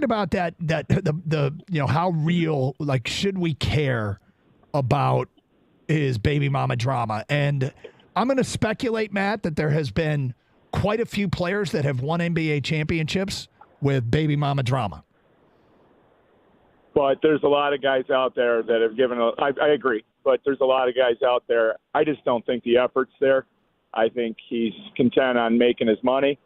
about that the how real, like, should we care about his baby mama drama? And I'm going to speculate, Matt, that there has been quite a few players that have won NBA championships with baby mama drama. But there's a lot of guys out there that have given I agree, but there's a lot of guys out there. I just don't think the effort's there. I think he's content on making his money.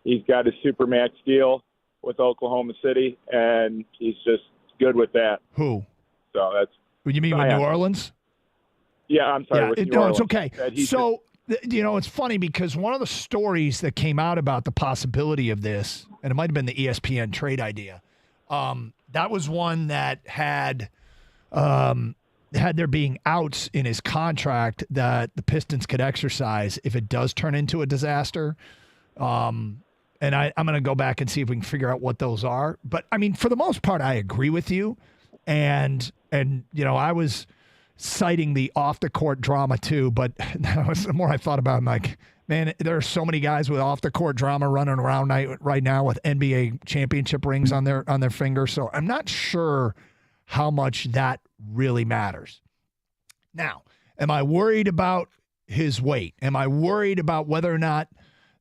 He's got a supermax deal with Oklahoma City, and he's just good with that. Who? So that's. You mean with New Orleans? Yeah, I'm sorry. With New Orleans. It's okay. So, it's funny because one of the stories that came out about the possibility of this, and it might have been the ESPN trade idea, that was one that had there being outs in his contract that the Pistons could exercise if it does turn into a disaster. And I'm going to go back and see if we can figure out what those are. But, I mean, for the most part, I agree with you. And I was citing the off-the-court drama too, but the more I thought about it, I'm like, man, there are so many guys with off-the-court drama running around right now with NBA championship rings on their fingers. So I'm not sure how much that really matters. Now, am I worried about his weight? Am I worried about whether or not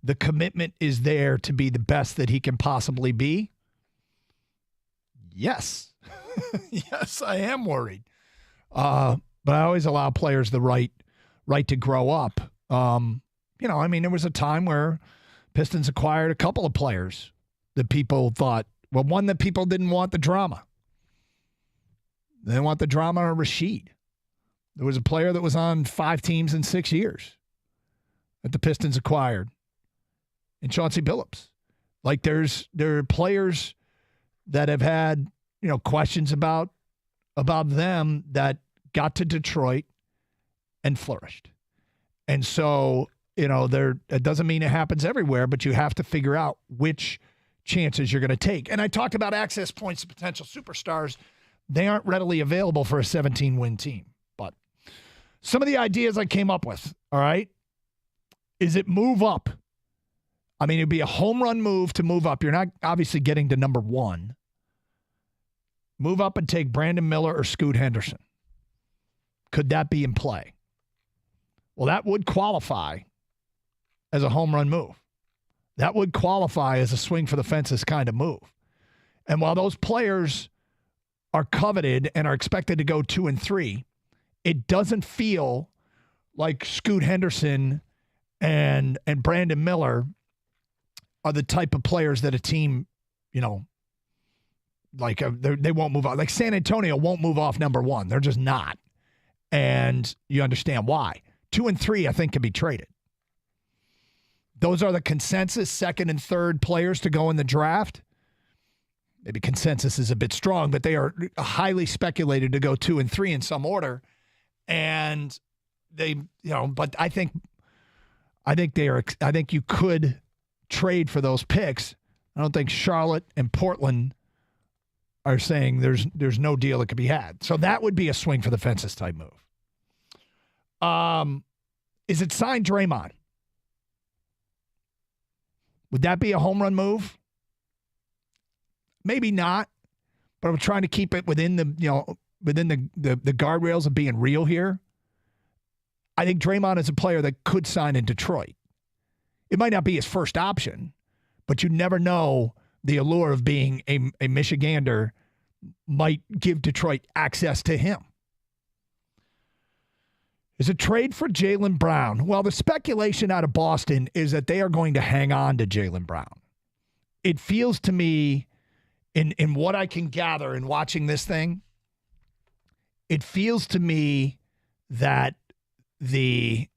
the commitment is there to be the best that he can possibly be? Yes. Yes, I am worried. But I always allow players the right to grow up. There was a time where Pistons acquired a couple of players that people thought, well, one that people didn't want the drama. They didn't want the drama of Rasheed. There was a player that was on 5 teams in 6 years that the Pistons acquired. And Chauncey Billups. Like there are players that have had, questions about them that got to Detroit and flourished. And so, it doesn't mean it happens everywhere, but you have to figure out which chances you're going to take. And I talked about access points to potential superstars. They aren't readily available for a 17-win team. But some of the ideas I came up with, all right, is it move up? I mean, it'd be a home run move to move up. You're not obviously getting to number 1. Move up and take Brandon Miller or Scoot Henderson. Could that be in play? Well, that would qualify as a home run move. That would qualify as a swing for the fences kind of move. And while those players are coveted and are expected to go 2 and 3, it doesn't feel like Scoot Henderson and Brandon Miller are the type of players that a team, they won't move on. Like San Antonio won't move off number 1. They're just not. And you understand why. 2 and 3, I think, can be traded. Those are the consensus second and third players to go in the draft. Maybe consensus is a bit strong, but they are highly speculated to go 2 and 3 in some order. And they, but I think you could trade for those picks. I don't think Charlotte and Portland are saying there's no deal that could be had. So that would be a swing for the fences type move. Is it signed Draymond? Would that be a home run move? Maybe not, but I'm trying to keep it within the guardrails of being real here. I think Draymond is a player that could sign in Detroit. It might not be his first option, but you never know. The allure of being a Michigander might give Detroit access to him. Is a trade for Jaylen Brown? Well, the speculation out of Boston is that they are going to hang on to Jaylen Brown. It feels to me, in what I can gather in watching this thing, it feels to me that the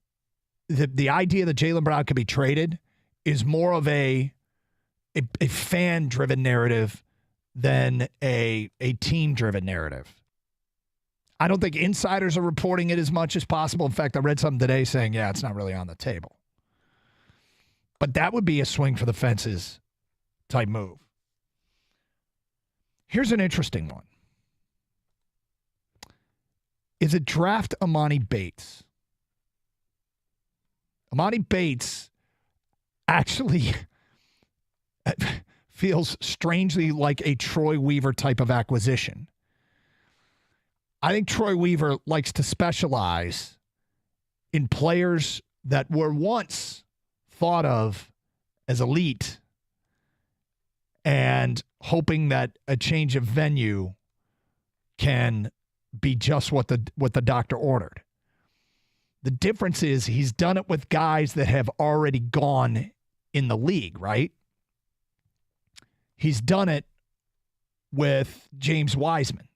idea that Jaylen Brown could be traded is more of a fan-driven narrative than a team-driven narrative. I don't think insiders are reporting it as much as possible. In fact, I read something today saying, yeah, it's not really on the table. But that would be a swing for the fences type move. Here's an interesting one. Is it draft Amani Bates? Amani Bates actually feels strangely like a Troy Weaver type of acquisition. I think Troy Weaver likes to specialize in players that were once thought of as elite and hoping that a change of venue can be just what the doctor ordered. The difference is he's done it with guys that have already gone in the league, right? He's done it with James Wiseman.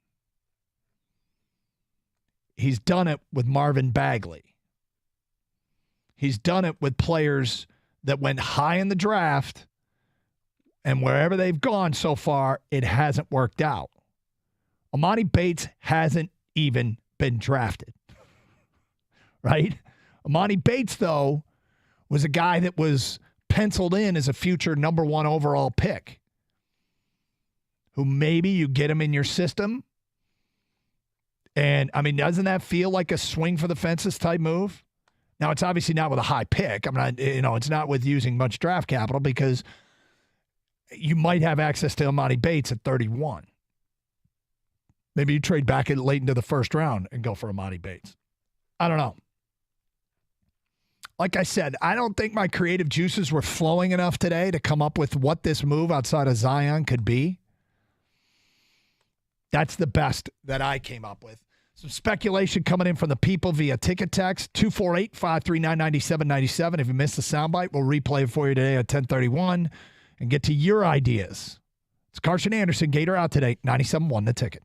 He's done it with Marvin Bagley. He's done it with players that went high in the draft, and wherever they've gone so far, it hasn't worked out. Amani Bates hasn't even been drafted, right? Amani Bates, though, was a guy that was penciled in as a future number 1 overall pick, who maybe you get him in your system. And, I mean, doesn't that feel like a swing for the fences type move? Now, it's obviously not with a high pick. I'm not, it's not with using much draft capital because you might have access to Amani Bates at 31. Maybe you trade back late into the first round and go for Amani Bates. I don't know. Like I said, I don't think my creative juices were flowing enough today to come up with what this move outside of Zion could be. That's the best that I came up with. Some speculation coming in from the people via ticket text, 248-539-9797. If you missed the soundbite, we'll replay it for you today at 10:31 and get to your ideas. It's Carson Anderson, Gator Out Today, 97.1 The Ticket.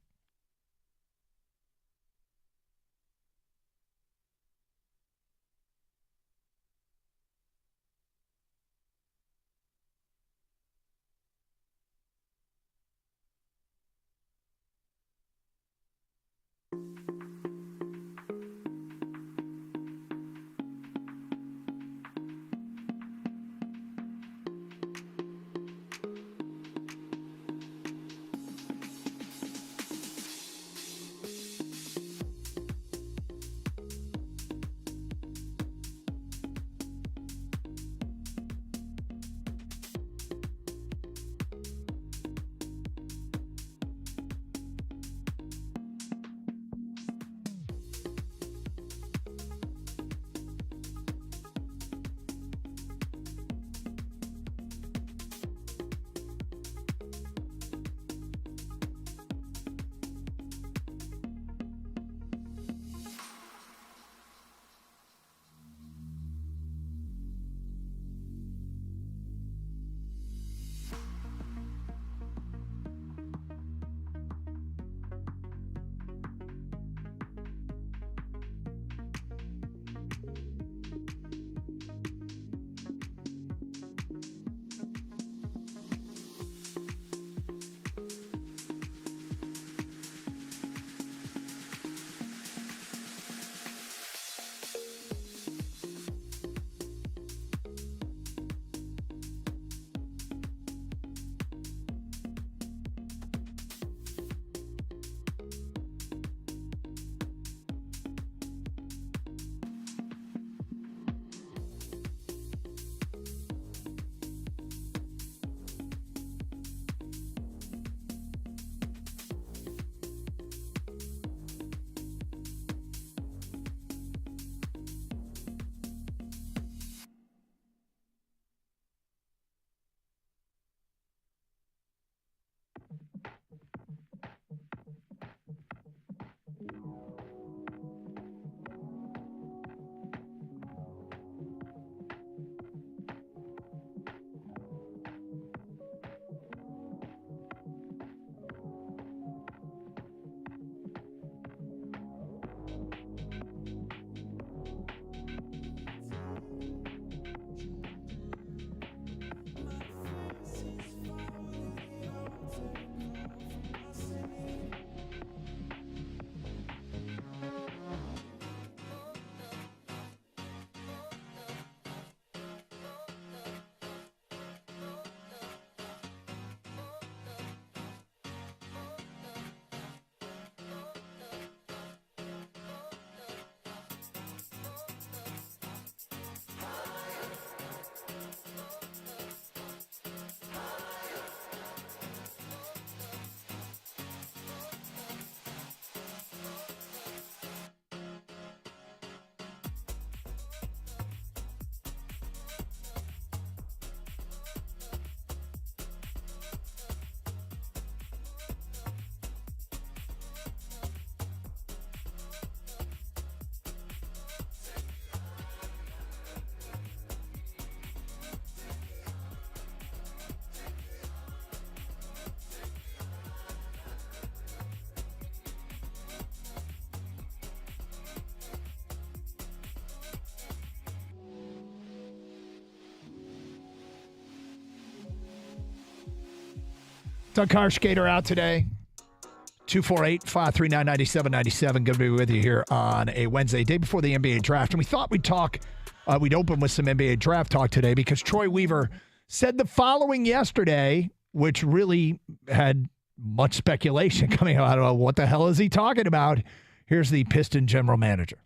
Doug Harshgater out today. 248-539-9797. Going to be with you here on a Wednesday, day before the NBA draft. And we thought we'd open with some NBA draft talk today because Troy Weaver said the following yesterday, which really had much speculation coming out. I don't know what the hell is he talking about. Here's the Piston general manager.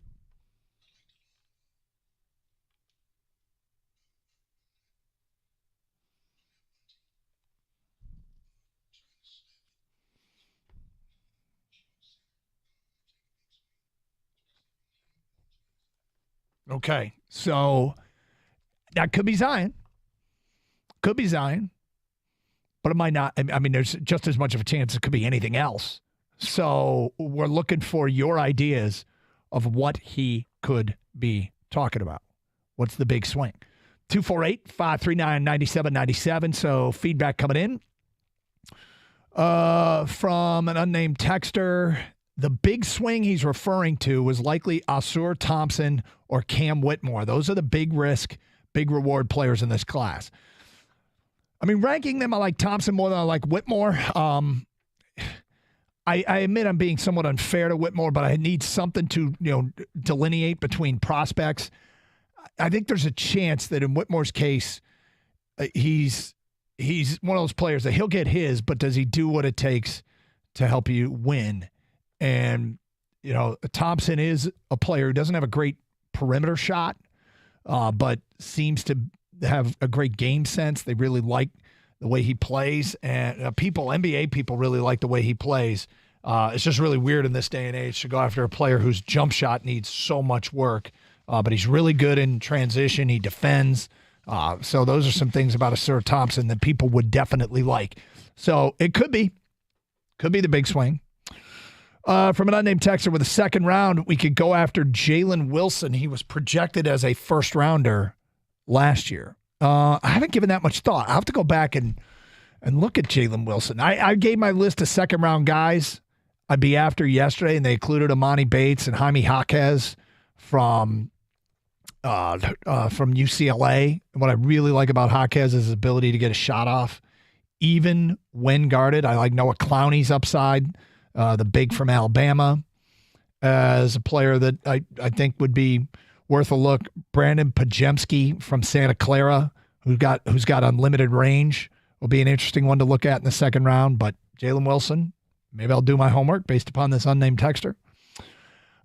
Okay, so that could be Zion. Could be Zion. But it might not. I mean, there's just as much of a chance it could be anything else. So we're looking for your ideas of what he could be talking about. What's the big swing? 248-539-9797. So feedback coming in from an unnamed texter. The big swing he's referring to was likely Ausar Thompson or Cam Whitmore. Those are the big risk, big reward players in this class. I mean, ranking them, I like Thompson more than I like Whitmore. I admit I'm being somewhat unfair to Whitmore, but I need something to delineate between prospects. I think there's a chance that in Whitmore's case, he's one of those players that he'll get his, but does he do what it takes to help you win? And, Thompson is a player who doesn't have a great perimeter shot, but seems to have a great game sense. They really like the way he plays. And NBA people really like the way he plays. It's just really weird in this day and age to go after a player whose jump shot needs so much work. But he's really good in transition. He defends. So those are some things about Ausar Thompson that people would definitely like. So it could be the big swing. From an unnamed texter with a second round, we could go after Jalen Wilson. He was projected as a first rounder last year. I haven't given that much thought. I'll have to go back and look at Jalen Wilson. I gave my list of second round guys I'd be after yesterday, and they included Amani Bates and Jaime Jaquez from UCLA. And what I really like about Jaquez is his ability to get a shot off, even when guarded. I like Noah Clowney's upside. The big from Alabama, as a player that I think would be worth a look. Brandon Pajemski from Santa Clara, who's got unlimited range, will be an interesting one to look at in the second round. But Jalen Wilson, maybe I'll do my homework based upon this unnamed texter.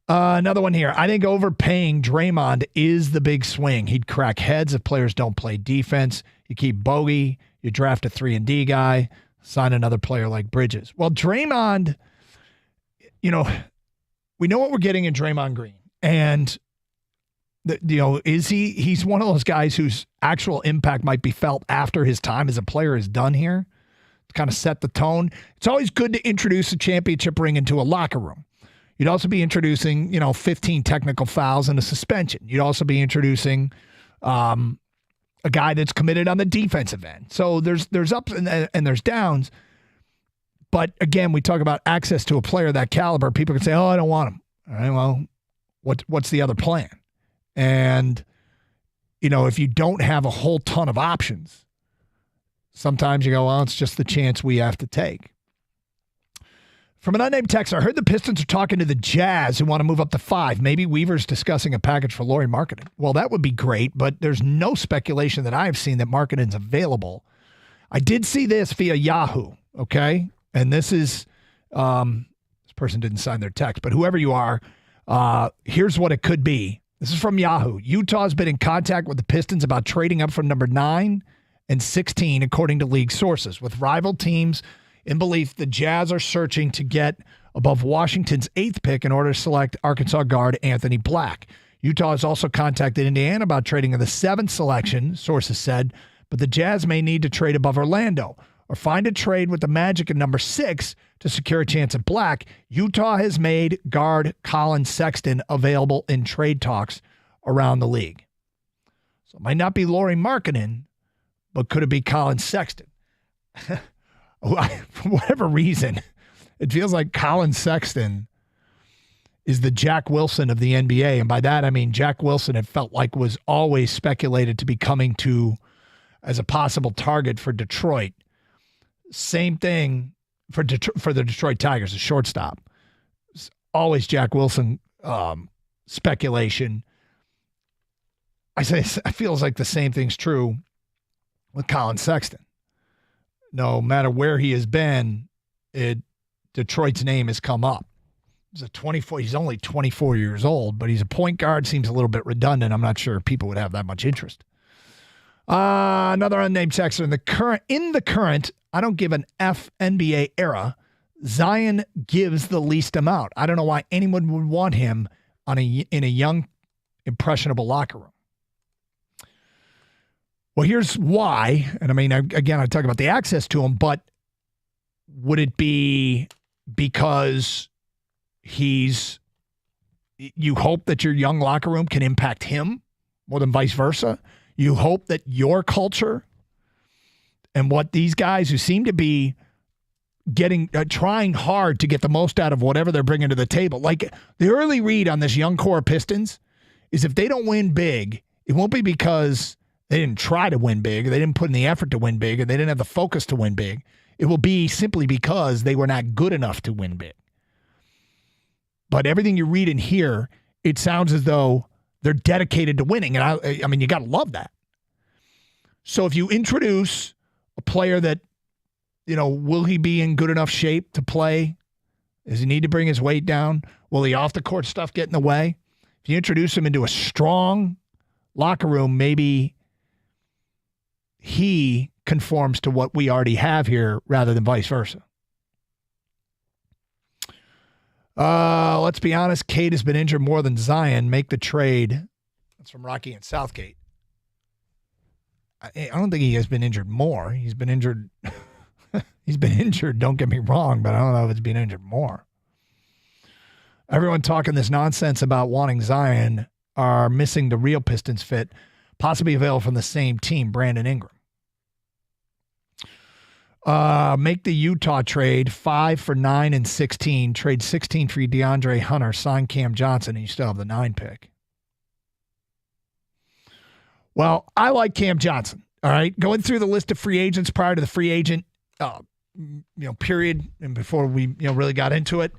Another one here. I think overpaying Draymond is the big swing. He'd crack heads if players don't play defense. You keep Bogey, you draft a 3-and-D guy, sign another player like Bridges. Well, Draymond, we know what we're getting in Draymond Green. And, he's one of those guys whose actual impact might be felt after his time as a player is done here to kind of set the tone. It's always good to introduce a championship ring into a locker room. You'd also be introducing, 15 technical fouls and a suspension. You'd also be introducing a guy that's committed on the defensive end. So there's ups and there's downs. But again, we talk about access to a player of that caliber. People can say, "Oh, I don't want him." All right, well, what's the other plan? And if you don't have a whole ton of options, sometimes you go, "Well, it's just the chance we have to take." From an unnamed texter, I heard the Pistons are talking to the Jazz who want to move up to 5. Maybe Weaver's discussing a package for Lauri Markkanen. Well, that would be great, but there's no speculation that I have seen that Markkanen's available. I did see this via Yahoo, okay? And this is, this person didn't sign their text, but whoever you are, here's what it could be. This is from Yahoo. Utah's been in contact with the Pistons about trading up from number 9 and 16, according to league sources. With rival teams in belief, the Jazz are searching to get above Washington's 8th pick in order to select Arkansas guard Anthony Black. Utah has also contacted Indiana about trading in the 7th selection, sources said, but the Jazz may need to trade above Orlando or find a trade with the Magic at number 6 to secure a chance at Black. Utah has made guard Colin Sexton available in trade talks around the league. So it might not be Lauri Markkanen, but could it be Colin Sexton? For whatever reason, it feels like Colin Sexton is the Jack Wilson of the NBA. And by that, I mean Jack Wilson, it felt like, was always speculated to be coming to as a possible target for Detroit. Same thing for the Detroit Tigers, a shortstop. It's always Jack Wilson speculation. I feels like the same thing's true with Colin Sexton. No matter where he has been, Detroit's name has come up. He's only 24 years old, but he's a point guard. Seems a little bit redundant. I'm not sure people would have that much interest. Another unnamed texter in the current, I don't give an F NBA era, Zion gives the least amount. I don't know why anyone would want him in a young, impressionable locker room. Well, here's why. And I mean, again, I talk about the access to him, but would it be because you hope that your young locker room can impact him more than vice versa? You hope that your culture and what these guys who seem to be trying hard to get the most out of whatever they're bringing to the table. Like the early read on this young core of Pistons is if they don't win big, it won't be because they didn't try to win big, or they didn't put in the effort to win big, or they didn't have the focus to win big. It will be simply because they were not good enough to win big. But everything you read and hear, it sounds as though they're dedicated to winning. And I mean, you got to love that. So if you introduce a player that, will he be in good enough shape to play? Does he need to bring his weight down? Will the off the court stuff get in the way? If you introduce him into a strong locker room, maybe he conforms to what we already have here rather than vice versa. Let's be honest. Cade has been injured more than Zion. Make the trade. That's from Rocky and Southgate. I don't think he has been injured more. He's been injured. He's been injured. Don't get me wrong, but I don't know if it's been injured more. Everyone talking this nonsense about wanting Zion are missing the real Pistons fit, possibly available from the same team, Brandon Ingram. Make the Utah trade 5 for 9 and 16. Trade 16 for DeAndre Hunter. Sign Cam Johnson, and you still have the 9 pick. Well, I like Cam Johnson. All right, going through the list of free agents prior to the free agent, period, and before we really got into it,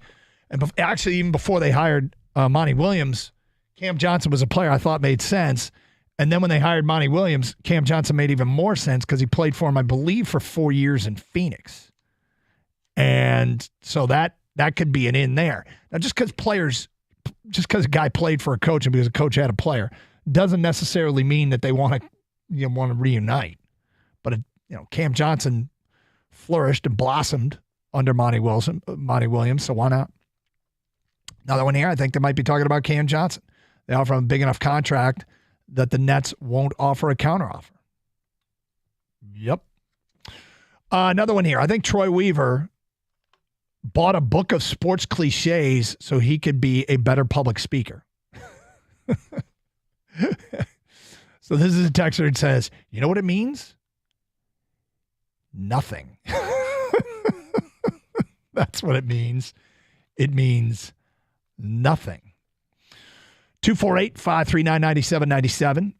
and actually even before they hired Monty Williams, Cam Johnson was a player I thought made sense. And then when they hired Monty Williams, Cam Johnson made even more sense because he played for him, I believe, for 4 years in Phoenix. And so that could be an in there. Now, just because a guy played for a coach and because a coach had a player doesn't necessarily mean that they want to reunite. But Cam Johnson flourished and blossomed under Monty Williams, so why not? Another one here, I think they might be talking about Cam Johnson. They offer him a big enough contract that the Nets won't offer a counteroffer. Yep. Another one here. I think Troy Weaver bought a book of sports cliches so he could be a better public speaker. So this is a texter that says, you know what it means? Nothing. That's what it means. It means nothing. 248-539-9797.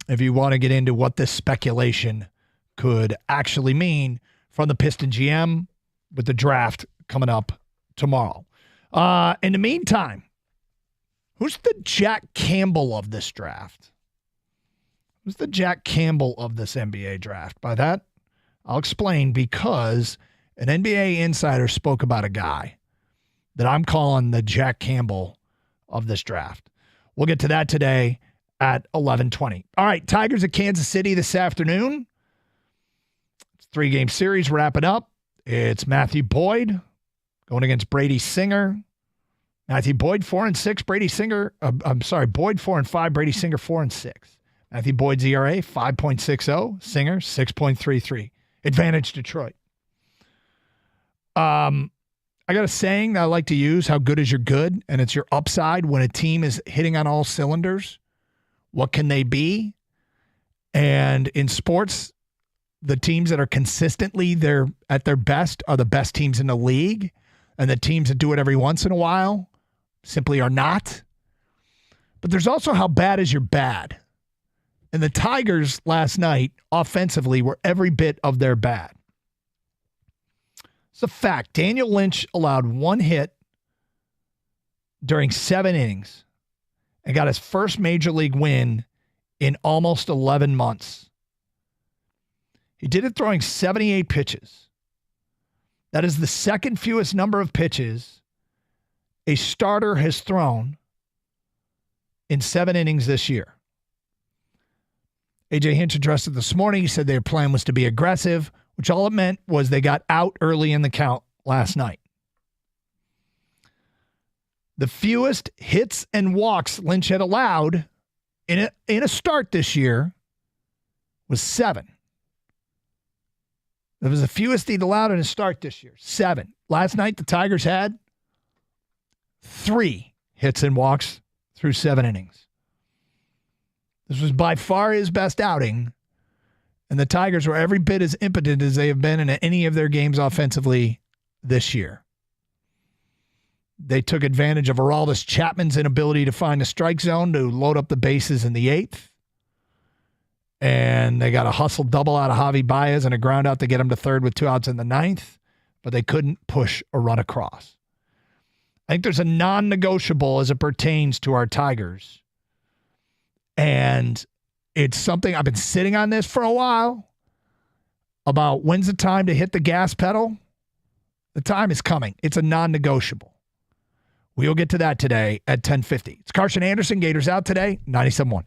If you want to get into what this speculation could actually mean from the Piston GM with the draft coming up tomorrow. In the meantime, who's the Jack Campbell of this draft? Who's the Jack Campbell of this NBA draft? By that, I'll explain, because an NBA insider spoke about a guy that I'm calling the Jack Campbell of this draft. We'll get to that today at 11:20. All right, Tigers at Kansas City this afternoon. It's a 3-game series wrapping up. It's Matthew Boyd going against Brady Singer. Matthew Boyd 4-6. Brady Singer. Boyd 4-5. Brady Singer 4-6. Matthew Boyd's ERA 5.60. Singer 6.33. Advantage Detroit. I got a saying that I like to use: how good is your good? And it's your upside. When a team is hitting on all cylinders, what can they be? And in sports, the teams that are consistently at their best are the best teams in the league. And the teams that do it every once in a while simply are not. But there's also how bad is your bad. And the Tigers last night offensively were every bit of their bad. It's a fact. Daniel Lynch allowed 1 hit during 7 innings and got his first major league win in almost 11 months. He did it throwing 78 pitches. That is the second fewest number of pitches a starter has thrown in 7 innings this year. A.J. Hinch addressed it this morning. He said their plan was to be aggressive, which all it meant was they got out early in the count last night. The fewest hits and walks Lynch had allowed in a start this year was 7. That was the fewest he'd allowed in a start this year. 7. Last night, the Tigers had 3 hits and walks through 7 innings. This was by far his best outing, and the Tigers were every bit as impotent as they have been in any of their games offensively this year. They took advantage of Aroldis Chapman's inability to find a strike zone to load up the bases in the 8th. And they got a hustle double out of Javi Baez and a ground out to get him to third with 2 outs in the 9th, but they couldn't push a run across. I think there's a non-negotiable as it pertains to our Tigers. And it's something I've been sitting on this for a while about when's the time to hit the gas pedal. The time is coming. It's a non-negotiable. We'll get to that today at 10:50. It's Carson Anderson. Gators out today, 97.1.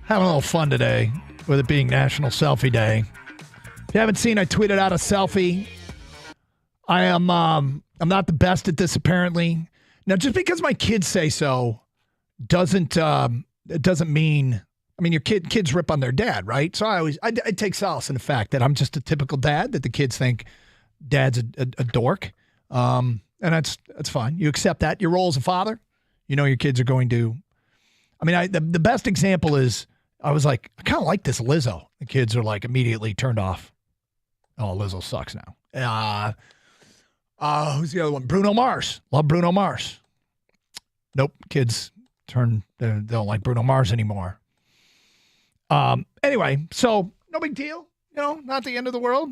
Having a little fun today with it being National Selfie Day. If you haven't seen, I tweeted out a selfie. I'm not the best at this apparently. Now, just because my kids say so doesn't mean, I mean, your kids rip on their dad, right? So I take solace in the fact that I'm just a typical dad, that the kids think dad's a dork. And that's fine. You accept that. Your role as a father, you know your kids are going to, I mean, the best example is, I was like, I kind of like this Lizzo. The kids are like immediately turned off. Oh, Lizzo sucks now. Who's the other one? Bruno Mars. Love Bruno Mars. Nope. Kids they don't like Bruno Mars anymore. Anyway, so no big deal. You know, not the end of the world.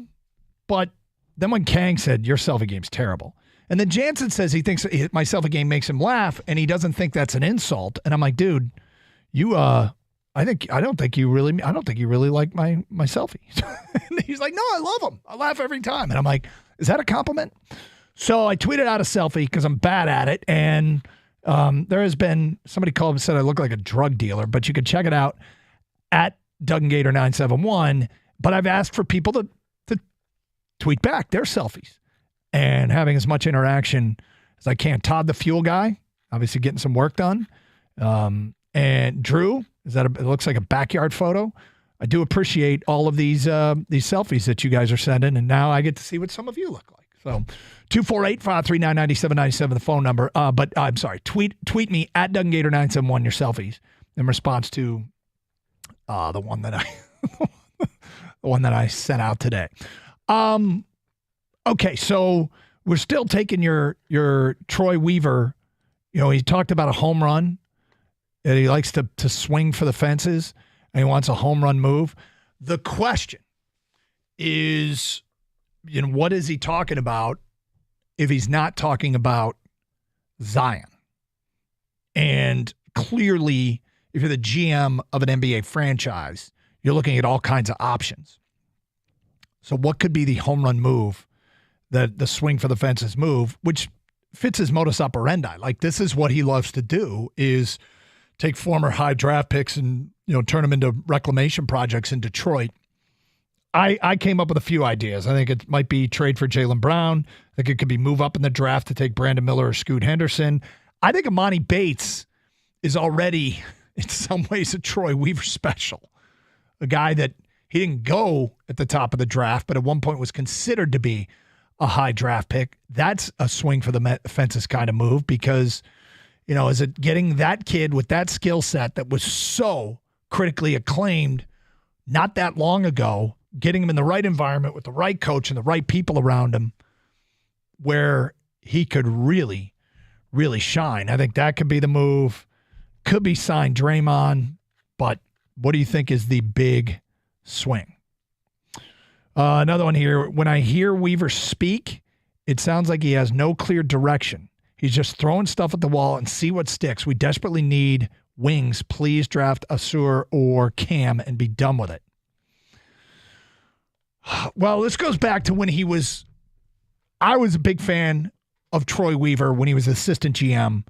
But then when Kang said, your selfie game's terrible. And then Jansen says he thinks my selfie game makes him laugh and he doesn't think that's an insult. And I'm like, dude, you, I don't think you really like my selfies. And he's like, no, I love them. I laugh every time. And I'm like, is that a compliment? So I tweeted out a selfie because I'm bad at it. And there has been somebody called and said I look like a drug dealer, but you can check it out at Doug and Gator 971. But I've asked for people to tweet back their selfies and having as much interaction as I can. Todd, the fuel guy, obviously getting some work done. And Drew, it looks like a backyard photo. I do appreciate all of these selfies that you guys are sending, and now I get to see what some of you look like. So 248-539-9797, the phone number. But I'm sorry, tweet me at Doug and Gator 971 your selfies in response to the one that I sent out today. Okay, so we're still taking your Troy Weaver. You know, he talked about a home run, that he likes to swing for the fences, and he wants a home run move. The question is, you know, what is he talking about if he's not talking about Zion? And clearly, if you're the GM of an NBA franchise, you're looking at all kinds of options. So what could be the home run move, the swing for the fences move, which fits his modus operandi? Like, this is what he loves to do, is take former high draft picks and, you know, turn them into reclamation projects in Detroit. I came up with a few ideas. I think it might be trade for Jaylen Brown. I think it could be move up in the draft to take Brandon Miller or Scoot Henderson. I think Amani Bates is already, in some ways, a Troy Weaver special. A guy that he didn't go at the top of the draft, but at one point was considered to be a high draft pick. That's a swing for the fences kind of move because, you know, is it getting that kid with that skill set that was so critically acclaimed not that long ago, getting him in the right environment with the right coach and the right people around him where he could really, really shine. I think that could be the move. Could be sign Draymond, but what do you think is the big swing? Another one here. When I hear Weaver speak, it sounds like he has no clear direction. He's just throwing stuff at the wall and see what sticks. We desperately need wings. Please draft Asur or Cam and be done with it. Well, this goes back to when I was a big fan of Troy Weaver when he was assistant GM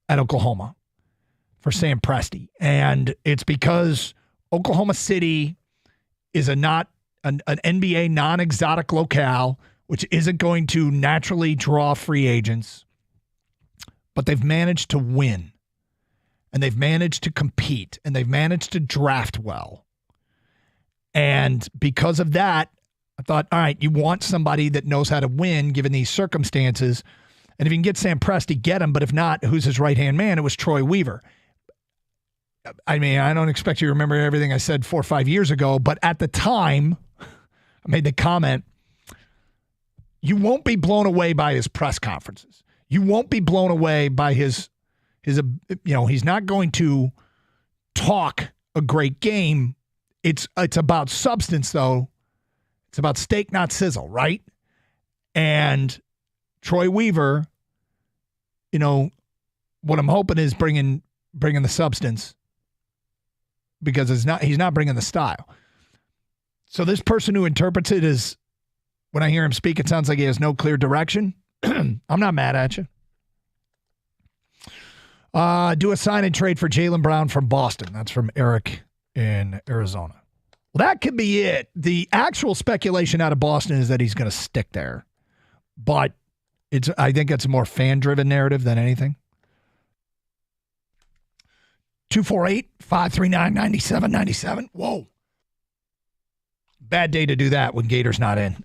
at Oklahoma for Sam Presti. And it's because Oklahoma City is not an NBA non-exotic locale, which isn't going to naturally draw free agents. But they've managed to win, and they've managed to compete, and they've managed to draft well. And because of that, I thought, all right, you want somebody that knows how to win given these circumstances. And if you can get Sam Presti, get him. But if not, who's his right-hand man? It was Troy Weaver. I mean, I don't expect you to remember everything I said 4 or 5 years ago, but at the time, I made the comment, you won't be blown away by his press conferences. You won't be blown away by his, you know, he's not going to talk a great game. It's about substance, though. It's about steak, not sizzle, right? And Troy Weaver, you know, what I'm hoping is bringing the substance, because he's not bringing the style. So this person who interprets it as, when I hear him speak, it sounds like he has no clear direction. I'm not mad at you. Do a sign and trade for Jaylen Brown from Boston. That's from Eric in Arizona. Well, that could be it. The actual speculation out of Boston is that he's going to stick there. But I think it's a more fan-driven narrative than anything. 248-539-9797. Whoa. Bad day to do that when Gator's not in.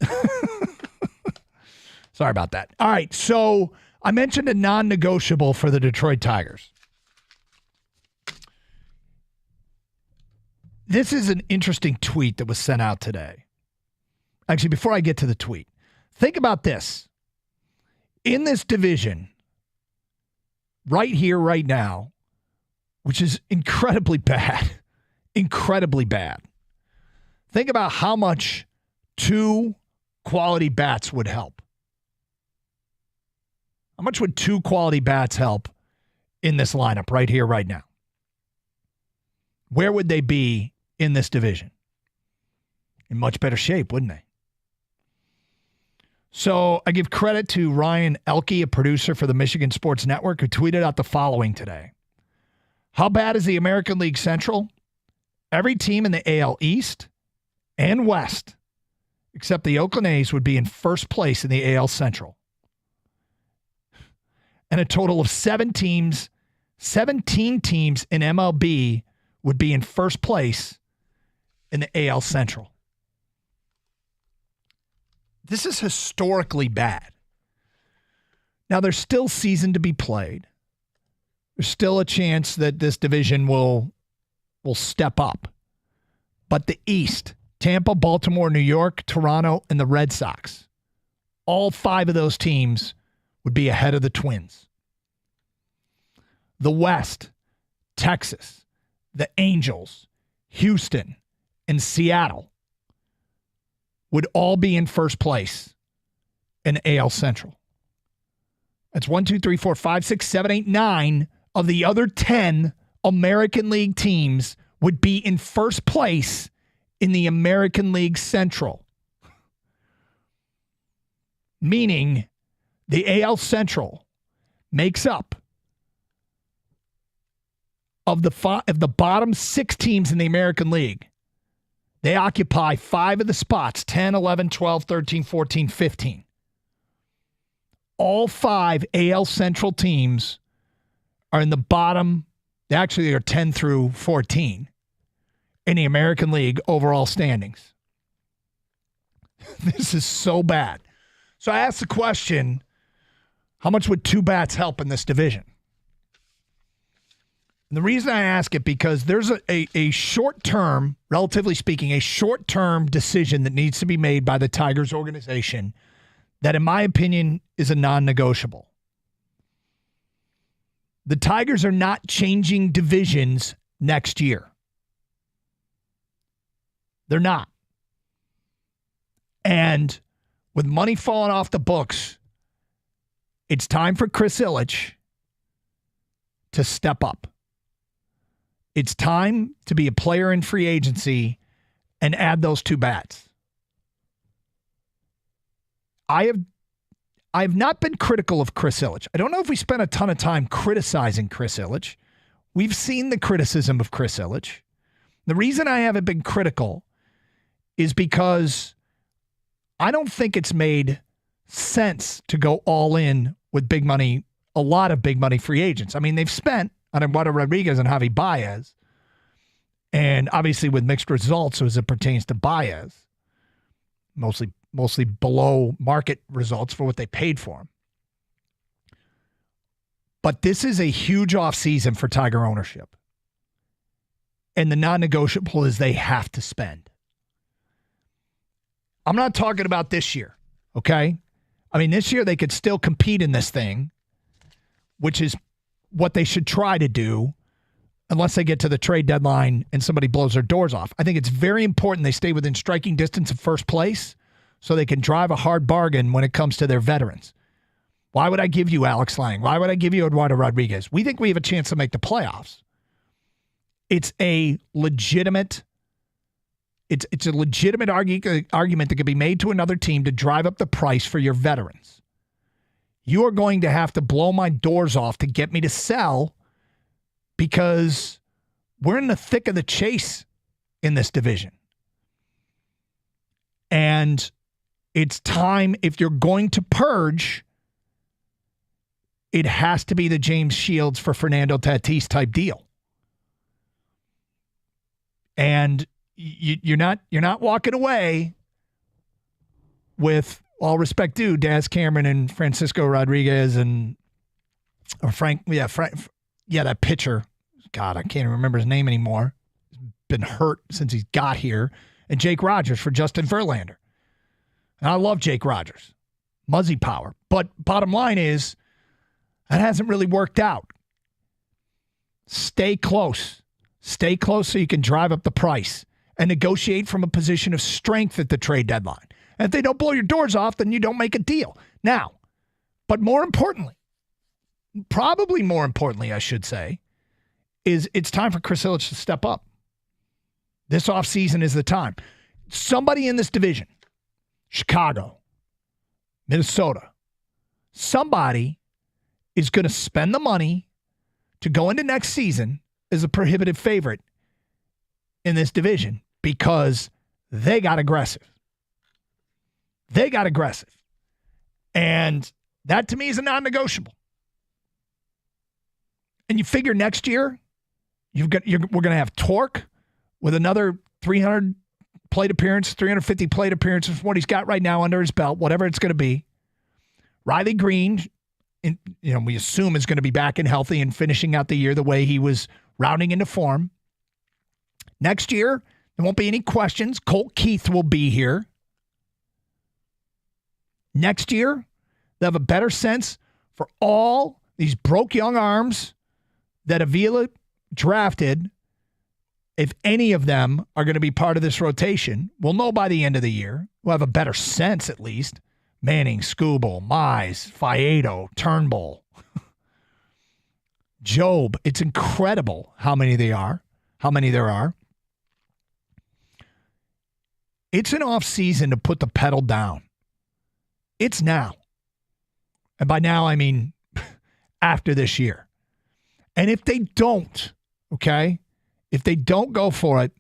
Sorry about that. All right, so I mentioned a non-negotiable for the Detroit Tigers. This is an interesting tweet that was sent out today. Actually, before I get to the tweet, think about this. In this division, right here, right now, which is incredibly bad, think about how much 2 quality bats would help. How much would 2 quality bats help in this lineup right here, right now? Where would they be in this division? In much better shape, wouldn't they? So I give credit to Ryan Elke, a producer for the Michigan Sports Network, who tweeted out the following today. How bad is the American League Central? Every team in the AL East and West, except the Oakland A's, would be in first place in the AL Central. And a total of 17 teams in MLB would be in first place in the AL Central. This is historically bad. Now, there's still season to be played. There's still a chance that this division will step up. But the East, Tampa, Baltimore, New York, Toronto, and the Red Sox, all 5 of those teams would be ahead of the Twins. The West, Texas, the Angels, Houston, and Seattle would all be in first place in AL Central. That's 1, 2, 3, 4, 5, 6, 7, 8, 9 of the other 10 American League teams would be in first place in the American League Central. Meaning the AL Central makes up of the bottom 6 teams in the American League. They occupy 5 of the spots, 10, 11, 12, 13, 14, 15. All 5 AL Central teams are in the bottom. Actually, they're 10 through 14 in the American League overall standings. This is so bad. So I asked the question, how much would 2 bats help in this division? And the reason I ask it, because there's a short-term, relatively speaking, a short-term decision that needs to be made by the Tigers organization that, in my opinion, is a non-negotiable. The Tigers are not changing divisions next year. They're not. And with money falling off the books, it's time for Chris Ilitch to step up. It's time to be a player in free agency and add those 2 bats. I have not been critical of Chris Ilitch. I don't know if we spent a ton of time criticizing Chris Ilitch. We've seen the criticism of Chris Ilitch. The reason I haven't been critical is because I don't think it's made sense to go all in with big money, a lot of big money free agents. I mean, they've spent on Eduardo Rodriguez and Javi Baez, and obviously with mixed results as it pertains to Baez, mostly below market results for what they paid for him. But this is a huge offseason for Tiger ownership. And the non-negotiable is they have to spend. I'm not talking about this year, okay? I mean, this year they could still compete in this thing, which is what they should try to do unless they get to the trade deadline and somebody blows their doors off. I think it's very important they stay within striking distance of first place so they can drive a hard bargain when it comes to their veterans. Why would I give you Alex Lang? Why would I give you Eduardo Rodriguez? We think we have a chance to make the playoffs. It's a legitimate argument that could be made to another team to drive up the price for your veterans. You are going to have to blow my doors off to get me to sell because we're in the thick of the chase in this division. And it's time, if you're going to purge, it has to be the James Shields for Fernando Tatis type deal. And you're not walking away with, all respect due, Daz Cameron and Francisco Rodriguez that pitcher. God, I can't even remember his name anymore. He's been hurt since he got here. And Jake Rogers for Justin Verlander. And I love Jake Rogers. Muzzy power. But bottom line is, that hasn't really worked out. Stay close. Stay close so you can drive up the price and negotiate from a position of strength at the trade deadline. And if they don't blow your doors off, then you don't make a deal. Now, but more importantly, probably more importantly, I should say, is it's time for Chris Ilitch to step up. This offseason is the time. Somebody in this division, Chicago, Minnesota, somebody is going to spend the money to go into next season as a prohibitive favorite in this division because they got aggressive. They got aggressive. And that to me is a non-negotiable. And you figure next year, we're going to have Torque with another 300 plate appearance, 350 plate appearances from what he's got right now under his belt, whatever it's going to be. Riley Green, we assume is going to be back and healthy and finishing out the year the way he was rounding into form. Next year, there won't be any questions. Colt Keith will be here. Next year, they'll have a better sense for all these broke young arms that Avila drafted. If any of them are going to be part of this rotation, we'll know by the end of the year. We'll have a better sense at least. Manning, Skubal, Mize, Faedo, Turnbull, Job. It's incredible how many there are. It's an off season to put the pedal down. It's now. And by now, I mean after this year. And if they don't, okay, if they don't go for it,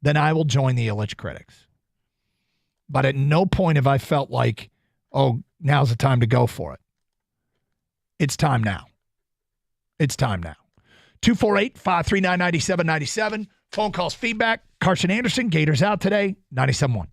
then I will join the Ilitch critics. But at no point have I felt like, oh, now's the time to go for it. It's time now. It's time now. 248-539-9797. Phone calls, feedback. Carson Anderson, Gators out today, 97.1.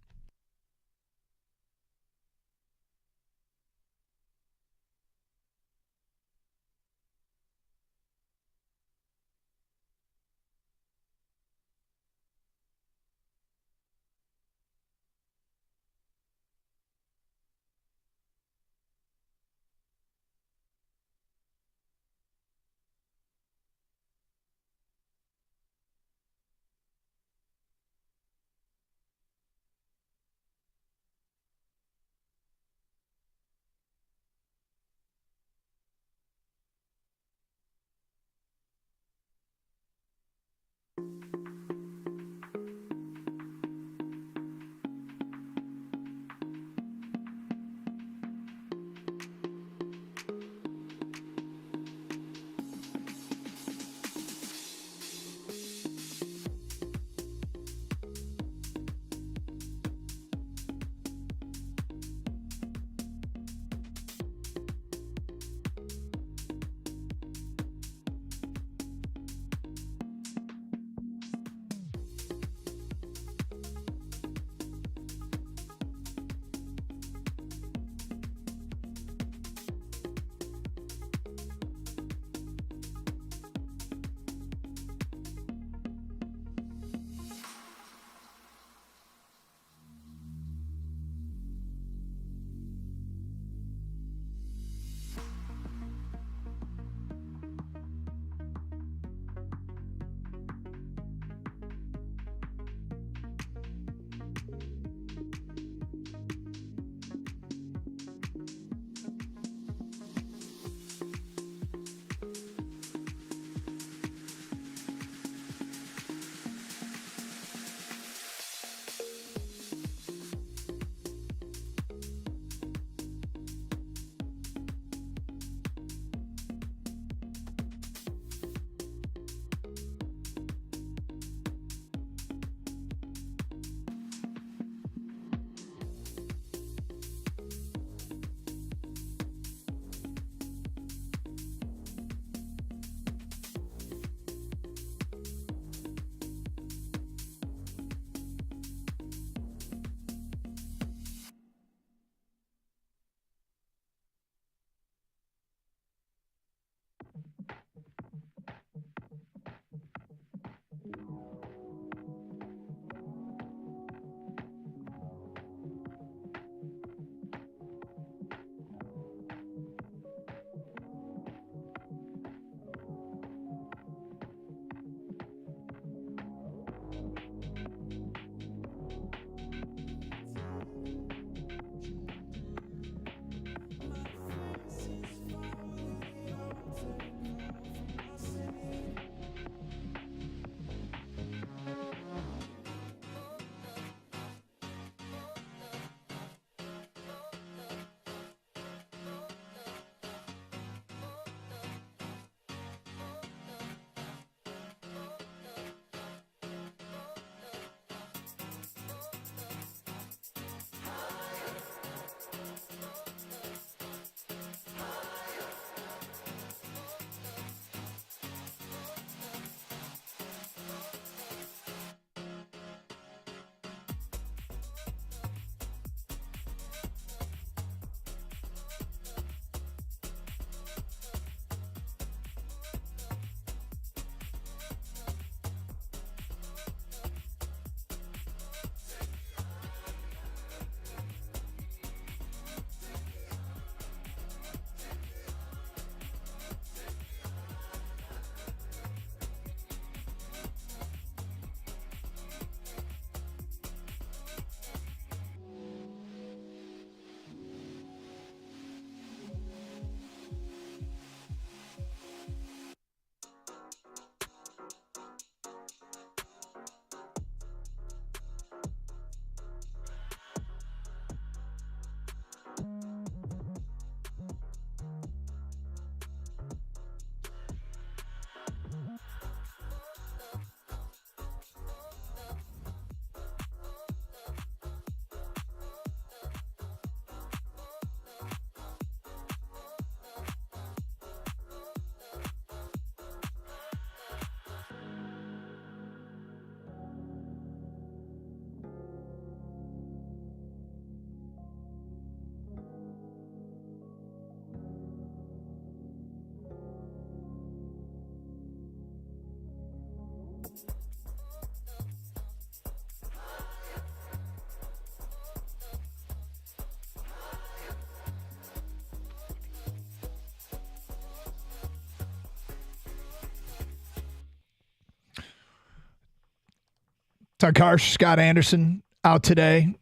Tarkarsh, Scott Anderson out today.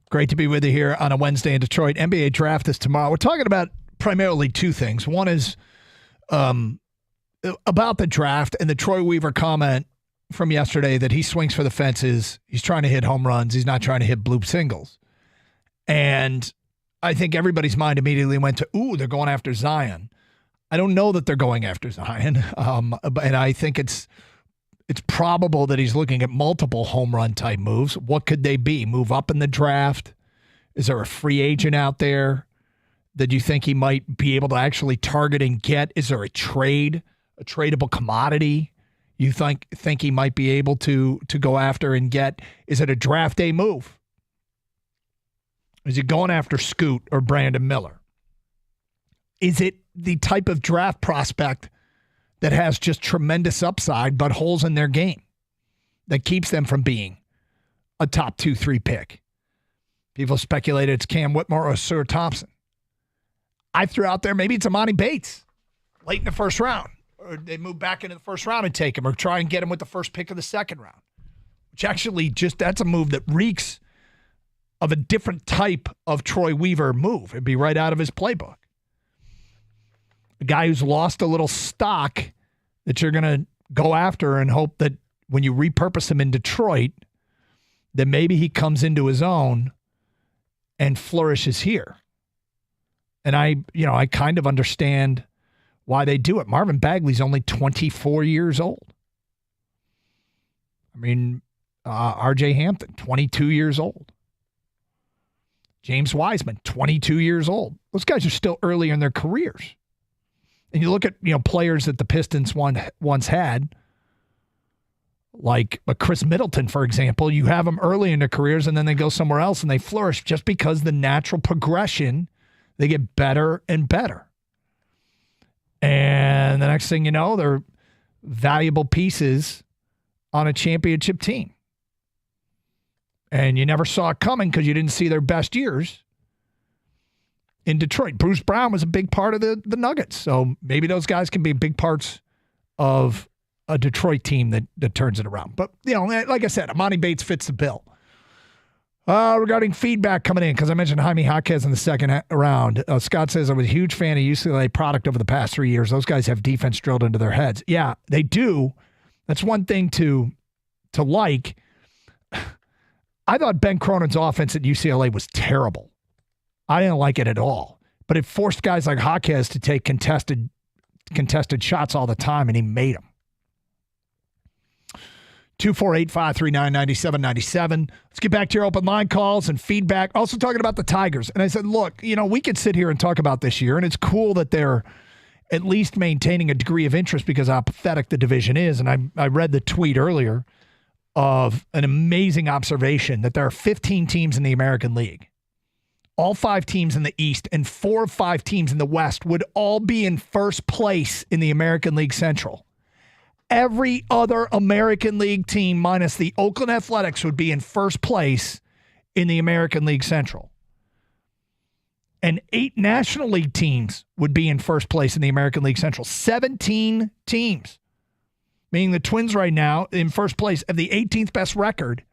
Great to be with you here on a Wednesday in Detroit. NBA draft is tomorrow. We're talking about primarily two things. One is about the draft and the Troy Weaver comment from yesterday that he swings for the fences. He's trying to hit home runs. He's not trying to hit bloop singles. And I think everybody's mind immediately went to, ooh, they're going after Zion. I don't know that they're going after Zion. And I think it's probable that he's looking at multiple home run type moves. What could they be? Move up in the draft? Is there a free agent out there that you think he might be able to actually target and get? Is there a trade, a tradable commodity you think he might be able to go after and get? Is it a draft day move? Is it going after Scoot or Brandon Miller? Is it the type of draft prospect that has just tremendous upside but holes in their game that keeps them from being a top 2-3 pick? People speculated it's Cam Whitmore or Sir Thompson. I threw out there maybe it's Amani Bates late in the first round, or they move back into the first round and take him, or try and get him with the first pick of the second round, which actually that's a move that reeks of a different type of Troy Weaver move. It'd be right out of his playbook. A guy who's lost a little stock that you're going to go after and hope that when you repurpose him in Detroit, that maybe he comes into his own and flourishes here. And I kind of understand why they do it. Marvin Bagley's only 24 years old. I mean, R.J. Hampton, 22 years old. James Wiseman, 22 years old. Those guys are still early in their careers. And you look at, players that the Pistons once had, like Chris Middleton, for example. You have them early in their careers and then they go somewhere else and they flourish just because the natural progression, they get better and better. And the next thing you know, they're valuable pieces on a championship team. And you never saw it coming because you didn't see their best years in Detroit. Bruce Brown was a big part of the Nuggets. So maybe those guys can be big parts of a Detroit team that turns it around. But, like I said, Amani Bates fits the bill. Regarding feedback coming in, because I mentioned Jaime Jaquez in the second round, Scott says, I was a huge fan of UCLA product over the past 3 years. Those guys have defense drilled into their heads. Yeah, they do. That's one thing to like. I thought Ben Cronin's offense at UCLA was terrible. I didn't like it at all. But it forced guys like Jaquez to take contested shots all the time, and he made them. 248-539-9797. Let's get back to your open line calls and feedback. Also talking about the Tigers. And I said, look, we could sit here and talk about this year, and it's cool that they're at least maintaining a degree of interest because how pathetic the division is. And I read the tweet earlier of an amazing observation that there are 15 teams in the American League. All 5 teams in the East and 4 or 5 teams in the West would all be in first place in the American League Central. Every other American League team minus the Oakland Athletics would be in first place in the American League Central. And 8 National League teams would be in first place in the American League Central. 17 teams. Meaning the Twins right now in first place have the 18th best record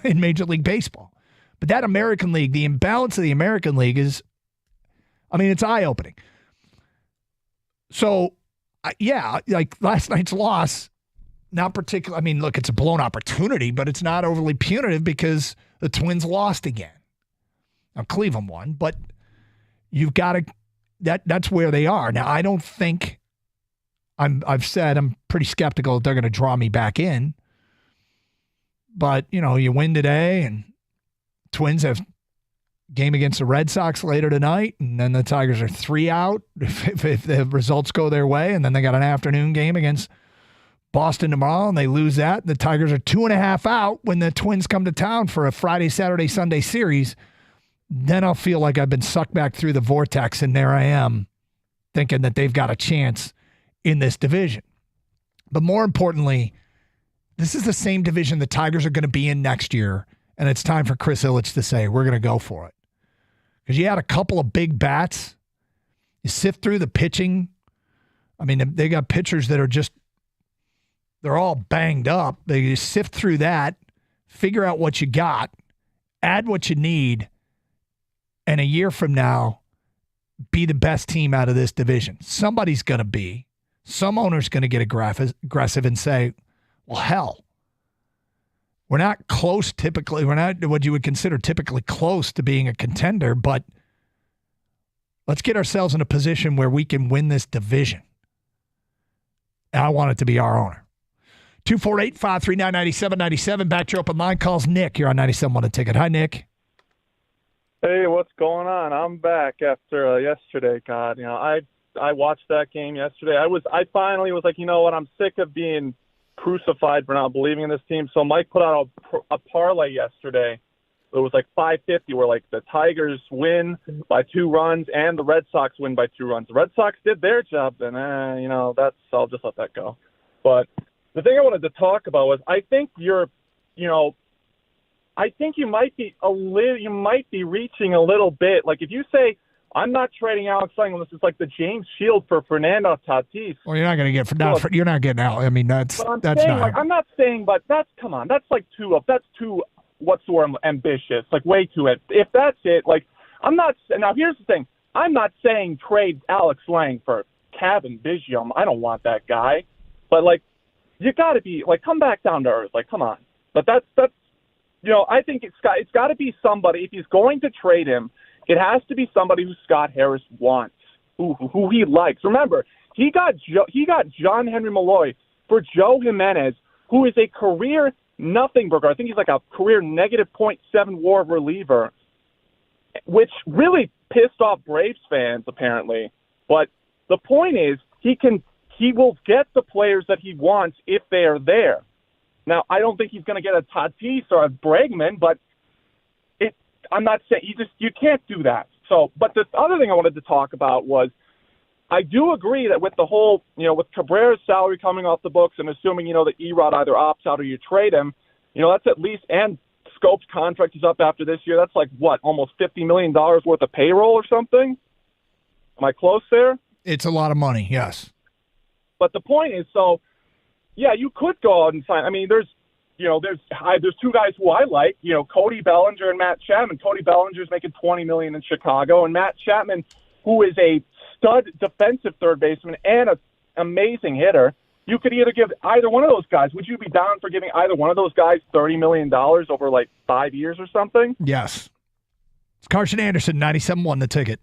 in Major League Baseball. But that American League, the imbalance of the American League is, it's eye-opening. So, like last night's loss, not particularly, look, it's a blown opportunity, but it's not overly punitive because the Twins lost again. Now, Cleveland won, but you've got to, that's where they are. Now, I don't think, I've said I'm pretty skeptical that they're going to draw me back in. But, you win today, and Twins have game against the Red Sox later tonight, and then the Tigers are 3 out if the results go their way, and then they got an afternoon game against Boston tomorrow, and they lose that. The Tigers are 2.5 out when the Twins come to town for a Friday, Saturday, Sunday series. Then I'll feel like I've been sucked back through the vortex, and there I am thinking that they've got a chance in this division. But more importantly, this is the same division the Tigers are going to be in next year, and it's time for Chris Ilitch to say, we're going to go for it. Because you had a couple of big bats. You sift through the pitching. They got pitchers that are just, they're all banged up. They sift through that, figure out what you got, add what you need, and a year from now, be the best team out of this division. Somebody's going to be. Some owner's going to get aggressive and say, well, hell, we're not close typically. We're not what you would consider typically close to being a contender, but let's get ourselves in a position where we can win this division. And I want it to be our owner. 248-539-9797. Back to your open line. Calls Nick. You're on 97.1 A Ticket. Hi, Nick. Hey, what's going on? I'm back after yesterday. God, I watched that game yesterday. I finally was like, you know what? I'm sick of being crucified for not believing in this team. So Mike put out a parlay yesterday. It was like 550, where like the Tigers win by 2 runs and the Red Sox win by 2 runs. The Red Sox did their job, then I'll just let that go. But the thing I wanted to talk about was I think you might be reaching a little bit. Like if you say I'm not trading Alex Lange unless it's like the James Shield for Fernando Tatis. Well, you're not going to get you're not getting out. I mean, that's not. I'm not saying, but that's like that's too. What's the word? Ambitious, like way too. If that's it, like I'm not. Now here's the thing. I'm not saying trade Alex Lange for Kevin Biggio. I don't want that guy. But like, you got to be like, come back down to earth. Like, come on. But that's. I think it's got to be somebody. If he's going to trade him, it has to be somebody who Scott Harris wants, who he likes. Remember, he got John Henry Malloy for Joe Jimenez, who is a career nothing burger. I think he's like a career negative .7 WAR reliever, which really pissed off Braves fans apparently. But the point is, he will get the players that he wants if they are there. Now, I don't think he's going to get a Tatis or a Bregman, but I'm not saying you can't do that. So, but the other thing I wanted to talk about was I do agree that with the whole, with Cabrera's salary coming off the books and assuming, that Erod either opts out or you trade him, that's at least, and Scope's contract is up after this year. That's like what, almost $50 million worth of payroll or something? Am I close there? It's a lot of money, yes. But the point is, so, yeah, you could go out and sign. I mean, there's 2 guys who I like, Cody Bellinger and Matt Chapman. Cody Bellinger's making $20 million in Chicago, and Matt Chapman, who is a stud defensive third baseman and an amazing hitter. You could either give either one of those guys. Would you be down for giving either one of those guys $30 million over like 5 years or something? Yes. It's Carson Anderson, 97.1 The Ticket.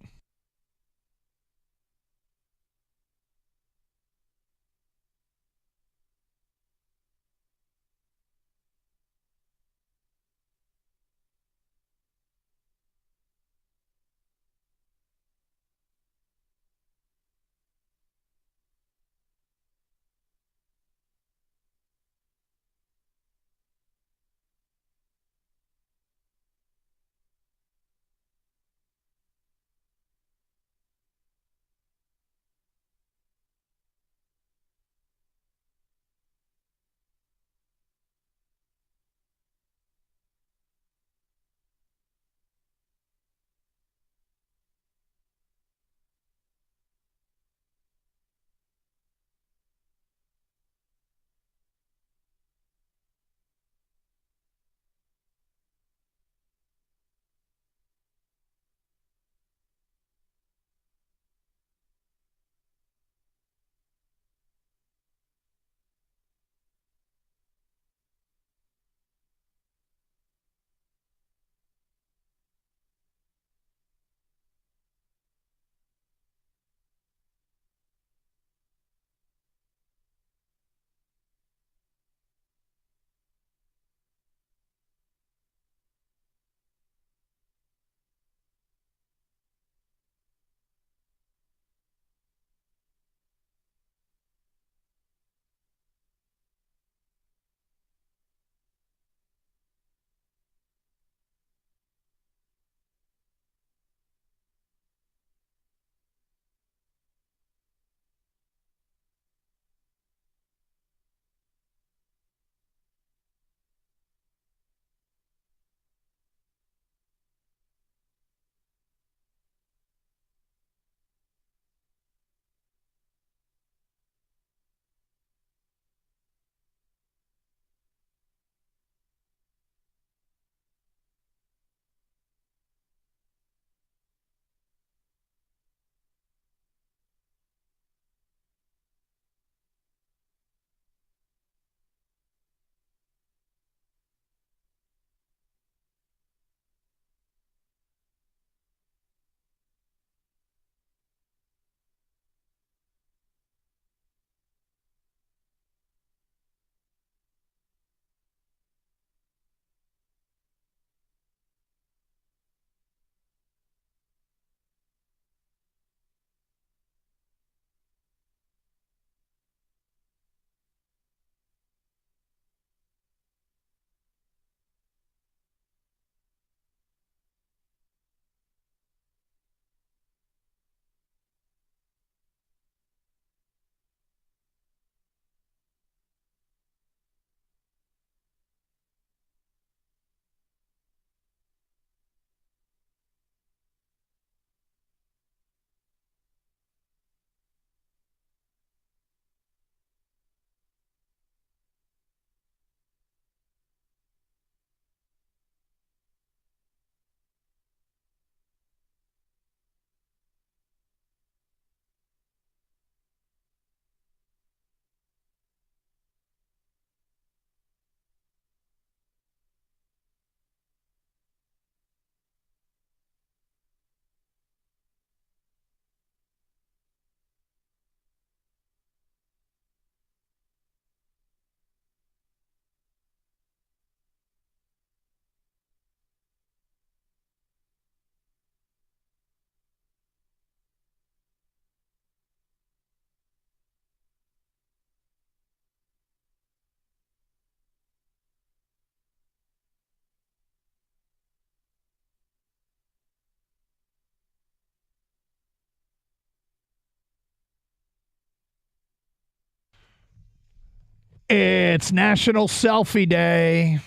It's National Selfie Day.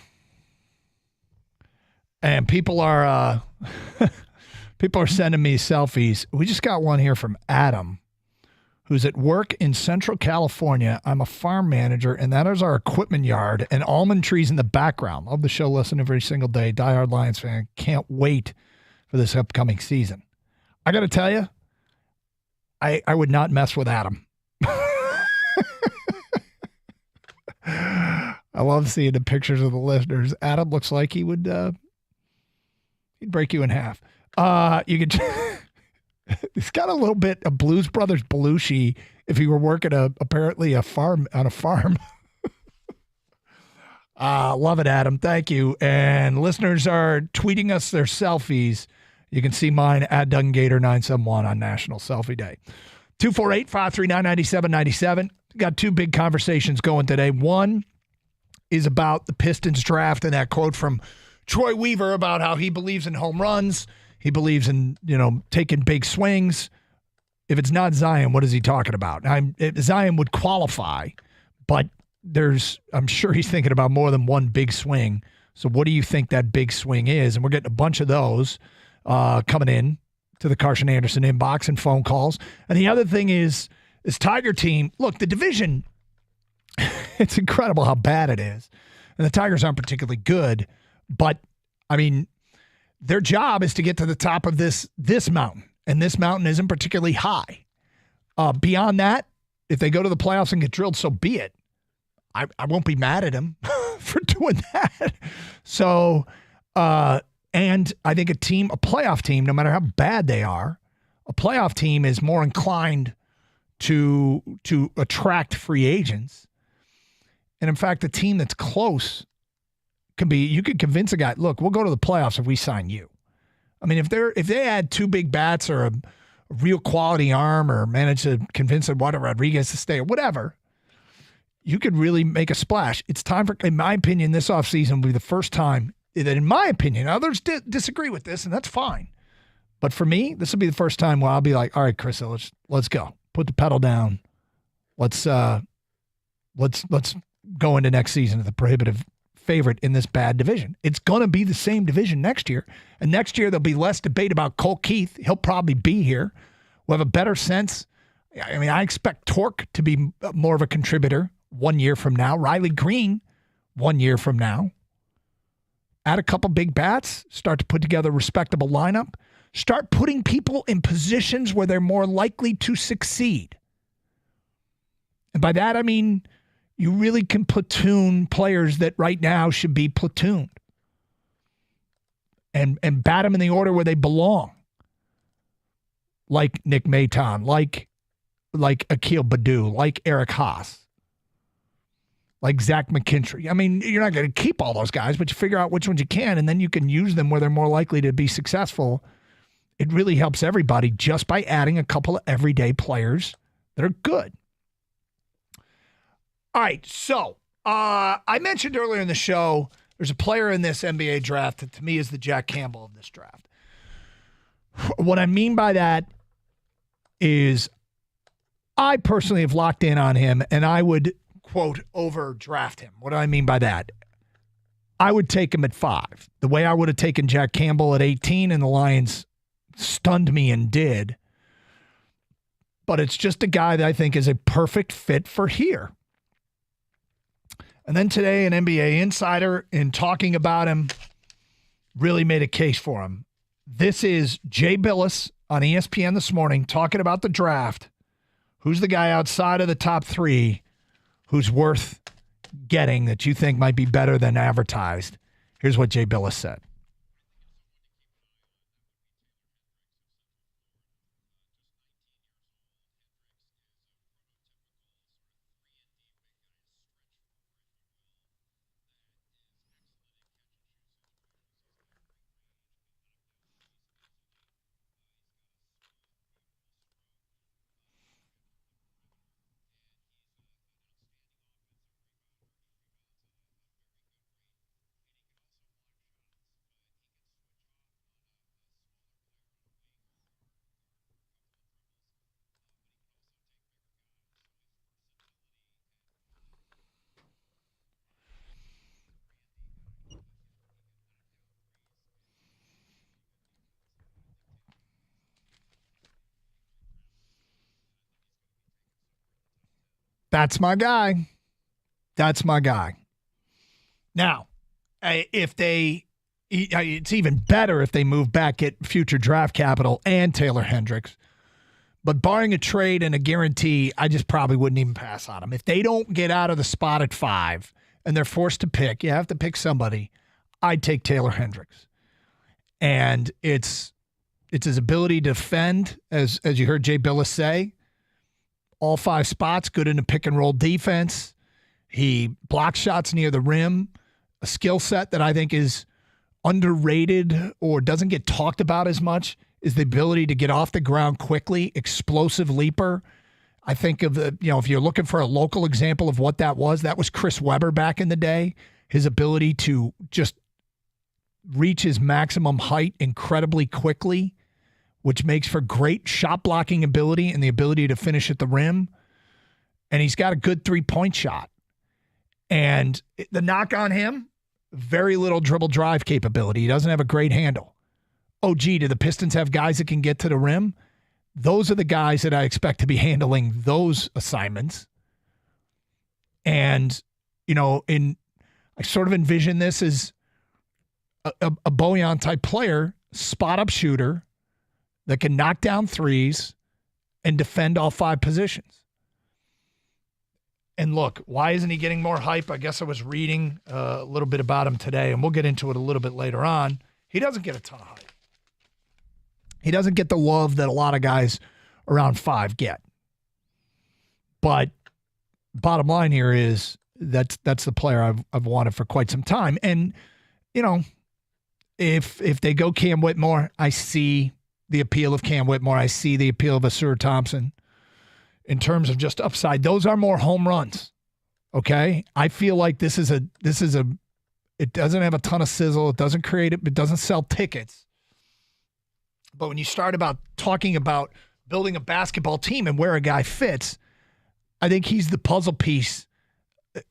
And people are sending me selfies. We just got one here from Adam, who's at work in Central California. I'm a farm manager, and that is our equipment yard and almond trees in the background. Love the show, listen every single day. Diehard Lions fan. Can't wait for this upcoming season. I got to tell you, I would not mess with Adam. I love seeing the pictures of the listeners. Adam looks like he would he'd break you in half. You could. He's got a little bit of Blues Brothers Belushi if he were working apparently a farm on a farm. Love it, Adam. Thank you. And listeners are tweeting us their selfies. You can see mine at Dungator971 on National Selfie Day. 248-539-9797. Got two big conversations going today. One is about the Pistons draft and that quote from Troy Weaver about how he believes in home runs. He believes in, taking big swings. If it's not Zion, what is he talking about? Zion would qualify, but I'm sure he's thinking about more than one big swing. So what do you think that big swing is? And we're getting a bunch of those coming in to the Carson Anderson inbox and phone calls. And the other thing is this Tiger team. Look, the division, it's incredible how bad it is. And the Tigers aren't particularly good, but, their job is to get to the top of this mountain, and this mountain isn't particularly high. Beyond that, if they go to the playoffs and get drilled, so be it. I won't be mad at them for doing that. So, and I think a playoff team, no matter how bad they are, a playoff team is more inclined to attract free agents. And in fact, a team that's close you could convince a guy, look, we'll go to the playoffs if we sign you. If they had two big bats or a real quality arm or manage to convince Eduardo Rodriguez to stay or whatever, you could really make a splash. It's time for, in my opinion, this offseason will be the first time that, in my opinion, others disagree with this, and that's fine. But for me, this will be the first time where I'll be like, all right, Chris, let's go. Put the pedal down. Let's go into next season at the prohibitive favorite in this bad division. It's going to be the same division next year. And next year, there'll be less debate about Cole Keith. He'll probably be here. We'll have a better sense. I expect Torque to be more of a contributor 1 year from now. Riley Green 1 year from now. Add a couple big bats. Start to put together a respectable lineup. Start putting people in positions where they're more likely to succeed. And by that, you really can platoon players that right now should be platooned and bat them in the order where they belong. Like Nick Maton, like Akil Baddoo, like Eric Haas, like Zach McKinstry. You're not going to keep all those guys, but you figure out which ones you can, and then you can use them where they're more likely to be successful. It really helps everybody just by adding a couple of everyday players that are good. All right, so I mentioned earlier in the show, there's a player in this NBA draft that to me is the Jack Campbell of this draft. What I mean by that is I personally have locked in on him, and I would, quote, overdraft him. What do I mean by that? I would take him at 5. The way I would have taken Jack Campbell at 18, and the Lions stunned me and did. But it's just a guy that I think is a perfect fit for here. And then today, an NBA insider, in talking about him, really made a case for him. This is Jay Billis on ESPN this morning talking about the draft. Who's the guy outside of the top 3 who's worth getting that you think might be better than advertised? Here's what Jay Billis said. That's my guy. That's my guy. Now, if it's even better if they move back, get future draft capital and Taylor Hendricks. But barring a trade and a guarantee, I just probably wouldn't even pass on him. If they don't get out of the spot at 5 and they're forced to pick, you have to pick somebody, I'd take Taylor Hendricks. And it's his ability to defend, as you heard Jay Billis say, all 5 spots, good in the pick and roll defense. He blocks shots near the rim, a skill set that I think is underrated or doesn't get talked about as much is the ability to get off the ground quickly, explosive leaper. I think of if you're looking for a local example of what that was Chris Webber back in the day. His ability to just reach his maximum height incredibly quickly, which makes for great shot blocking ability and the ability to finish at the rim. And he's got a good 3-point shot. And the knock on him, very little dribble drive capability. He doesn't have a great handle. Oh, gee, do the Pistons have guys that can get to the rim? Those are the guys that I expect to be handling those assignments. And, I sort of envision this as a Bojan type player, spot up shooter that can knock down threes and defend all 5 positions. And look, why isn't he getting more hype? I guess I was reading a little bit about him today, and we'll get into it a little bit later on. He doesn't get a ton of hype. He doesn't get the love that a lot of guys around 5 get. But bottom line here is that's the player I've wanted for quite some time. And, if they go Cam Whitmore, I see the appeal of Cam Whitmore. I see the appeal of Asur Thompson. In terms of just upside, those are more home runs. Okay? I feel like it doesn't have a ton of sizzle. It doesn't create it. It doesn't sell tickets. But when you start talking about building a basketball team and where a guy fits, I think he's the puzzle piece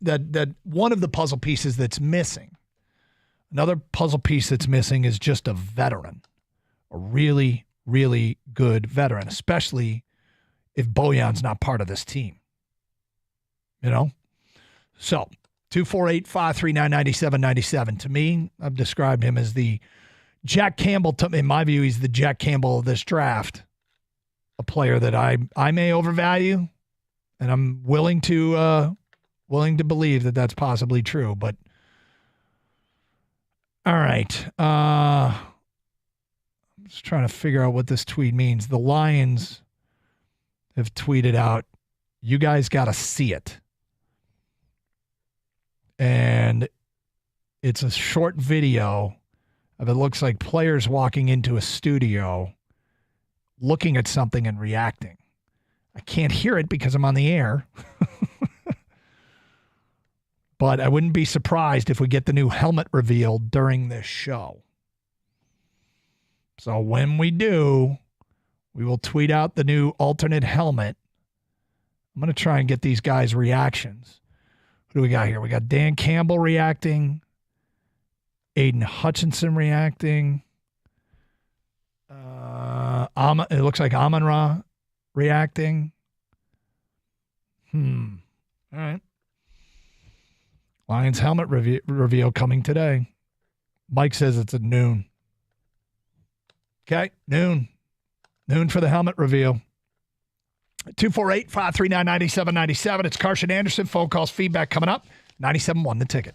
that one of the puzzle pieces that's missing. Another puzzle piece that's missing is just a veteran, a really, really good veteran, especially if Bojan's not part of this team. So 248-539-9797. To me, I've described him as the Jack Campbell. In my view, he's the Jack Campbell of this draft. A player that I may overvalue, and I'm willing to believe that that's possibly true. But all right, I'm just trying to figure out what this tweet means. The Lions have tweeted out, "You guys got to see it," and it's a short video of it looks like players walking into a studio, looking at something and reacting. I can't hear it because I'm on the air. But I wouldn't be surprised if we get the new helmet reveal during this show. So when we do, we will tweet out the new alternate helmet. I'm going to try and get these guys' reactions. Who do we got here? We got Dan Campbell reacting. Aiden Hutchinson reacting. It looks like Amon-Ra reacting. All right. Lions helmet reveal coming today. Mike says it's at noon. Okay, noon. Noon for the helmet reveal. 248-539-9797. It's Carson Anderson. Phone calls, feedback coming up. 97.1 The Ticket.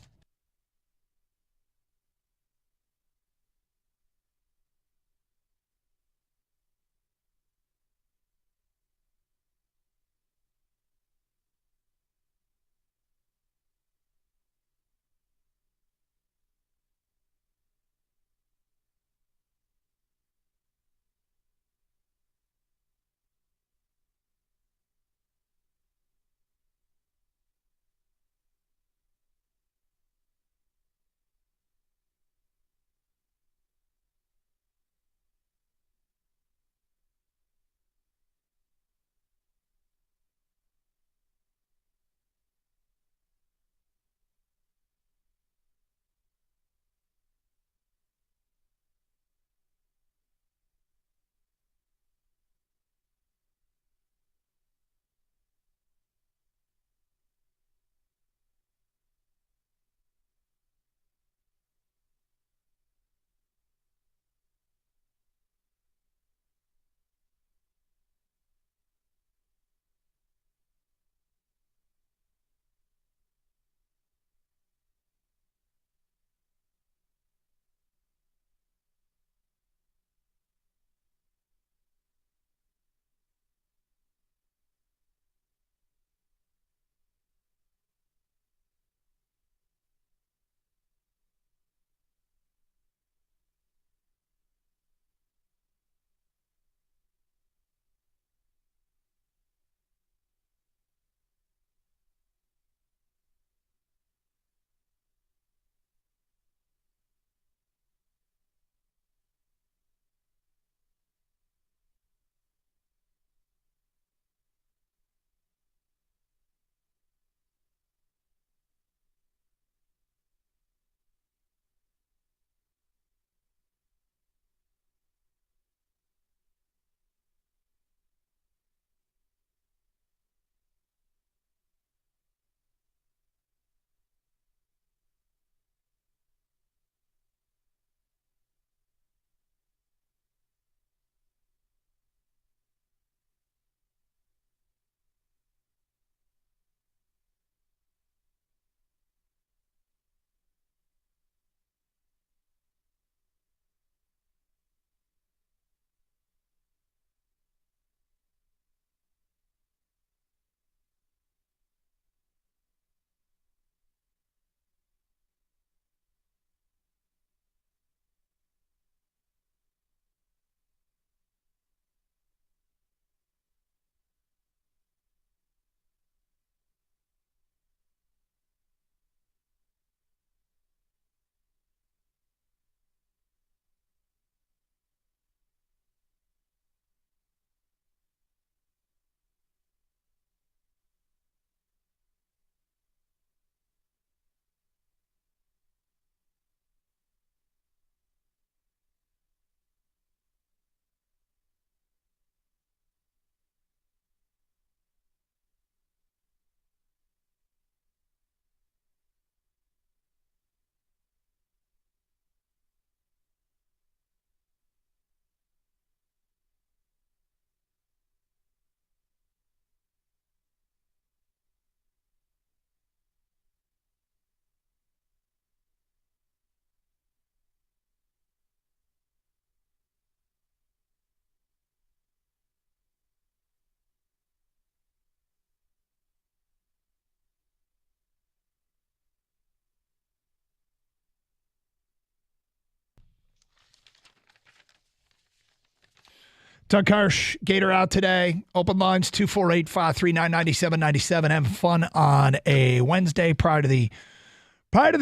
Doug Hirsch, Gator out today. Open lines 248-539-9797. Having fun on a Wednesday prior to the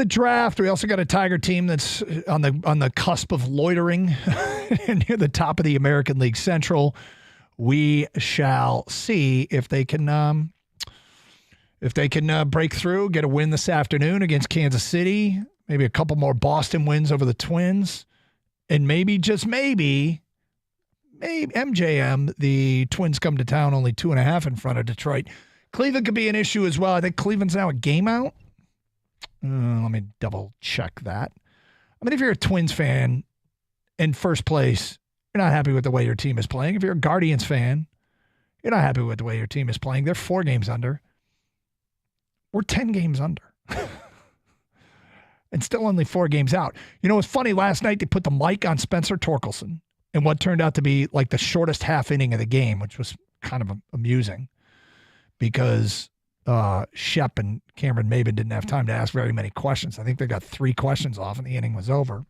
draft. We also got a Tiger team that's on the cusp of loitering near the top of the American League Central. We shall see if they can break through, get a win this afternoon against Kansas City, maybe a couple more Boston wins over the Twins, and maybe, just maybe MJM, the Twins come to town only 2.5 in front of Detroit. Cleveland could be an issue as well. I think Cleveland's now a game out. Let me double check that. I mean, if you're a Twins fan in first place, you're not happy with the way your team is playing. If you're a Guardians fan, you're not happy with the way your team is playing. They're 4 games under. We're 10 games under. And still only 4 games out. You know, it's funny. Last night they put the mic on Spencer Torkelson in what turned out to be like the shortest half inning of the game, which was kind of amusing because Shep and Cameron Maben didn't have time to ask very many questions. I think they got 3 questions off and the inning was over.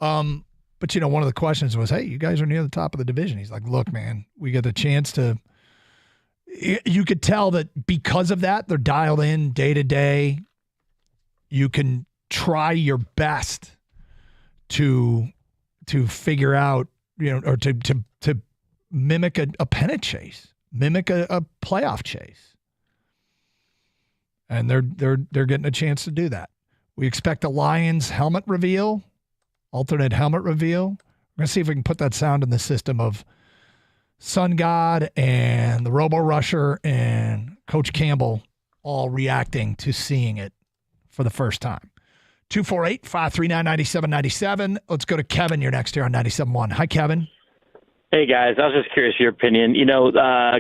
But, you know, one of the questions was, hey, you guys are near the top of the division. He's like, look, man, we get the chance to – you could tell that because of that, they're dialed in day to day. You can try your best to figure out, you know, or to mimic a pennant chase, mimic a playoff chase. And they're getting a chance to do that. We expect a Lions helmet reveal, alternate helmet reveal. We're going to see if we can put that sound in the system of Sun God and the Robo Rusher and Coach Campbell all reacting to seeing it for the first time. 248-539-9797. Let's go to Kevin. You're next here on 97.1. Hi, Kevin. Hey, guys. I was just curious your opinion. You know,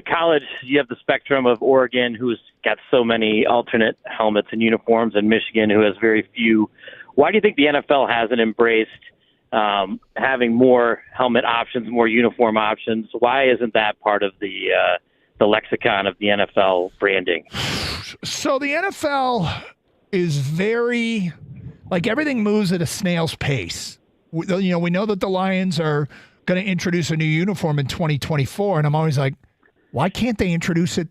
college, you have the spectrum of Oregon, who's got so many alternate helmets and uniforms, and Michigan, who has very few. Why do you think the NFL hasn't embraced having more helmet options, more uniform options? Why isn't that part of the lexicon of the NFL branding? So the NFL is very, like, everything moves at a snail's pace. We know that the Lions are going to introduce a new uniform in 2024, and I'm always like, why can't they introduce it,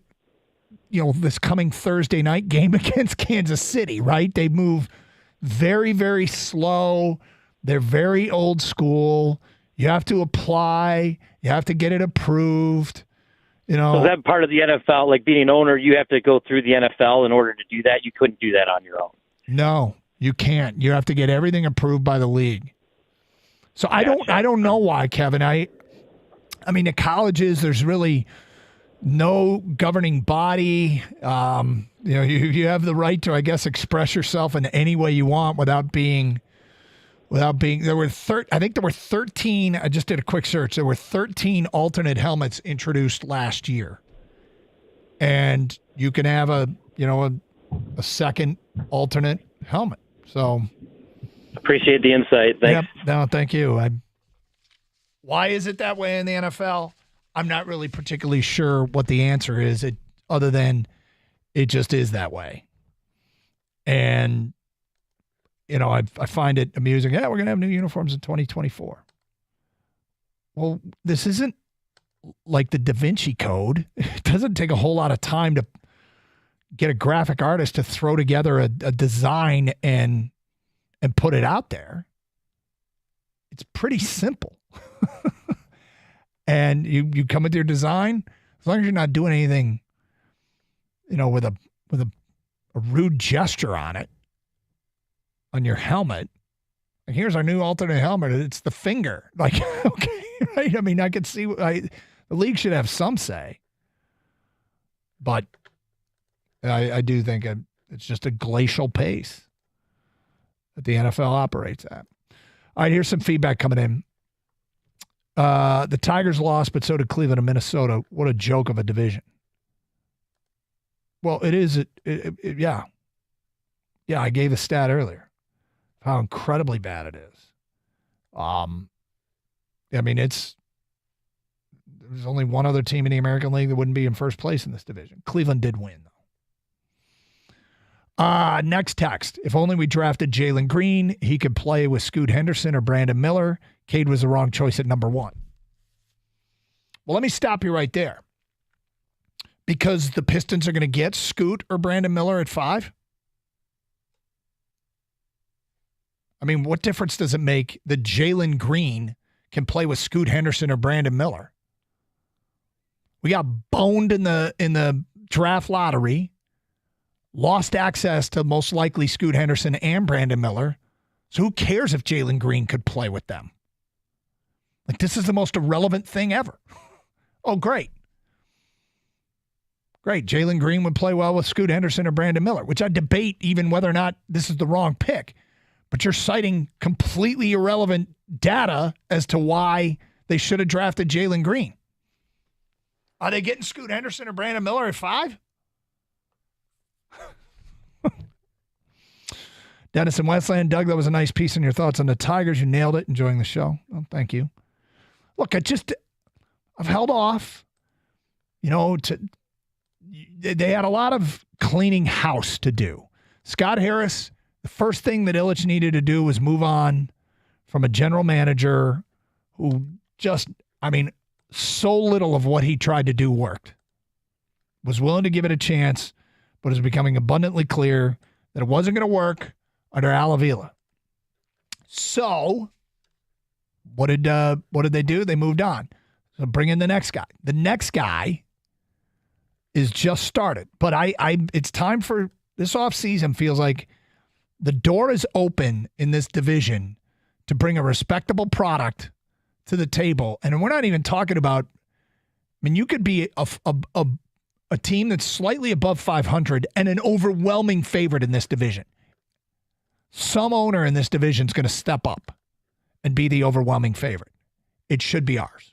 you know, this coming Thursday night game against Kansas City, right? They move very, very slow. They're very old school. You have to apply. You have to get it approved. You know, so is that part of the NFL? Like, being an owner, you have to go through the NFL in order to do that. You couldn't do that on your own. No, you can't. You have to get everything approved by the league. So I don't know why, Kevin. I mean, the colleges, there's really no governing body. You know, you have the right to, I guess, express yourself in any way you want without being. I think there were 13. I just did a quick search. There were 13 alternate helmets introduced last year, and you can have a second alternate helmet. So appreciate the insight. Thanks. Yep. No, thank you. Why is it that way in the NFL? I'm not really particularly sure what the answer is. Other than it just is that way, and. You know, I find it amusing. Yeah, we're going to have new uniforms in 2024. Well, this isn't like the Da Vinci Code. It doesn't take a whole lot of time to get a graphic artist to throw together a design and put it out there. It's pretty simple. And you come with your design, as long as you're not doing anything, you know, with a rude gesture on it. On your helmet, like, here's our new alternate helmet. It's the finger. Like, okay, right? I mean, I could see the league should have some say, but I do think it's just a glacial pace that the NFL operates at. All right, here's some feedback coming in. The Tigers lost, but so did Cleveland and Minnesota. What a joke of a division. Well, it is. Yeah. Yeah, I gave a stat earlier. How incredibly bad it is. I mean, there's only one other team in the American League that wouldn't be in first place in this division. Cleveland did win, though. Next text. If only we drafted Jalen Green, he could play with Scoot Henderson or Brandon Miller. Cade was the wrong choice at number 1. Well, let me stop you right there. Because the Pistons are going to get Scoot or Brandon Miller at 5? I mean, what difference does it make that Jalen Green can play with Scoot Henderson or Brandon Miller? We got boned in the draft lottery, lost access to most likely Scoot Henderson and Brandon Miller. So who cares if Jalen Green could play with them? Like, this is the most irrelevant thing ever. Oh, great. Great. Jalen Green would play well with Scoot Henderson or Brandon Miller, which I debate even whether or not this is the wrong pick. But you're citing completely irrelevant data as to why they should have drafted Jalen Green. Are they getting Scoot Henderson or Brandon Miller at 5? Dennis in Westland. Doug, that was a nice piece on your thoughts on the Tigers. You nailed it. Enjoying the show. Oh, thank you. Look, I've held off, they had a lot of cleaning house to do. Scott Harris, the first thing that Ilitch needed to do was move on from a general manager who so little of what he tried to do worked. Was willing to give it a chance, but is becoming abundantly clear that it wasn't going to work under Al Avila. So, what did they do? They moved on. So bring in the next guy. The next guy is just started. But it's time for this offseason. Feels like the door is open in this division to bring a respectable product to the table. And we're not even talking about, you could be a team that's slightly above 500 and an overwhelming favorite in this division. Some owner in this division is going to step up and be the overwhelming favorite. It should be ours.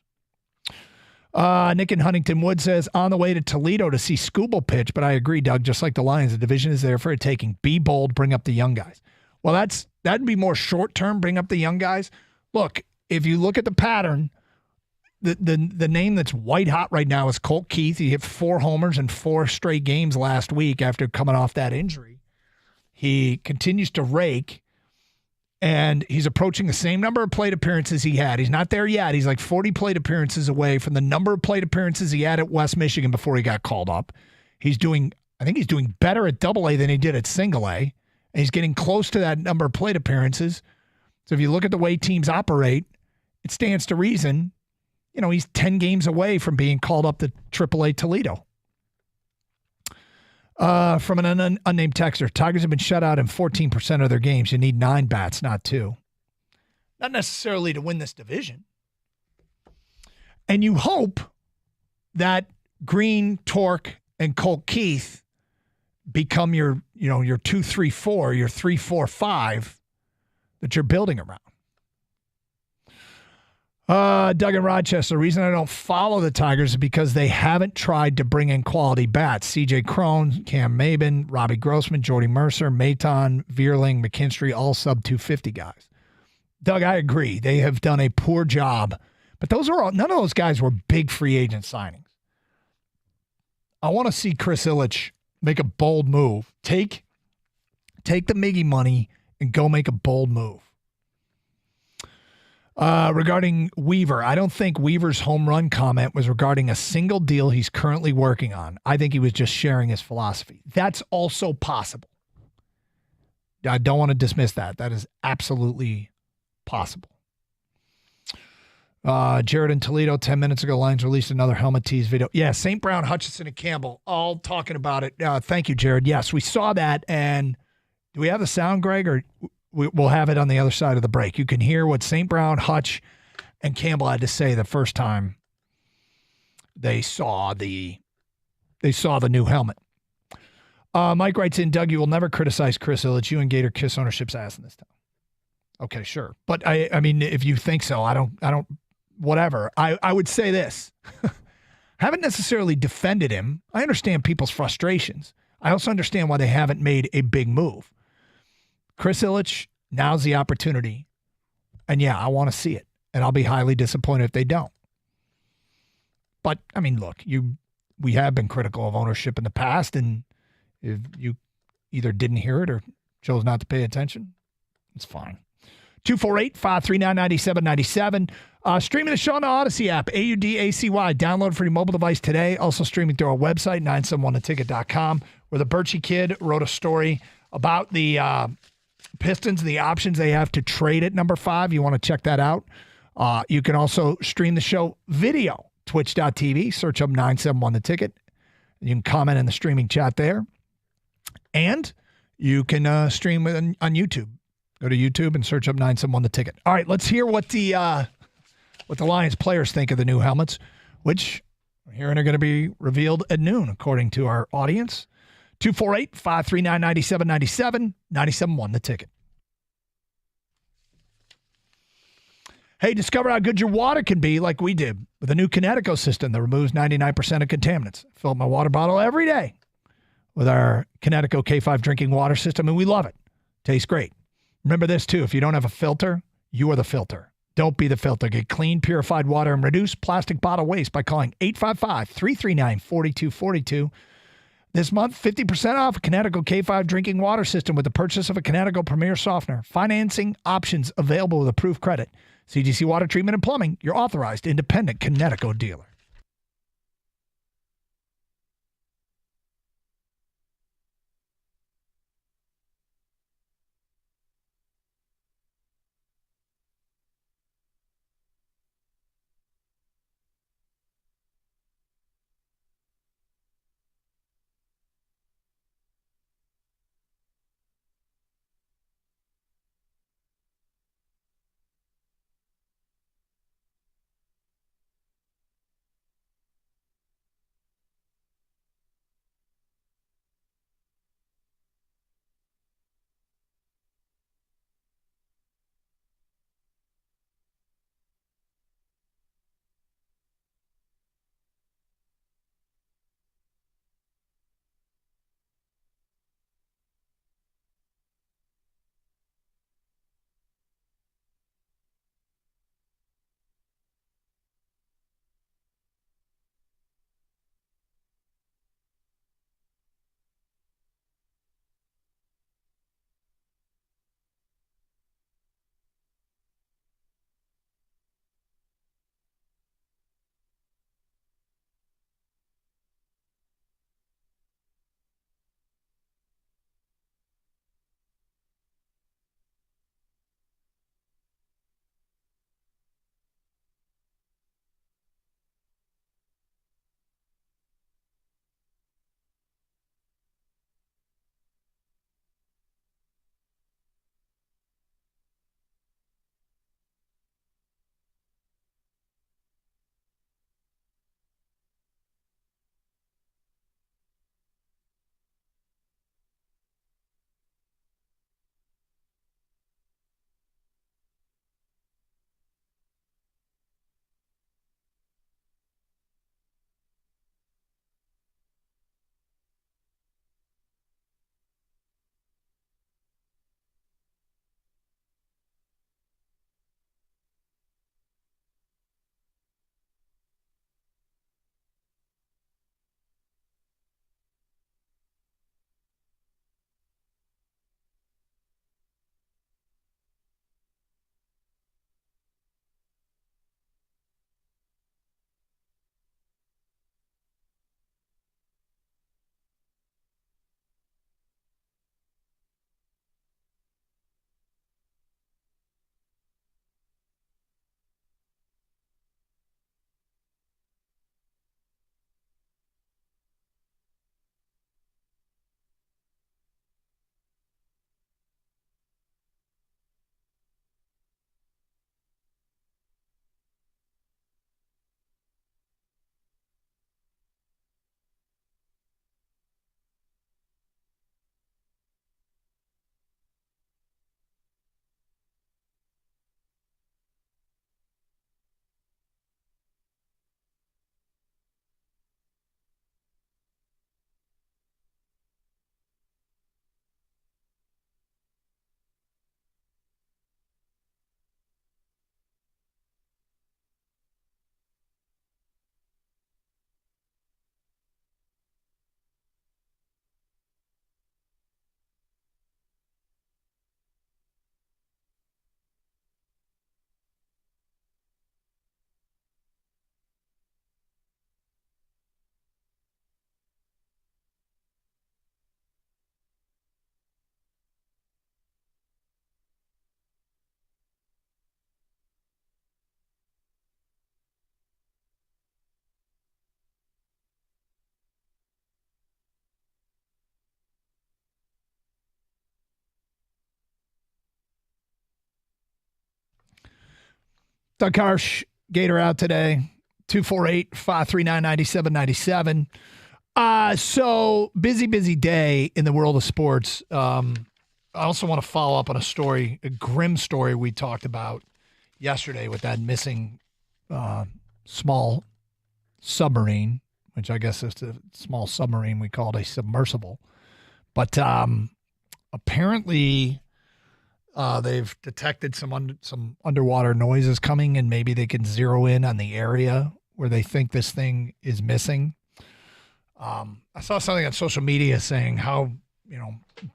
Nick in Huntington Wood says, on the way to Toledo to see Skubal pitch, but I agree, Doug, just like the Lions, the division is there for a taking. Be bold, bring up the young guys. Well, that'd be more short-term, bring up the young guys. Look, if you look at the pattern, the name that's white hot right now is Colt Keith. He hit 4 homers in 4 straight games last week after coming off that injury. He continues to rake, and he's approaching the same number of plate appearances he had. He's not there yet. He's like 40 plate appearances away from the number of plate appearances he had at West Michigan before he got called up. I think he's doing better at Double-A than he did at Single-A, and he's getting close to that number of plate appearances. So if you look at the way teams operate, it stands to reason, he's 10 games away from being called up to AAA Toledo. From an unnamed texter, Tigers have been shut out in 14% of their games. You need 9 bats, not 2. Not necessarily to win this division. And you hope that Green, Torque, and Colt Keith become your 2-3-4, your 3-4-5 that you're building around. Doug in Rochester, the reason I don't follow the Tigers is because they haven't tried to bring in quality bats. C.J. Cron, Cam Maben, Robbie Grossman, Jordy Mercer, Maton, Vierling, McKinstry, all sub-250 guys. Doug, I agree. They have done a poor job. But none of those guys were big free agent signings. I want to see Chris Ilitch make a bold move. Take the Miggy money and go make a bold move. Regarding Weaver, I don't think Weaver's home run comment was regarding a single deal he's currently working on. I think he was just sharing his philosophy. That's also possible. I don't want to dismiss that. That is absolutely possible. Jared in Toledo, 10 minutes ago, Lions released another helmet tease video. Yeah, St. Brown, Hutchinson, and Campbell all talking about it. Thank you, Jared. Yes, we saw that. And do we have the sound, Greg, or we'll have it on the other side of the break? You can hear what St. Brown, Hutch, and Campbell had to say the first time they saw the new helmet. Mike writes in, Doug, you will never criticize Chris Ilitch. You and Gator kiss ownership's ass in this town. Okay, sure. But I mean, if you think so, I don't, whatever. I would say this. Haven't necessarily defended him. I understand people's frustrations. I also understand why they haven't made a big move. Chris Ilitch, now's the opportunity. And yeah, I want to see it. And I'll be highly disappointed if they don't. But, I mean, look, we have been critical of ownership in the past, and if you either didn't hear it or chose not to pay attention, it's fine. 248-539-9797. Streaming the show on the Odyssey app, AUDACY. Download for your mobile device today. Also streaming through our website, 971theticket.com, where the Birchie Kid wrote a story about the Pistons, the options they have to trade at number 5. You want to check that out. You can also stream the show video, twitch.tv. Search up 971 The Ticket. You can comment in the streaming chat there. And you can stream on YouTube. Go to YouTube and search up 971 The Ticket. All right, let's hear what the Lions players think of the new helmets, which we're hearing are going to be revealed at noon, according to our audience. 248-539-9797, 97.1 The Ticket. Hey, discover how good your water can be like we did with a new Kinetico system that removes 99% of contaminants. Fill up my water bottle every day with our Kinetico K5 drinking water system, and we love it. Tastes great. Remember this, too. If you don't have a filter, you are the filter. Don't be the filter. Get clean, purified water and reduce plastic bottle waste by calling 855-339-4242. This month, 50% off a Kinetico K5 drinking water system with the purchase of a Kinetico Premier Softener. Financing options available with approved credit. CGC Water Treatment and Plumbing, your authorized independent Kinetico dealer. Doug Harsh, Gator out today, 248-539-9797. So busy day in the world of sports. I also want to follow up on a grim story we talked about yesterday with that missing small submarine, which I guess is a small submarine. We call it a submersible. But apparently they've detected some underwater noises coming, and maybe they can zero in on the area where they think this thing is missing. I saw something on social media saying how,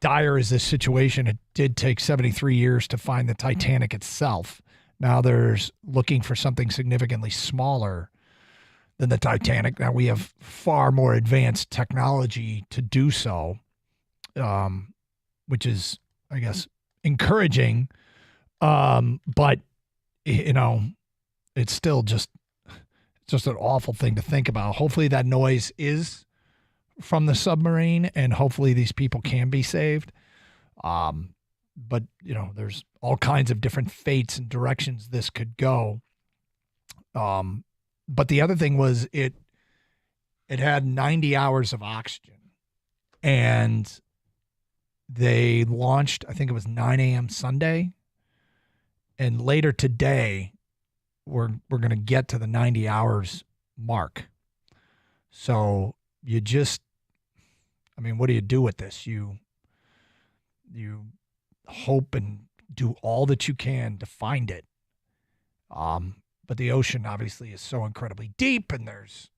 dire is this situation. It did take 73 years to find the Titanic itself. Now there's looking for something significantly smaller than the Titanic. Now we have far more advanced technology to do so, which is, I guess, encouraging. But, it's still just an awful thing to think about. Hopefully that noise is from the submarine, and hopefully these people can be saved. But, there's all kinds of different fates and directions this could go. But the other thing was it had 90 hours of oxygen, and they launched, I think it was 9 a.m. Sunday. And later today, we're going to get to the 90 hours mark. So what do you do with this? You hope and do all that you can to find it. But the ocean obviously is so incredibly deep, and there's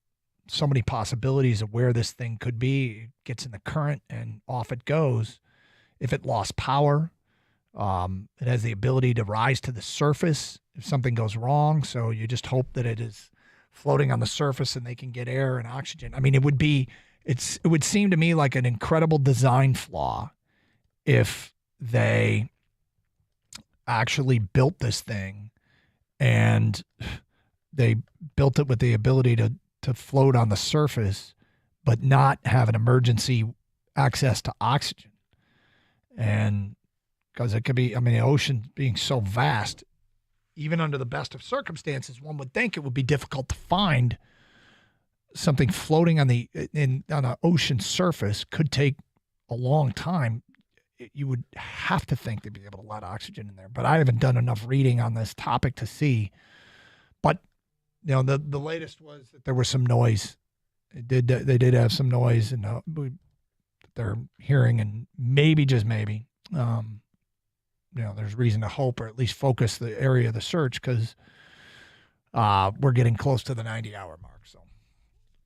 so many possibilities of where this thing could be. It gets in the current and off it goes. If it lost power, it has the ability to rise to the surface if something goes wrong. So you just hope that it is floating on the surface and they can get air and oxygen. I mean, it would seem to me like an incredible design flaw if they actually built this thing and they built it with the ability to float on the surface, but not have an emergency access to oxygen. And because it could be, the ocean being so vast, even under the best of circumstances, one would think it would be difficult to find something floating on an ocean surface. Could take a long time. You would have to think they'd be able to let oxygen in there. But I haven't done enough reading on this topic to see. But the latest was that there was some noise. They did have some noise, and they're hearing, and maybe, just maybe, there's reason to hope, or at least focus the area of the search, because we're getting close to the 90-hour mark. So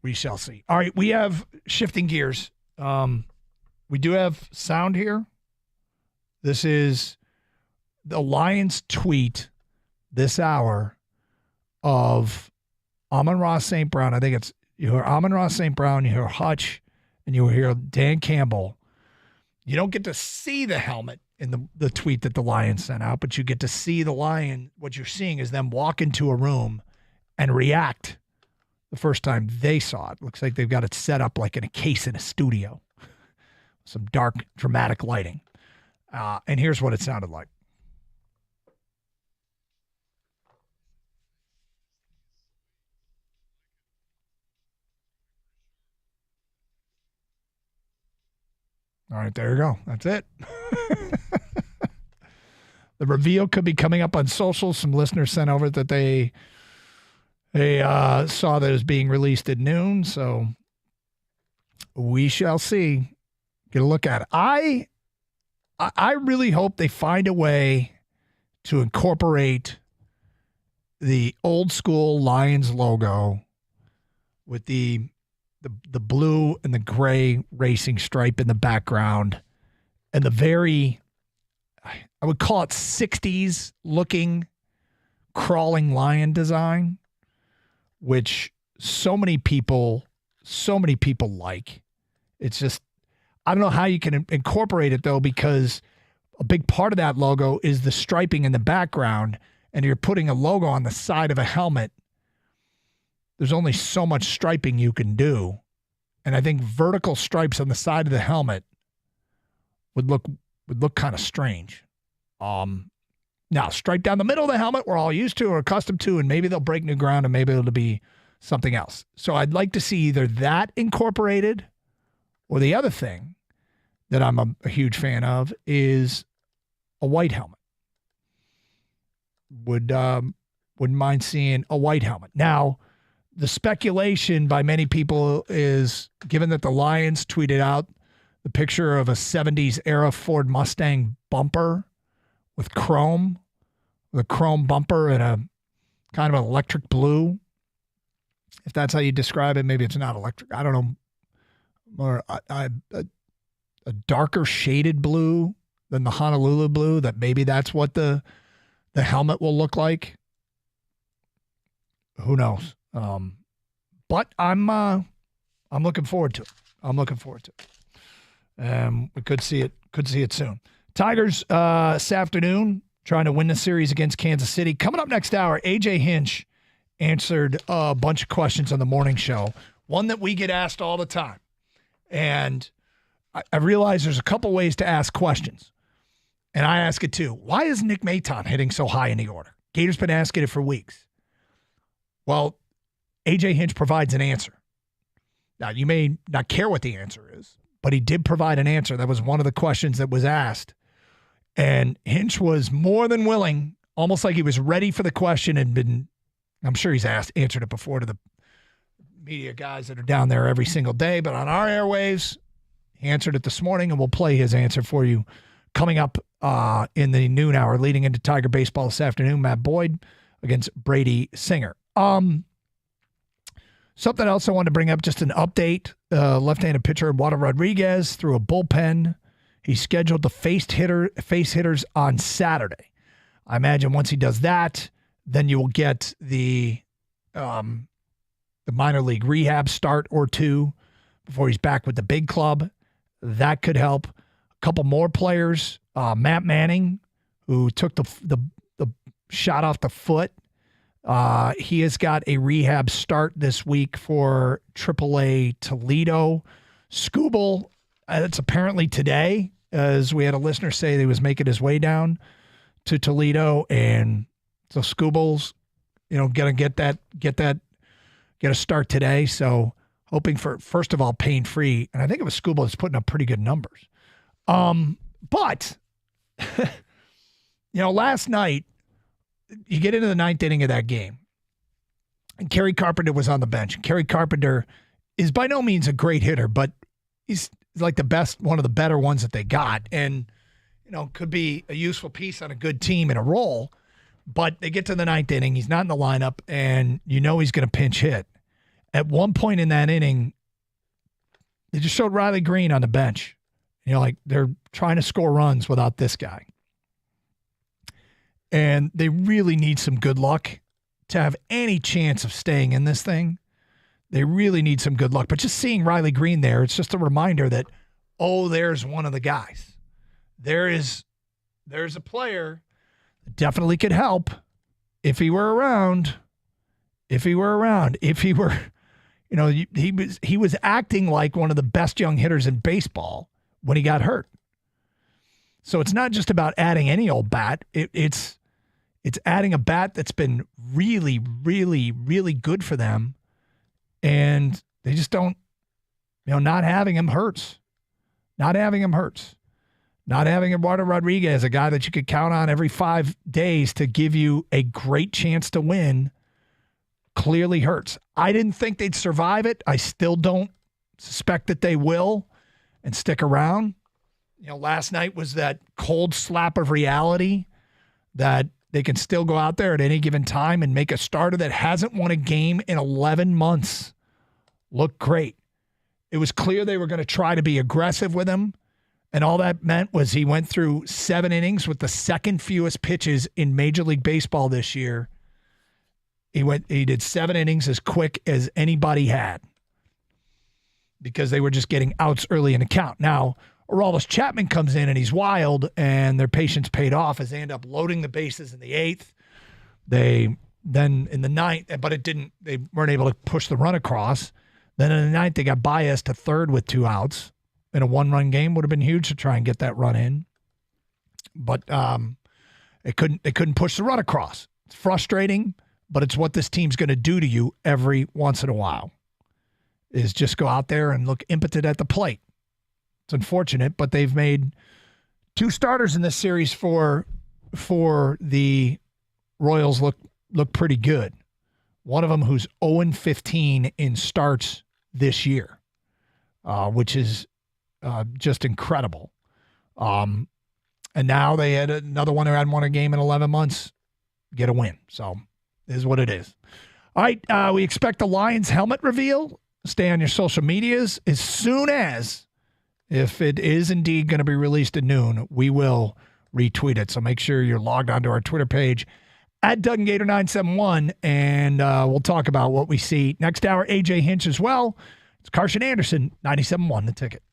we shall see. All right, we have shifting gears. We do have sound here. This is the Lions tweet this hour of Amon-Ra St. Brown. I think you hear Amon-Ra St. Brown, you hear Hutch, and you hear Dan Campbell. You don't get to see the helmet in the tweet that the Lions sent out, but you get to see the Lion. What you're seeing is them walk into a room and react the first time they saw it. Looks like they've got it set up like in a case in a studio. Some dark, dramatic lighting. And here's what it sounded like. All right, there you go. That's it. The reveal could be coming up on social. Some listeners sent over that they saw that it was being released at noon. So we shall see. Get a look at it. I really hope they find a way to incorporate the old school Lions logo with the blue and the gray racing stripe in the background, and the very, I would call it 60s looking crawling lion design, which so many people like. It's just, I don't know how you can incorporate it though, because a big part of that logo is the striping in the background, and you're putting a logo on the side of a helmet. There's only so much striping you can do. And I think vertical stripes on the side of the helmet would look kind of strange. Now, straight down the middle of the helmet, we're all used to or accustomed to, and maybe they'll break new ground and maybe it'll be something else. So I'd like to see either that incorporated, or the other thing that I'm a huge fan of is a white helmet. Wouldn't mind seeing a white helmet. Now, the speculation by many people is, given that the Lions tweeted out the picture of a 70s era Ford Mustang bumper with a chrome bumper and a kind of an electric blue. If that's how you describe it, maybe it's not electric. I don't know. Or a darker shaded blue than the Honolulu blue, that maybe that's what the helmet will look like. Who knows? But I'm looking forward to it. We could see it soon. Tigers this afternoon trying to win the series against Kansas City. Coming up next hour, AJ Hinch answered a bunch of questions on the morning show. One that we get asked all the time. And I realize there's a couple ways to ask questions. And I ask it too. Why is Nick Maton hitting so high in the order? Gator's been asking it for weeks. Well, AJ Hinch provides an answer. Now, you may not care what the answer is, but he did provide an answer. That was one of the questions that was asked. And Hinch was more than willing, almost like he was ready for the question and been, I'm sure he's answered it before to the media guys that are down there every single day. But on our airwaves, he answered it this morning, and we'll play his answer for you coming up in the noon hour leading into Tiger baseball this afternoon. Matt Boyd against Brady Singer. Something else I wanted to bring up, just an update. Left-handed pitcher Eduardo Rodriguez threw a bullpen. He scheduled the face hitters on Saturday. I imagine once he does that, then you will get the minor league rehab start or two before he's back with the big club. That could help. A couple more players. Matt Manning, who took the shot off the foot. He has got a rehab start this week for AAA Toledo. Skubal, it's apparently today, as we had a listener say that he was making his way down to Toledo, and so Skubal's, gonna get a start today. So hoping for, first of all, pain-free, and I think it was Skubal that's putting up pretty good numbers. But last night, you get into the ninth inning of that game, and Kerry Carpenter was on the bench. Kerry Carpenter is by no means a great hitter, but he's like one of the better ones that they got, and could be a useful piece on a good team in a role. But they get to the ninth inning, he's not in the lineup, and he's going to pinch hit. At one point in that inning, they just showed Riley Green on the bench. They're trying to score runs without this guy. And they really need some good luck to have any chance of staying in this thing. They really need some good luck. But just seeing Riley Green there, it's just a reminder that, there's one of the guys. There's a player that definitely could help if he were around. He was acting like one of the best young hitters in baseball when he got hurt. So it's not just about adding any old bat. It's adding a bat that's been really, really, really good for them. And they just don't, not having him hurts. Not having Eduardo Rodriguez, a guy that you could count on every 5 days to give you a great chance to win, clearly hurts. I didn't think they'd survive it. I still don't suspect that they will and stick around. Last night was that cold slap of reality that they can still go out there at any given time and make a starter that hasn't won a game in 11 months look great. It was clear they were going to try to be aggressive with him, and all that meant was he went through 7 innings with the second fewest pitches in Major League Baseball this year. He did 7 innings as quick as anybody had because they were just getting outs early in the count. Now, Aroldis Chapman comes in and he's wild, and their patience paid off as they end up loading the bases in the 8th. They then in the 9th, but they weren't able to push the run across. Then in the 9th, they got Baez to 3rd with 2 outs. In a 1-run game, would have been huge to try and get that run in. But They couldn't push the run across. It's frustrating, but it's what this team's going to do to you every once in a while, is just go out there and look impotent at the plate. It's unfortunate, but they've made 2 starters in this series for the Royals look pretty good. One of them who's 0-15 in starts this year, which is just incredible. And now they had another one who hadn't won a game in 11 months get a win. So it is what it is. All right, we expect the Lions helmet reveal. Stay on your social medias. As soon as, if it is indeed going to be released at noon, we will retweet it. So make sure you're logged onto our Twitter page at Doug and Gator 971, and we'll talk about what we see next hour. AJ Hinch as well. It's Carson Anderson, 97.1 The Ticket.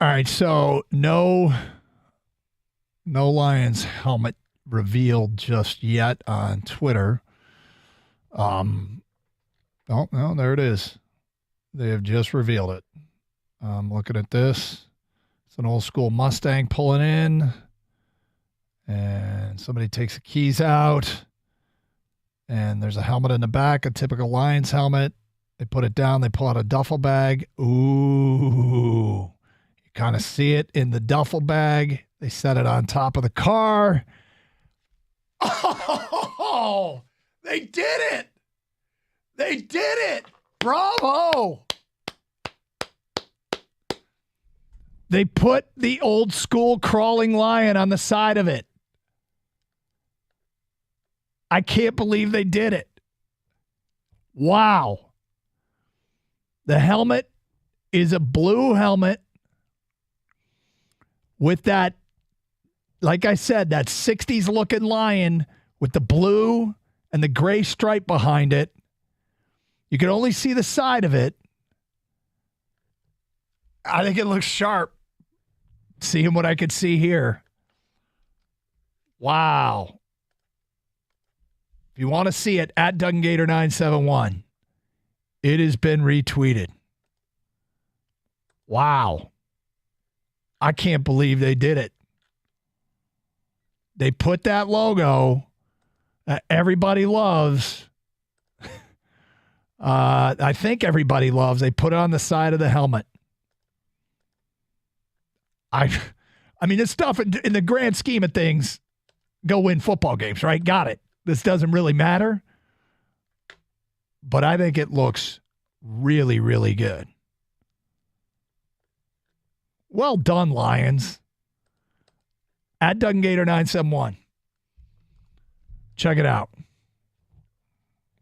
All right, so no Lions helmet revealed just yet on Twitter. Oh, no, there it is. They have just revealed it. I'm looking at this. It's an old school Mustang pulling in, and somebody takes the keys out, and there's a helmet in the back, a typical Lions helmet. They put it down. They pull out a duffel bag. Ooh. You kind of see it in the duffel bag. They set it on top of the car. Oh, they did it. They did it. Bravo. They put the old school crawling lion on the side of it. I can't believe they did it. Wow. The helmet is a blue helmet with that, like I said, that 60s looking lion with the blue and the gray stripe behind it. You can only see the side of it. I think it looks sharp. Seeing what I could see here. Wow. If you want to see it, at DunGator971. It has been retweeted. Wow. I can't believe they did it. They put that logo that everybody loves. I think everybody loves. They put it on the side of the helmet. I mean, this stuff in the grand scheme of things, go win football games, right? Got it. This doesn't really matter. But I think it looks really, really good. Well done, Lions. At DunGator971. Check it out.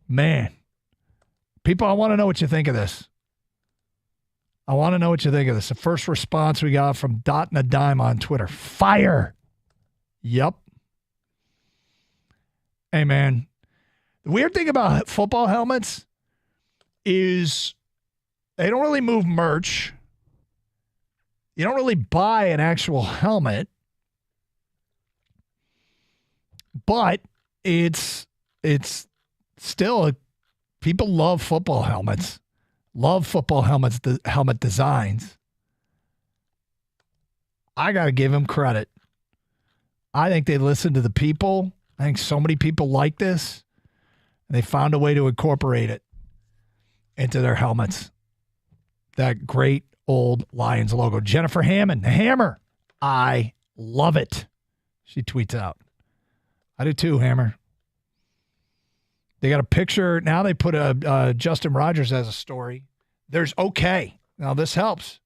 Man. People, I want to know what you think of this. I want to know what you think of this. The first response we got from Dot and a Dime on Twitter. Fire. Yep. Hey, man. The weird thing about football helmets is they don't really move merch. You don't really buy an actual helmet. But it's still people love football helmets. Love football helmets, the helmet designs. I got to give them credit. I think they listen to the people. I think so many people like this. And they found a way to incorporate it into their helmets. That great old Lions logo. Jennifer Hammond, the Hammer. I love it. She tweets out. I do too, Hammer. They got a picture. Now they put Justin Rogers as a story. There's okay. Now this helps.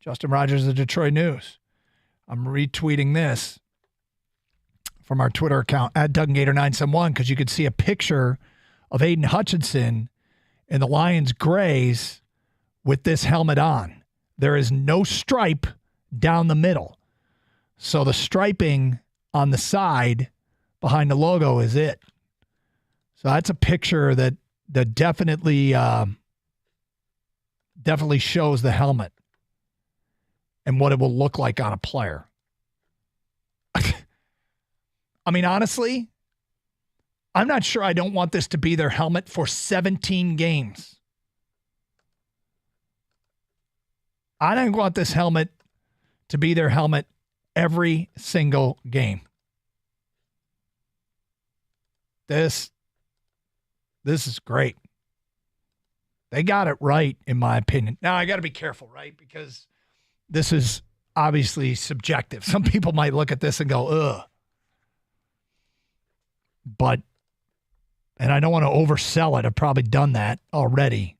Justin Rogers of the Detroit News. I'm retweeting this from our Twitter account at DunGator971 because you could see a picture of Aiden Hutchinson in the Lions grays with this helmet on. There is no stripe down the middle. So the striping on the side behind the logo is it. So that's a picture that definitely shows the helmet and what it will look like on a player. I mean, honestly, I'm not sure I don't want this to be their helmet for 17 games. I don't want this helmet to be their helmet every single game. This is great. They got it right, in my opinion. Now, I got to be careful, right? Because this is obviously subjective. Some people might look at this and go, ugh. But, and I don't want to oversell it. I've probably done that already.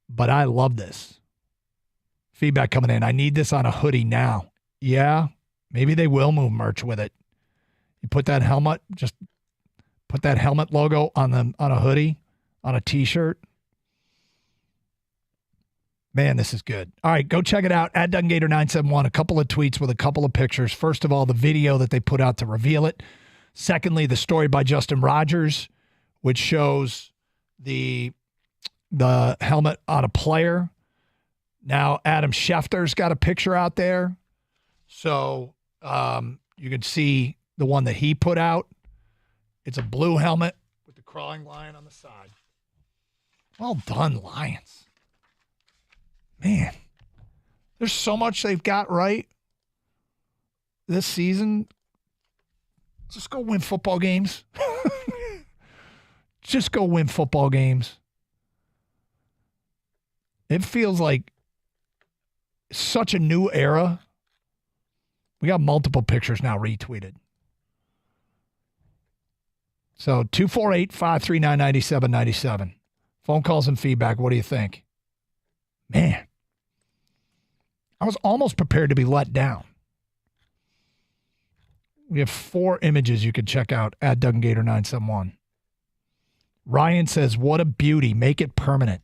But I love this. Feedback coming in. I need this on a hoodie now. Yeah, maybe they will move merch with it. You put that helmet, just put that helmet logo on a hoodie, on a T-shirt. Man, this is good. All right, go check it out at DunGator971. A couple of tweets with a couple of pictures. First of all, the video that they put out to reveal it. Secondly, the story by Justin Rogers, which shows the helmet on a player. Now, Adam Schefter's got a picture out there. So you can see the one that he put out. It's a blue helmet with the crawling lion on the side. Well done, Lions. Man, there's so much they've got right this season. Just go win football games. Just go win football games. It feels like such a new era. We got multiple pictures now retweeted. So 248-539-9797. Phone calls and feedback. What do you think? Man, I was almost prepared to be let down. We have 4 images you can check out at Doug and Gator 971. Ryan says, what a beauty. Make it permanent.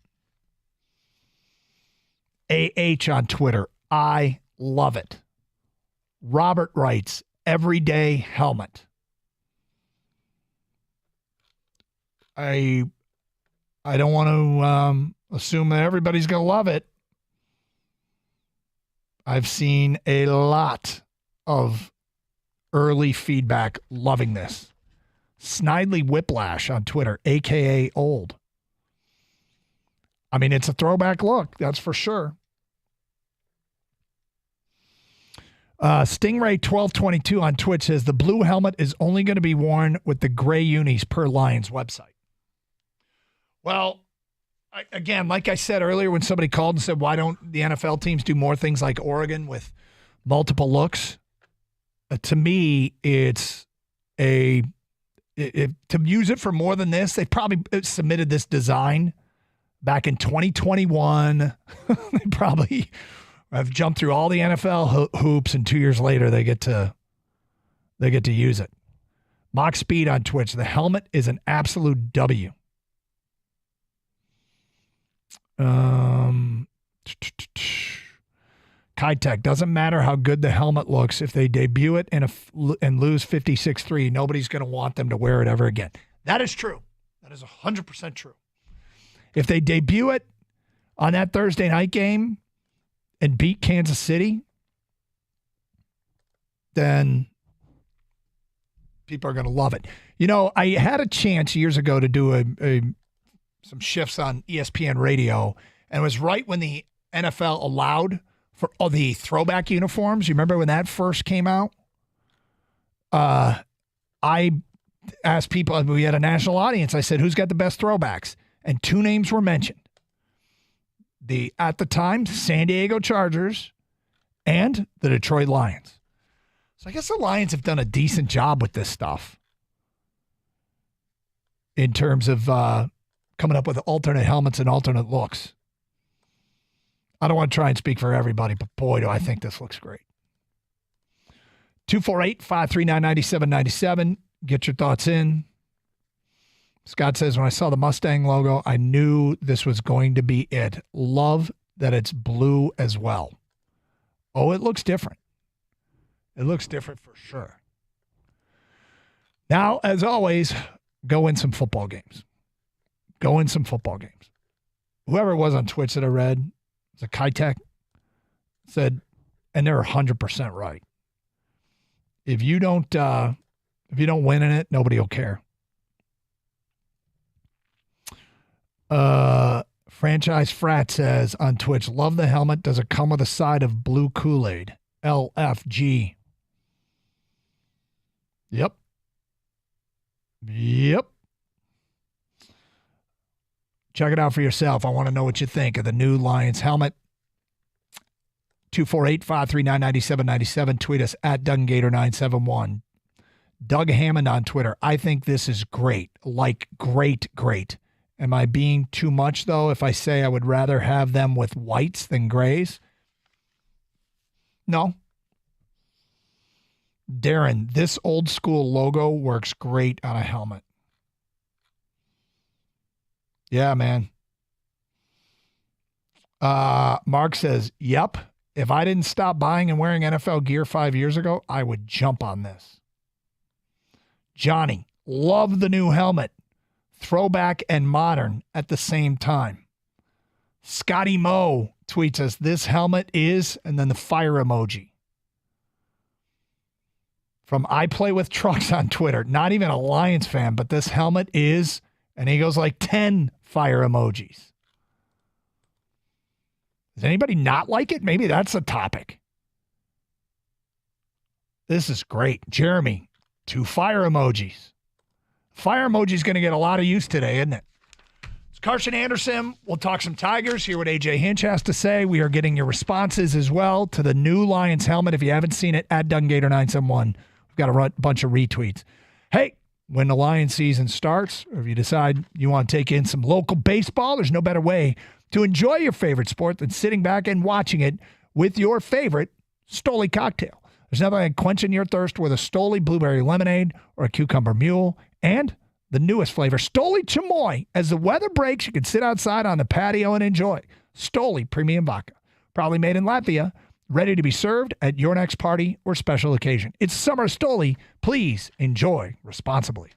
AH on Twitter. I love it. Robert writes, everyday helmet. I don't want to assume that everybody's going to love it. I've seen a lot of early feedback loving this. Snidely Whiplash on Twitter, a.k.a. old. I mean, it's a throwback look, that's for sure. Stingray 1222 on Twitch says the blue helmet is only going to be worn with the gray unis per Lions website. Well, again, like I said earlier when somebody called and said, why don't the NFL teams do more things like Oregon with multiple looks? To me, it's to use it for more than this, they probably submitted this design back in 2021. They probably have jumped through all the NFL hoops, and 2 years later they get to use it. Mock Speed on Twitch. The helmet is an absolute W. Kitech, doesn't matter how good the helmet looks. If they debut it and lose 56-3, nobody's going to want them to wear it ever again. That is true. That is 100% true. If they debut it on that Thursday night game and beat Kansas City, then people are going to love it. You know, I had a chance years ago to do some shifts on ESPN radio, and it was right when the NFL allowed for all the throwback uniforms. You remember when that first came out? I asked people, we had a national audience. I said, who's got the best throwbacks? And 2 names were mentioned. At the time, San Diego Chargers and the Detroit Lions. So I guess the Lions have done a decent job with this stuff in terms of coming up with alternate helmets and alternate looks. I don't want to try and speak for everybody, but boy, do I think this looks great. 248-539-9797. Get your thoughts in. Scott says, when I saw the Mustang logo, I knew this was going to be it. Love that it's blue as well. Oh, it looks different. It looks different for sure. Now, as always, go win some football games. Go win some football games. Whoever it was on Twitch that I read, it's a Kitech, said, and they're 100% right. If you don't win in it, nobody will care. Franchise Frat says on Twitch, love the helmet. Does it come with a side of blue Kool-Aid? LFG. Yep. Check it out for yourself. I want to know what you think of the new Lions helmet. 248-539-9797. Tweet us at DougAndGator971. Doug Hammond on Twitter. I think this is great. Like great. Am I being too much, though, if I say I would rather have them with whites than grays? No. Darren, this old school logo works great on a helmet. Yeah, man. Mark says, yep. If I didn't stop buying and wearing NFL gear 5 years ago, I would jump on this. Johnny, love the new helmet. Throwback and modern at the same time. Scotty Moe tweets us, this helmet is, and then the fire emoji. From I Play With Trucks on Twitter. Not even a Lions fan, but this helmet is, and he goes like 10 fire emojis. Does anybody not like it? Maybe that's a topic. This is great. Jeremy, 2 fire emojis. Fire emoji is going to get a lot of use today, isn't it? It's Carson Anderson. We'll talk some Tigers, hear what AJ Hinch has to say. We are getting your responses as well to the new Lions helmet. If you haven't seen it, at DunGator971. We've got a bunch of retweets. Hey, when the Lions season starts, or if you decide you want to take in some local baseball, there's no better way to enjoy your favorite sport than sitting back and watching it with your favorite Stoli cocktail. There's nothing like quenching your thirst with a Stoli blueberry lemonade or a cucumber mule, and the newest flavor, Stoli Chamoy. As the weather breaks, you can sit outside on the patio and enjoy Stoli Premium Vodka. Proudly made in Latvia, ready to be served at your next party or special occasion. It's Summer Stoli. Please enjoy responsibly.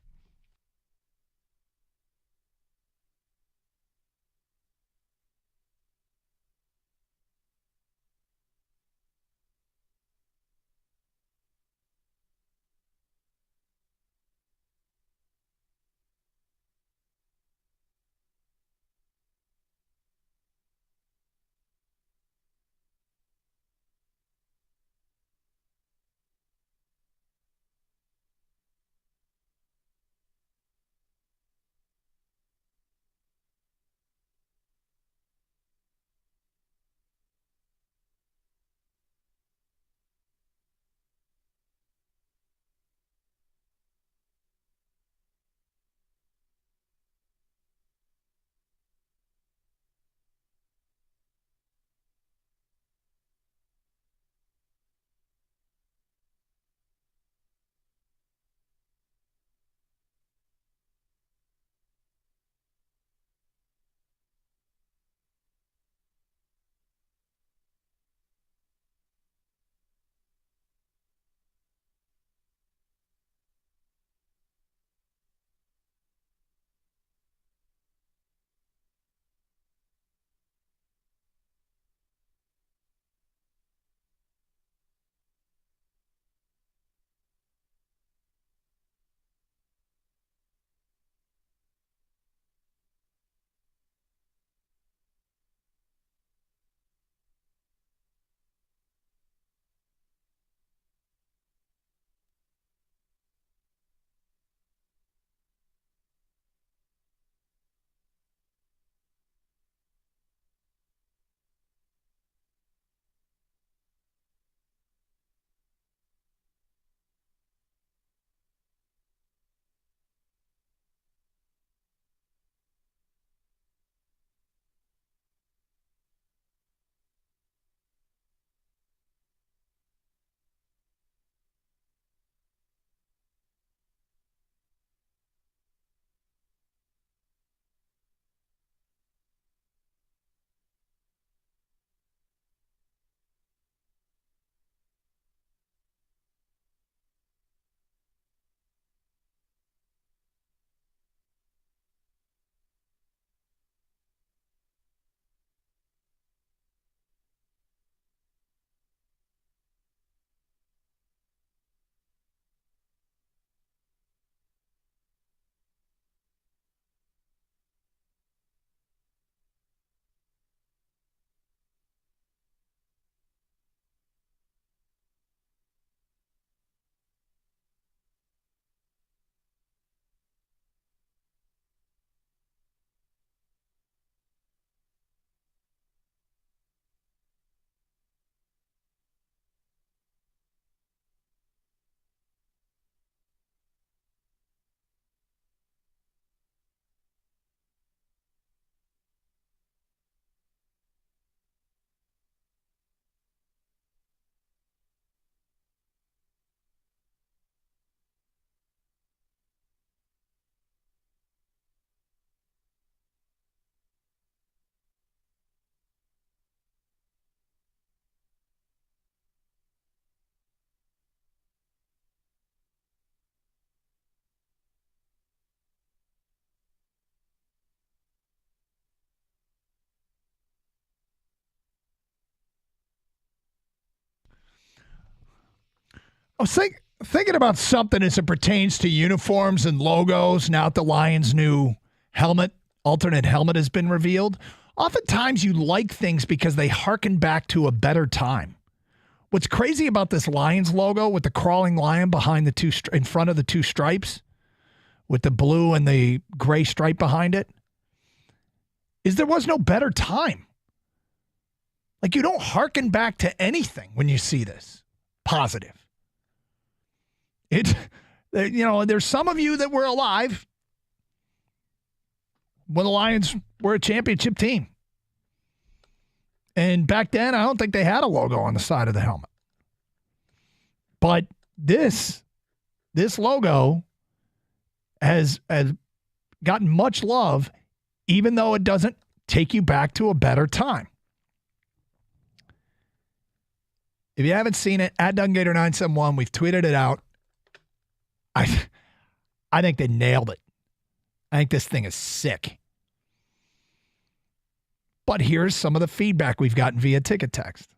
I was thinking about something as it pertains to uniforms and logos now that the Lions' new alternate helmet has been revealed. Oftentimes you like things because they harken back to a better time. What's crazy about this Lions logo with the crawling lion behind in front of the two stripes with the blue and the gray stripe behind it is there was no better time. Like, you don't harken back to anything when you see this positive. There's some of you that were alive when the Lions were a championship team. And back then, I don't think they had a logo on the side of the helmet. But this logo has gotten much love, even though it doesn't take you back to a better time. If you haven't seen it, at DunGator971, we've tweeted it out. I think they nailed it. I think this thing is sick. But here's some of the feedback we've gotten via ticket text.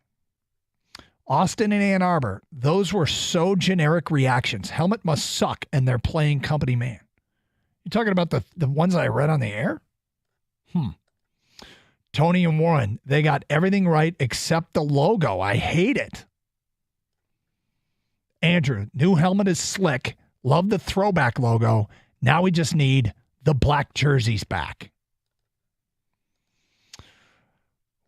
Austin and Ann Arbor, those were so generic reactions. Helmet must suck, and they're playing company man. You talking about the ones I read on the air? Tony and Warren, they got everything right except the logo. I hate it. Andrew, new helmet is slick. Love the throwback logo. Now we just need the black jerseys back.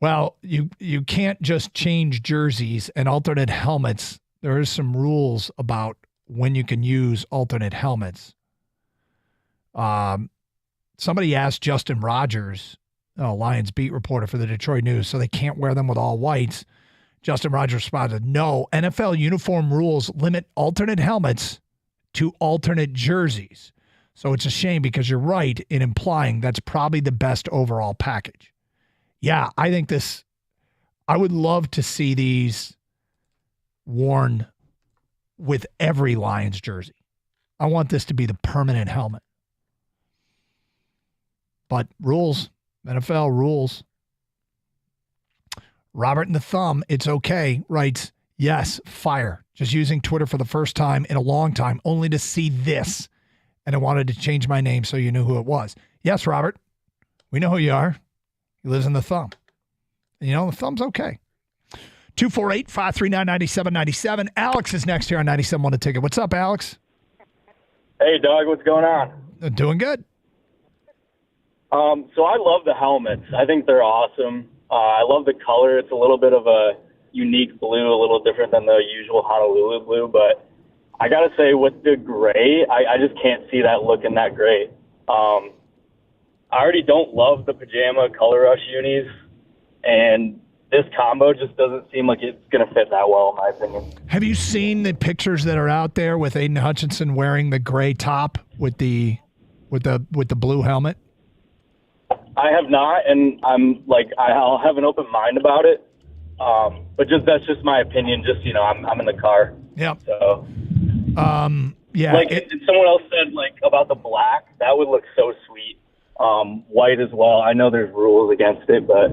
Well, you can't just change jerseys and alternate helmets. There are some rules about when you can use alternate helmets. Somebody asked Justin Rogers, Lions beat reporter for the Detroit News, so they can't wear them with all whites. Justin Rogers responded, no, NFL uniform rules limit alternate helmets to alternate jerseys. So it's a shame because you're right in implying that's probably the best overall package. Yeah, I think I would love to see these worn with every Lions jersey. I want this to be the permanent helmet. But rules, NFL rules. Robert in the Thumb, it's okay, writes, yes, fire. Just using Twitter for the first time in a long time, only to see this. And I wanted to change my name so you knew who it was. Yes, Robert, we know who you are. He lives in the Thumb. And the Thumb's okay. 248-539-9797. Alex is next here on 97.1 The Ticket. What's up, Alex? Hey, Doug, what's going on? Doing good. So I love the helmets. I think they're awesome. I love the color. It's a little bit of a unique blue, a little different than the usual Honolulu blue. But I got to say, with the gray, I just can't see that looking that great. I already don't love the pajama color rush unis, and this combo just doesn't seem like it's going to fit that well, in my opinion. Have you seen the pictures that are out there with Aiden Hutchinson wearing the gray top with the blue helmet? I have not, and I'll have an open mind about it. But that's just my opinion. Just I'm in the car. Yeah. So. Yeah. Someone else said about the black, that would look so sweet. White as well. I know there's rules against it, but.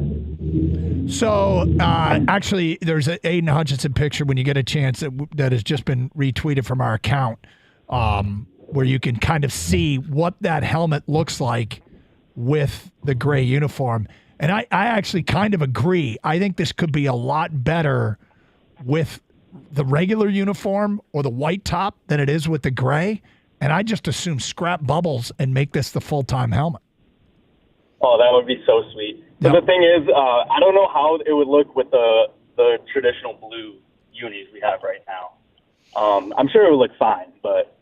So actually, there's an Aiden Hutchinson picture when you get a chance that has just been retweeted from our account, where you can kind of see what that helmet looks like with the gray uniform. And I actually kind of agree. I think this could be a lot better with the regular uniform or the white top than it is with the gray. And I just assume scrap bubbles and make this the full-time helmet. Oh, that would be so sweet. But the thing is, I don't know how it would look with the traditional blue unis we have right now. I'm sure it would look fine, but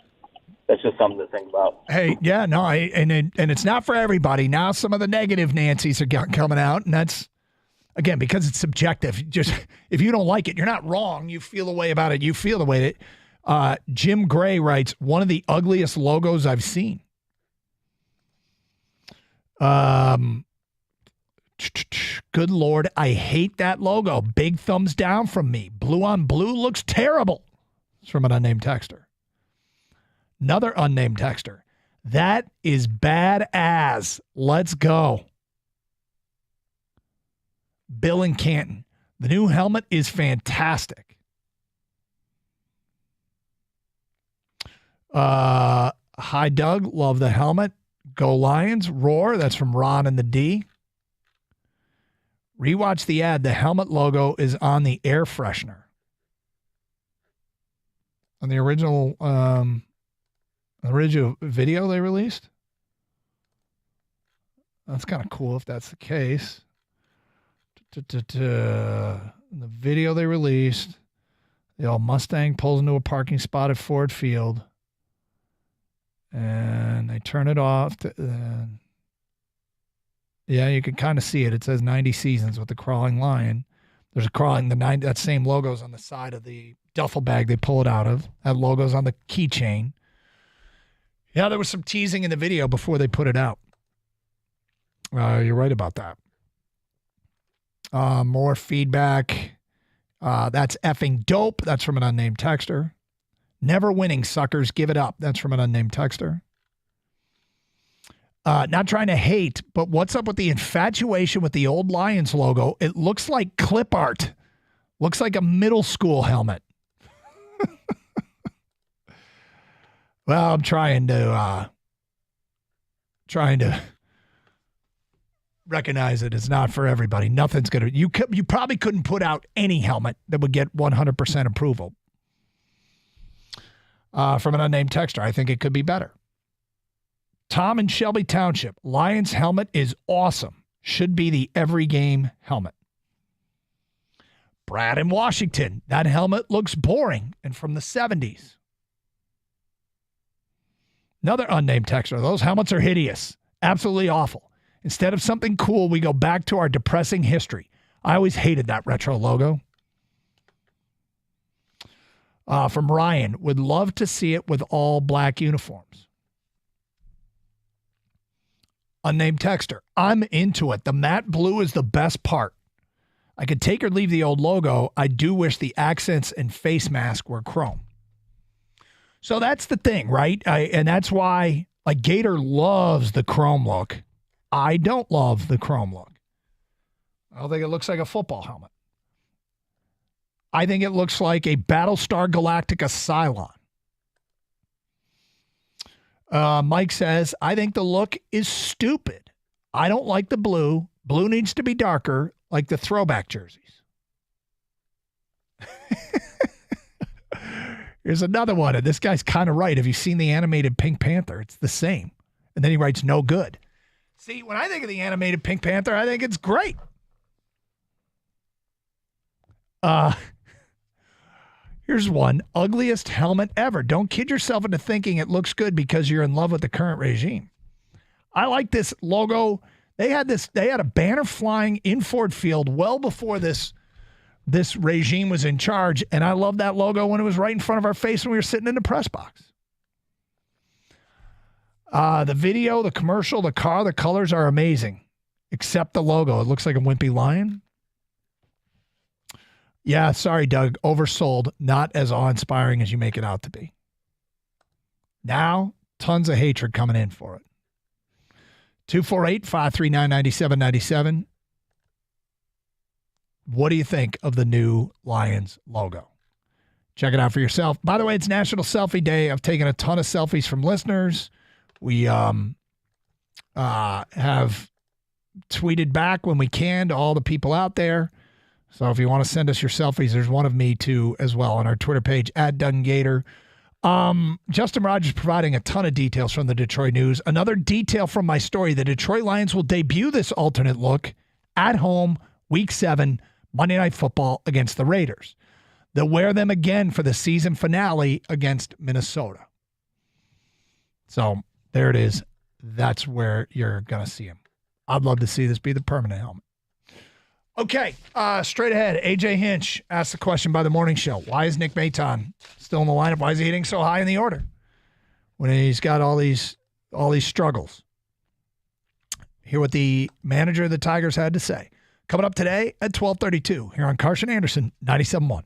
that's just something to think about. Hey, yeah, no, and it's not for everybody. Now some of the negative Nancys are coming out, and that's, again, because it's subjective. Just if you don't like it, you're not wrong. You feel the way about it. You feel the way that Jim Gray writes, one of the ugliest logos I've seen. Good Lord, I hate that logo. Big thumbs down from me. Blue on blue looks terrible. It's from an unnamed texter. Another unnamed texter. That is bad as. Let's go. Bill in Canton. The new helmet is fantastic. Hi, Doug. Love the helmet. Go Lions. Roar. That's from Ron and the D. Rewatch the ad. The helmet logo is on the air freshener. On the original video they released? That's kind of cool if that's the case. The video they released, the old Mustang pulls into a parking spot at Ford Field, and they turn it off. Yeah, you can kind of see it. It says 90 seasons with the crawling lion. There's a crawling, that same logo's on the side of the duffel bag they pull it out of. That logo's on the keychain. Yeah, there was some teasing in the video before they put it out. You're right about that. More feedback. That's effing dope. That's from an unnamed texter. Never winning, suckers. Give it up. That's from an unnamed texter. Not trying to hate, but what's up with the infatuation with the old Lions logo? It looks like clip art. Looks like a middle school helmet. Well, I'm trying to recognize it. It's not for everybody. Nothing's going to, you probably couldn't put out any helmet that would get 100% approval. From an unnamed texter, I think it could be better. Tom in Shelby Township, Lions helmet is awesome. Should be the every game helmet. Brad in Washington, that helmet looks boring and from the 70s. Another unnamed texter, those helmets are hideous. Absolutely awful. Instead of something cool, we go back to our depressing history. I always hated that retro logo. From Ryan, would love to see it with all black uniforms. Unnamed texter, I'm into it. The matte blue is the best part. I could take or leave the old logo. I do wish the accents and face mask were chrome. So that's the thing, right? And that's why, like, Gator loves the chrome look. I don't love the chrome look. I don't think it looks like a football helmet. I think it looks like a Battlestar Galactica Cylon. Mike says, I think the look is stupid. I don't like the blue. Blue needs to be darker, like the throwback jerseys. Here's another one, and this guy's kind of right. Have you seen the animated Pink Panther? It's the same. And then he writes, no good. See, when I think of the animated Pink Panther, I think it's great. Here's one. Ugliest helmet ever. Don't kid yourself into thinking it looks good because you're in love with the current regime. I like this logo. They had a banner flying in Ford Field well before this regime was in charge, and I love that logo when it was right in front of our face when we were sitting in the press box. The video, the commercial, the car, the colors are amazing, except the logo. It looks like a wimpy lion. Yeah, sorry, Doug. Oversold. Not as awe-inspiring as you make it out to be. Now, tons of hatred coming in for it. 248-539-9797. What do you think of the new Lions logo? Check it out for yourself. By the way, it's National Selfie Day. I've taken a ton of selfies from listeners. We have tweeted back when we can to all the people out there. So if you want to send us your selfies, there's one of me too as well on our Twitter page @DunGator. Justin Rogers providing a ton of details from the Detroit News. Another detail from my story, the Detroit Lions will debut this alternate look at home, Week 7, Monday Night Football against the Raiders. They'll wear them again for the season finale against Minnesota. So there it is. That's where you're going to see him. I'd love to see this be the permanent helmet. Okay, straight ahead. AJ Hinch asked the question by the morning show. Why is Nick Maton still in the lineup? Why is he hitting so high in the order when he's got all these struggles? Hear what the manager of the Tigers had to say. Coming up today at 12:32 here on Carson Anderson 97.1.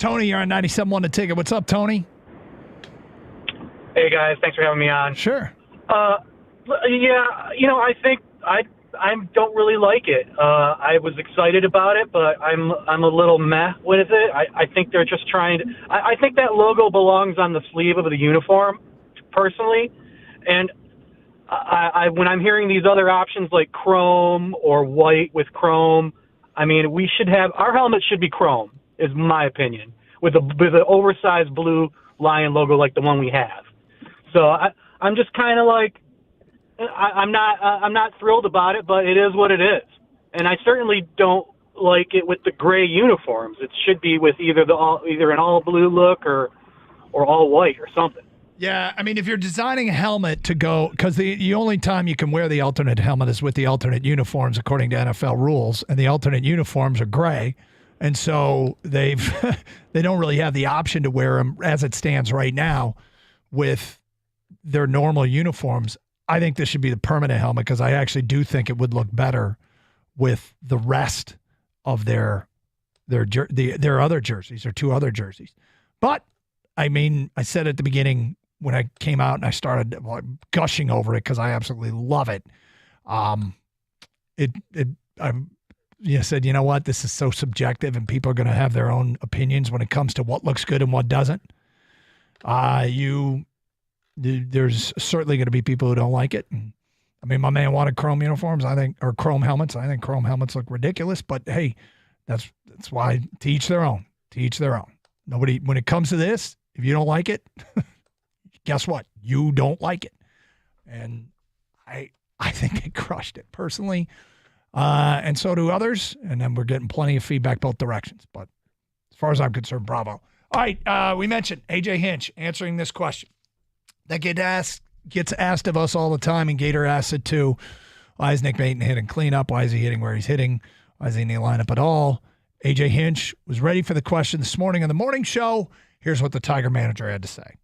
Tony, you're on 97.1 The Ticket. What's up, Tony? Hey, guys. Thanks for having me on. Sure. Yeah, I think I don't really like it. I was excited about it, but I'm a little meh with it. I think they're just trying to. I think that logo belongs on the sleeve of the uniform, personally. And when I'm hearing these other options like chrome or white with chrome, I mean, we should have our helmet should be chrome, is my opinion, with the oversized blue lion logo like the one we have. So I'm just kind of like, I'm not thrilled about it, but it is what it is. And I certainly don't like it with the gray uniforms. It should be with either an all blue look or all white or something. Yeah, I mean, if you're designing a helmet to go, because the only time you can wear the alternate helmet is with the alternate uniforms according to NFL rules, and the alternate uniforms are gray, and so they don't really have the option to wear them as it stands right now with their normal uniforms. I think this should be the permanent helmet because I actually do think it would look better with the rest of their other jerseys or two other jerseys. But I mean, I said at the beginning when I came out and I started gushing over it because I absolutely love it. I said, you know what, this is so subjective and people are going to have their own opinions when it comes to what looks good and what doesn't. There's certainly going to be people who don't like it. I mean, my man wanted chrome uniforms, or chrome helmets. I think chrome helmets look ridiculous, but hey, that's why to each their own. To each their own. Nobody, when it comes to this, if you don't like it, guess what? You don't like it. And I think they crushed it personally. And so do others. And then we're getting plenty of feedback both directions. But as far as I'm concerned, bravo. All right. We mentioned A.J. Hinch answering this question. That gets asked of us all the time, and Gator asks it too. Why is Nick Maton hitting cleanup? Why is he hitting where he's hitting? Why is he in the lineup at all? A.J. Hinch was ready for the question this morning on the morning show. Here's what the Tiger manager had to say.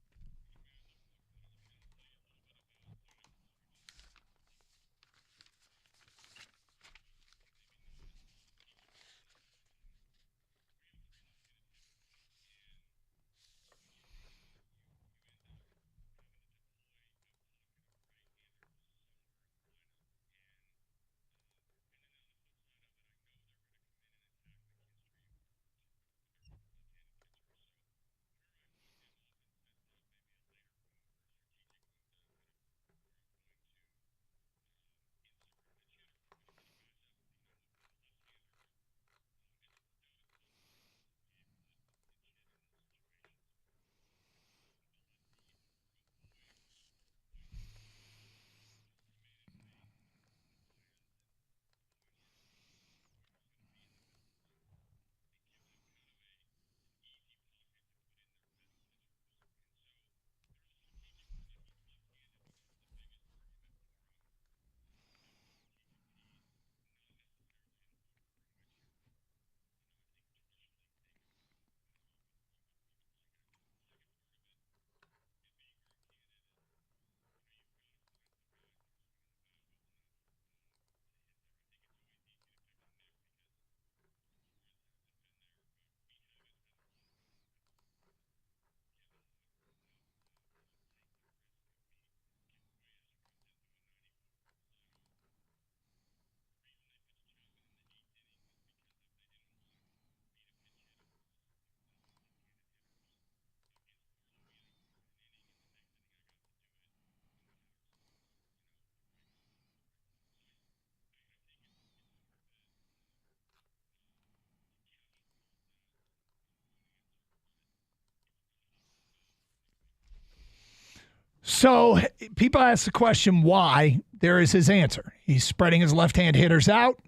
So people ask the question why. There is his answer. He's spreading his left-hand hitters out.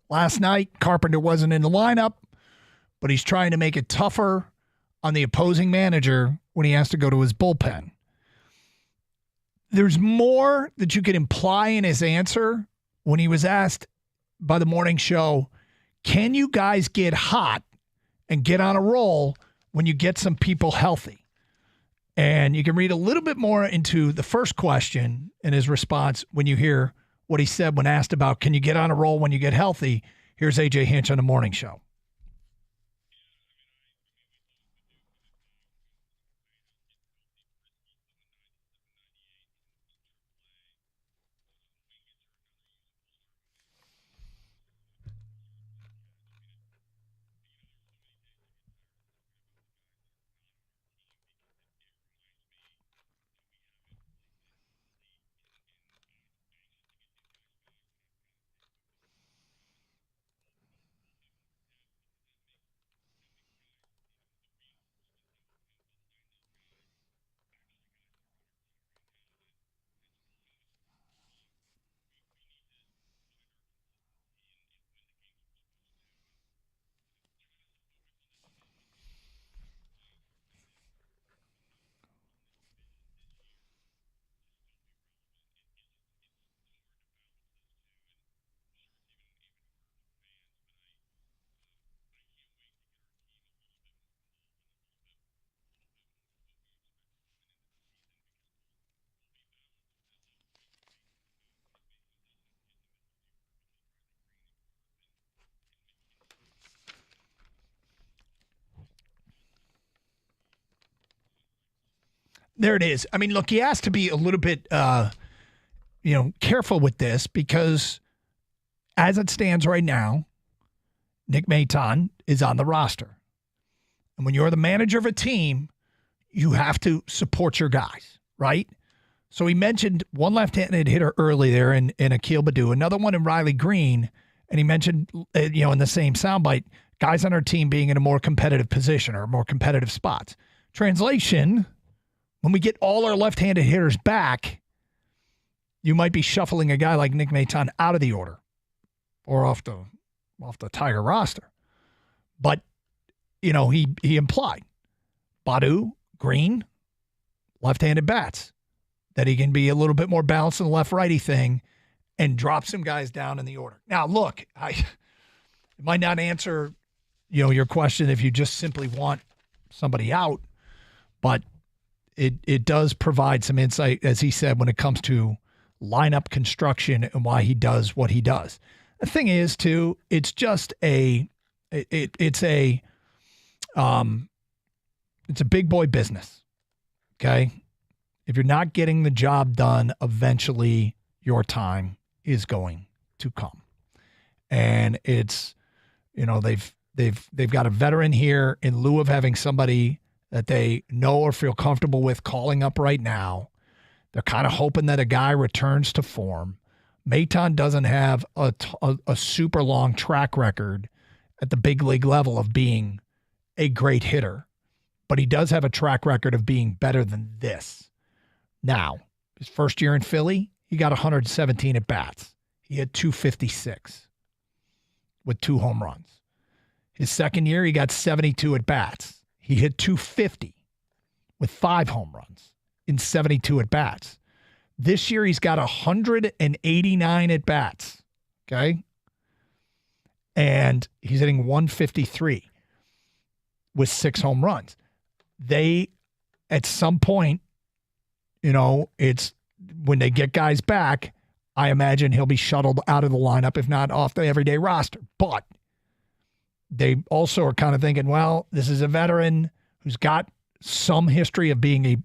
Last night, Carpenter wasn't in the lineup, but he's trying to make it tougher on the opposing manager when he has to go to his bullpen. There's more that you could imply in his answer when he was asked by the morning show, can you guys get hot and get on a roll when you get some people healthy? And you can read a little bit more into the first question and his response when you hear what he said when asked about, can you get on a roll when you get healthy? Here's A.J. Hinch on the morning show. There it is. I mean, look, he has to be a little bit, careful with this because as it stands right now, Nick Maton is on the roster. And when you're the manager of a team, you have to support your guys, right? So he mentioned one left-handed hitter early there in Akil Baddoo, another one in Riley Green, and he mentioned, in the same soundbite, guys on our team being in a more competitive position or more competitive spots. Translation, when we get all our left-handed hitters back, you might be shuffling a guy like Nick Maton out of the order or off the Tiger roster. But, he implied Baddoo, Green, left-handed bats, that he can be a little bit more balanced in the left-righty thing and drop some guys down in the order. Now, look, it might not answer, your question if you just simply want somebody out, but it does provide some insight, as he said, when it comes to lineup construction and why he does what he does. The thing is, too, it's just it's a big boy business, okay? If you're not getting the job done, eventually your time is going to come. And it's, they've got a veteran here in lieu of having somebody that they know or feel comfortable with calling up right now. They're kind of hoping that a guy returns to form. Maton doesn't have a super long track record at the big league level of being a great hitter, but he does have a track record of being better than this. Now, his first year in Philly, he got 117 at-bats. He had 256 with 2 home runs. His second year, he got 72 at-bats. He hit 250 with 5 home runs in 72 at-bats. This year, he's got 189 at-bats, okay? And he's hitting 153 with 6 home runs. They, at some point, it's when they get guys back, I imagine he'll be shuttled out of the lineup, if not off the everyday roster. But they also are kind of thinking, well, this is a veteran who's got some history of being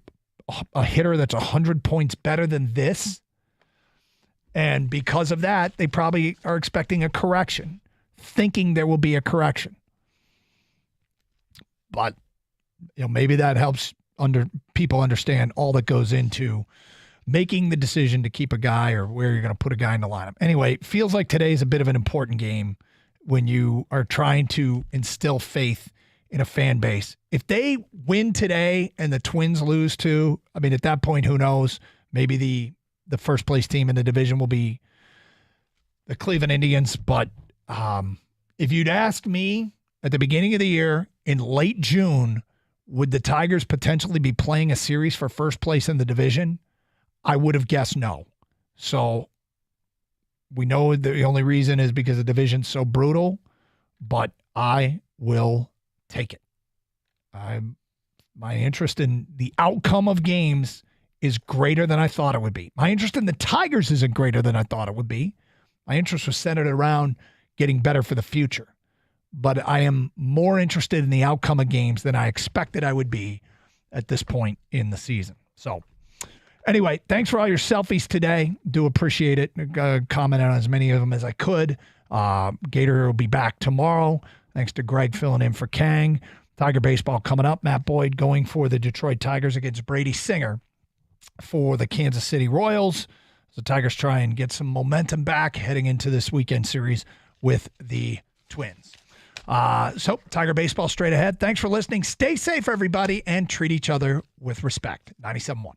a hitter that's 100 points better than this. And because of that, they probably are expecting a correction, thinking there will be a correction. But, maybe that helps people understand all that goes into making the decision to keep a guy or where you're going to put a guy in the lineup. Anyway, it feels like today is a bit of an important game when you are trying to instill faith in a fan base. If they win today and the Twins lose too, I mean, at that point, who knows? Maybe the first place team in the division will be the Cleveland Indians. But if you'd asked me at the beginning of the year in late June, would the Tigers potentially be playing a series for first place in the division? I would have guessed no. So we know the only reason is because the division's so brutal, but I will take it. My interest in the outcome of games is greater than I thought it would be. My interest in the Tigers isn't greater than I thought it would be. My interest was centered around getting better for the future. But I am more interested in the outcome of games than I expected I would be at this point in the season. So anyway, thanks for all your selfies today. Do appreciate it. Comment on as many of them as I could. Gator will be back tomorrow. Thanks to Greg filling in for Kang. Tiger baseball coming up. Matt Boyd going for the Detroit Tigers against Brady Singer for the Kansas City Royals. The Tigers try and get some momentum back heading into this weekend series with the Twins. So Tiger baseball straight ahead. Thanks for listening. Stay safe, everybody, and treat each other with respect. 97.1.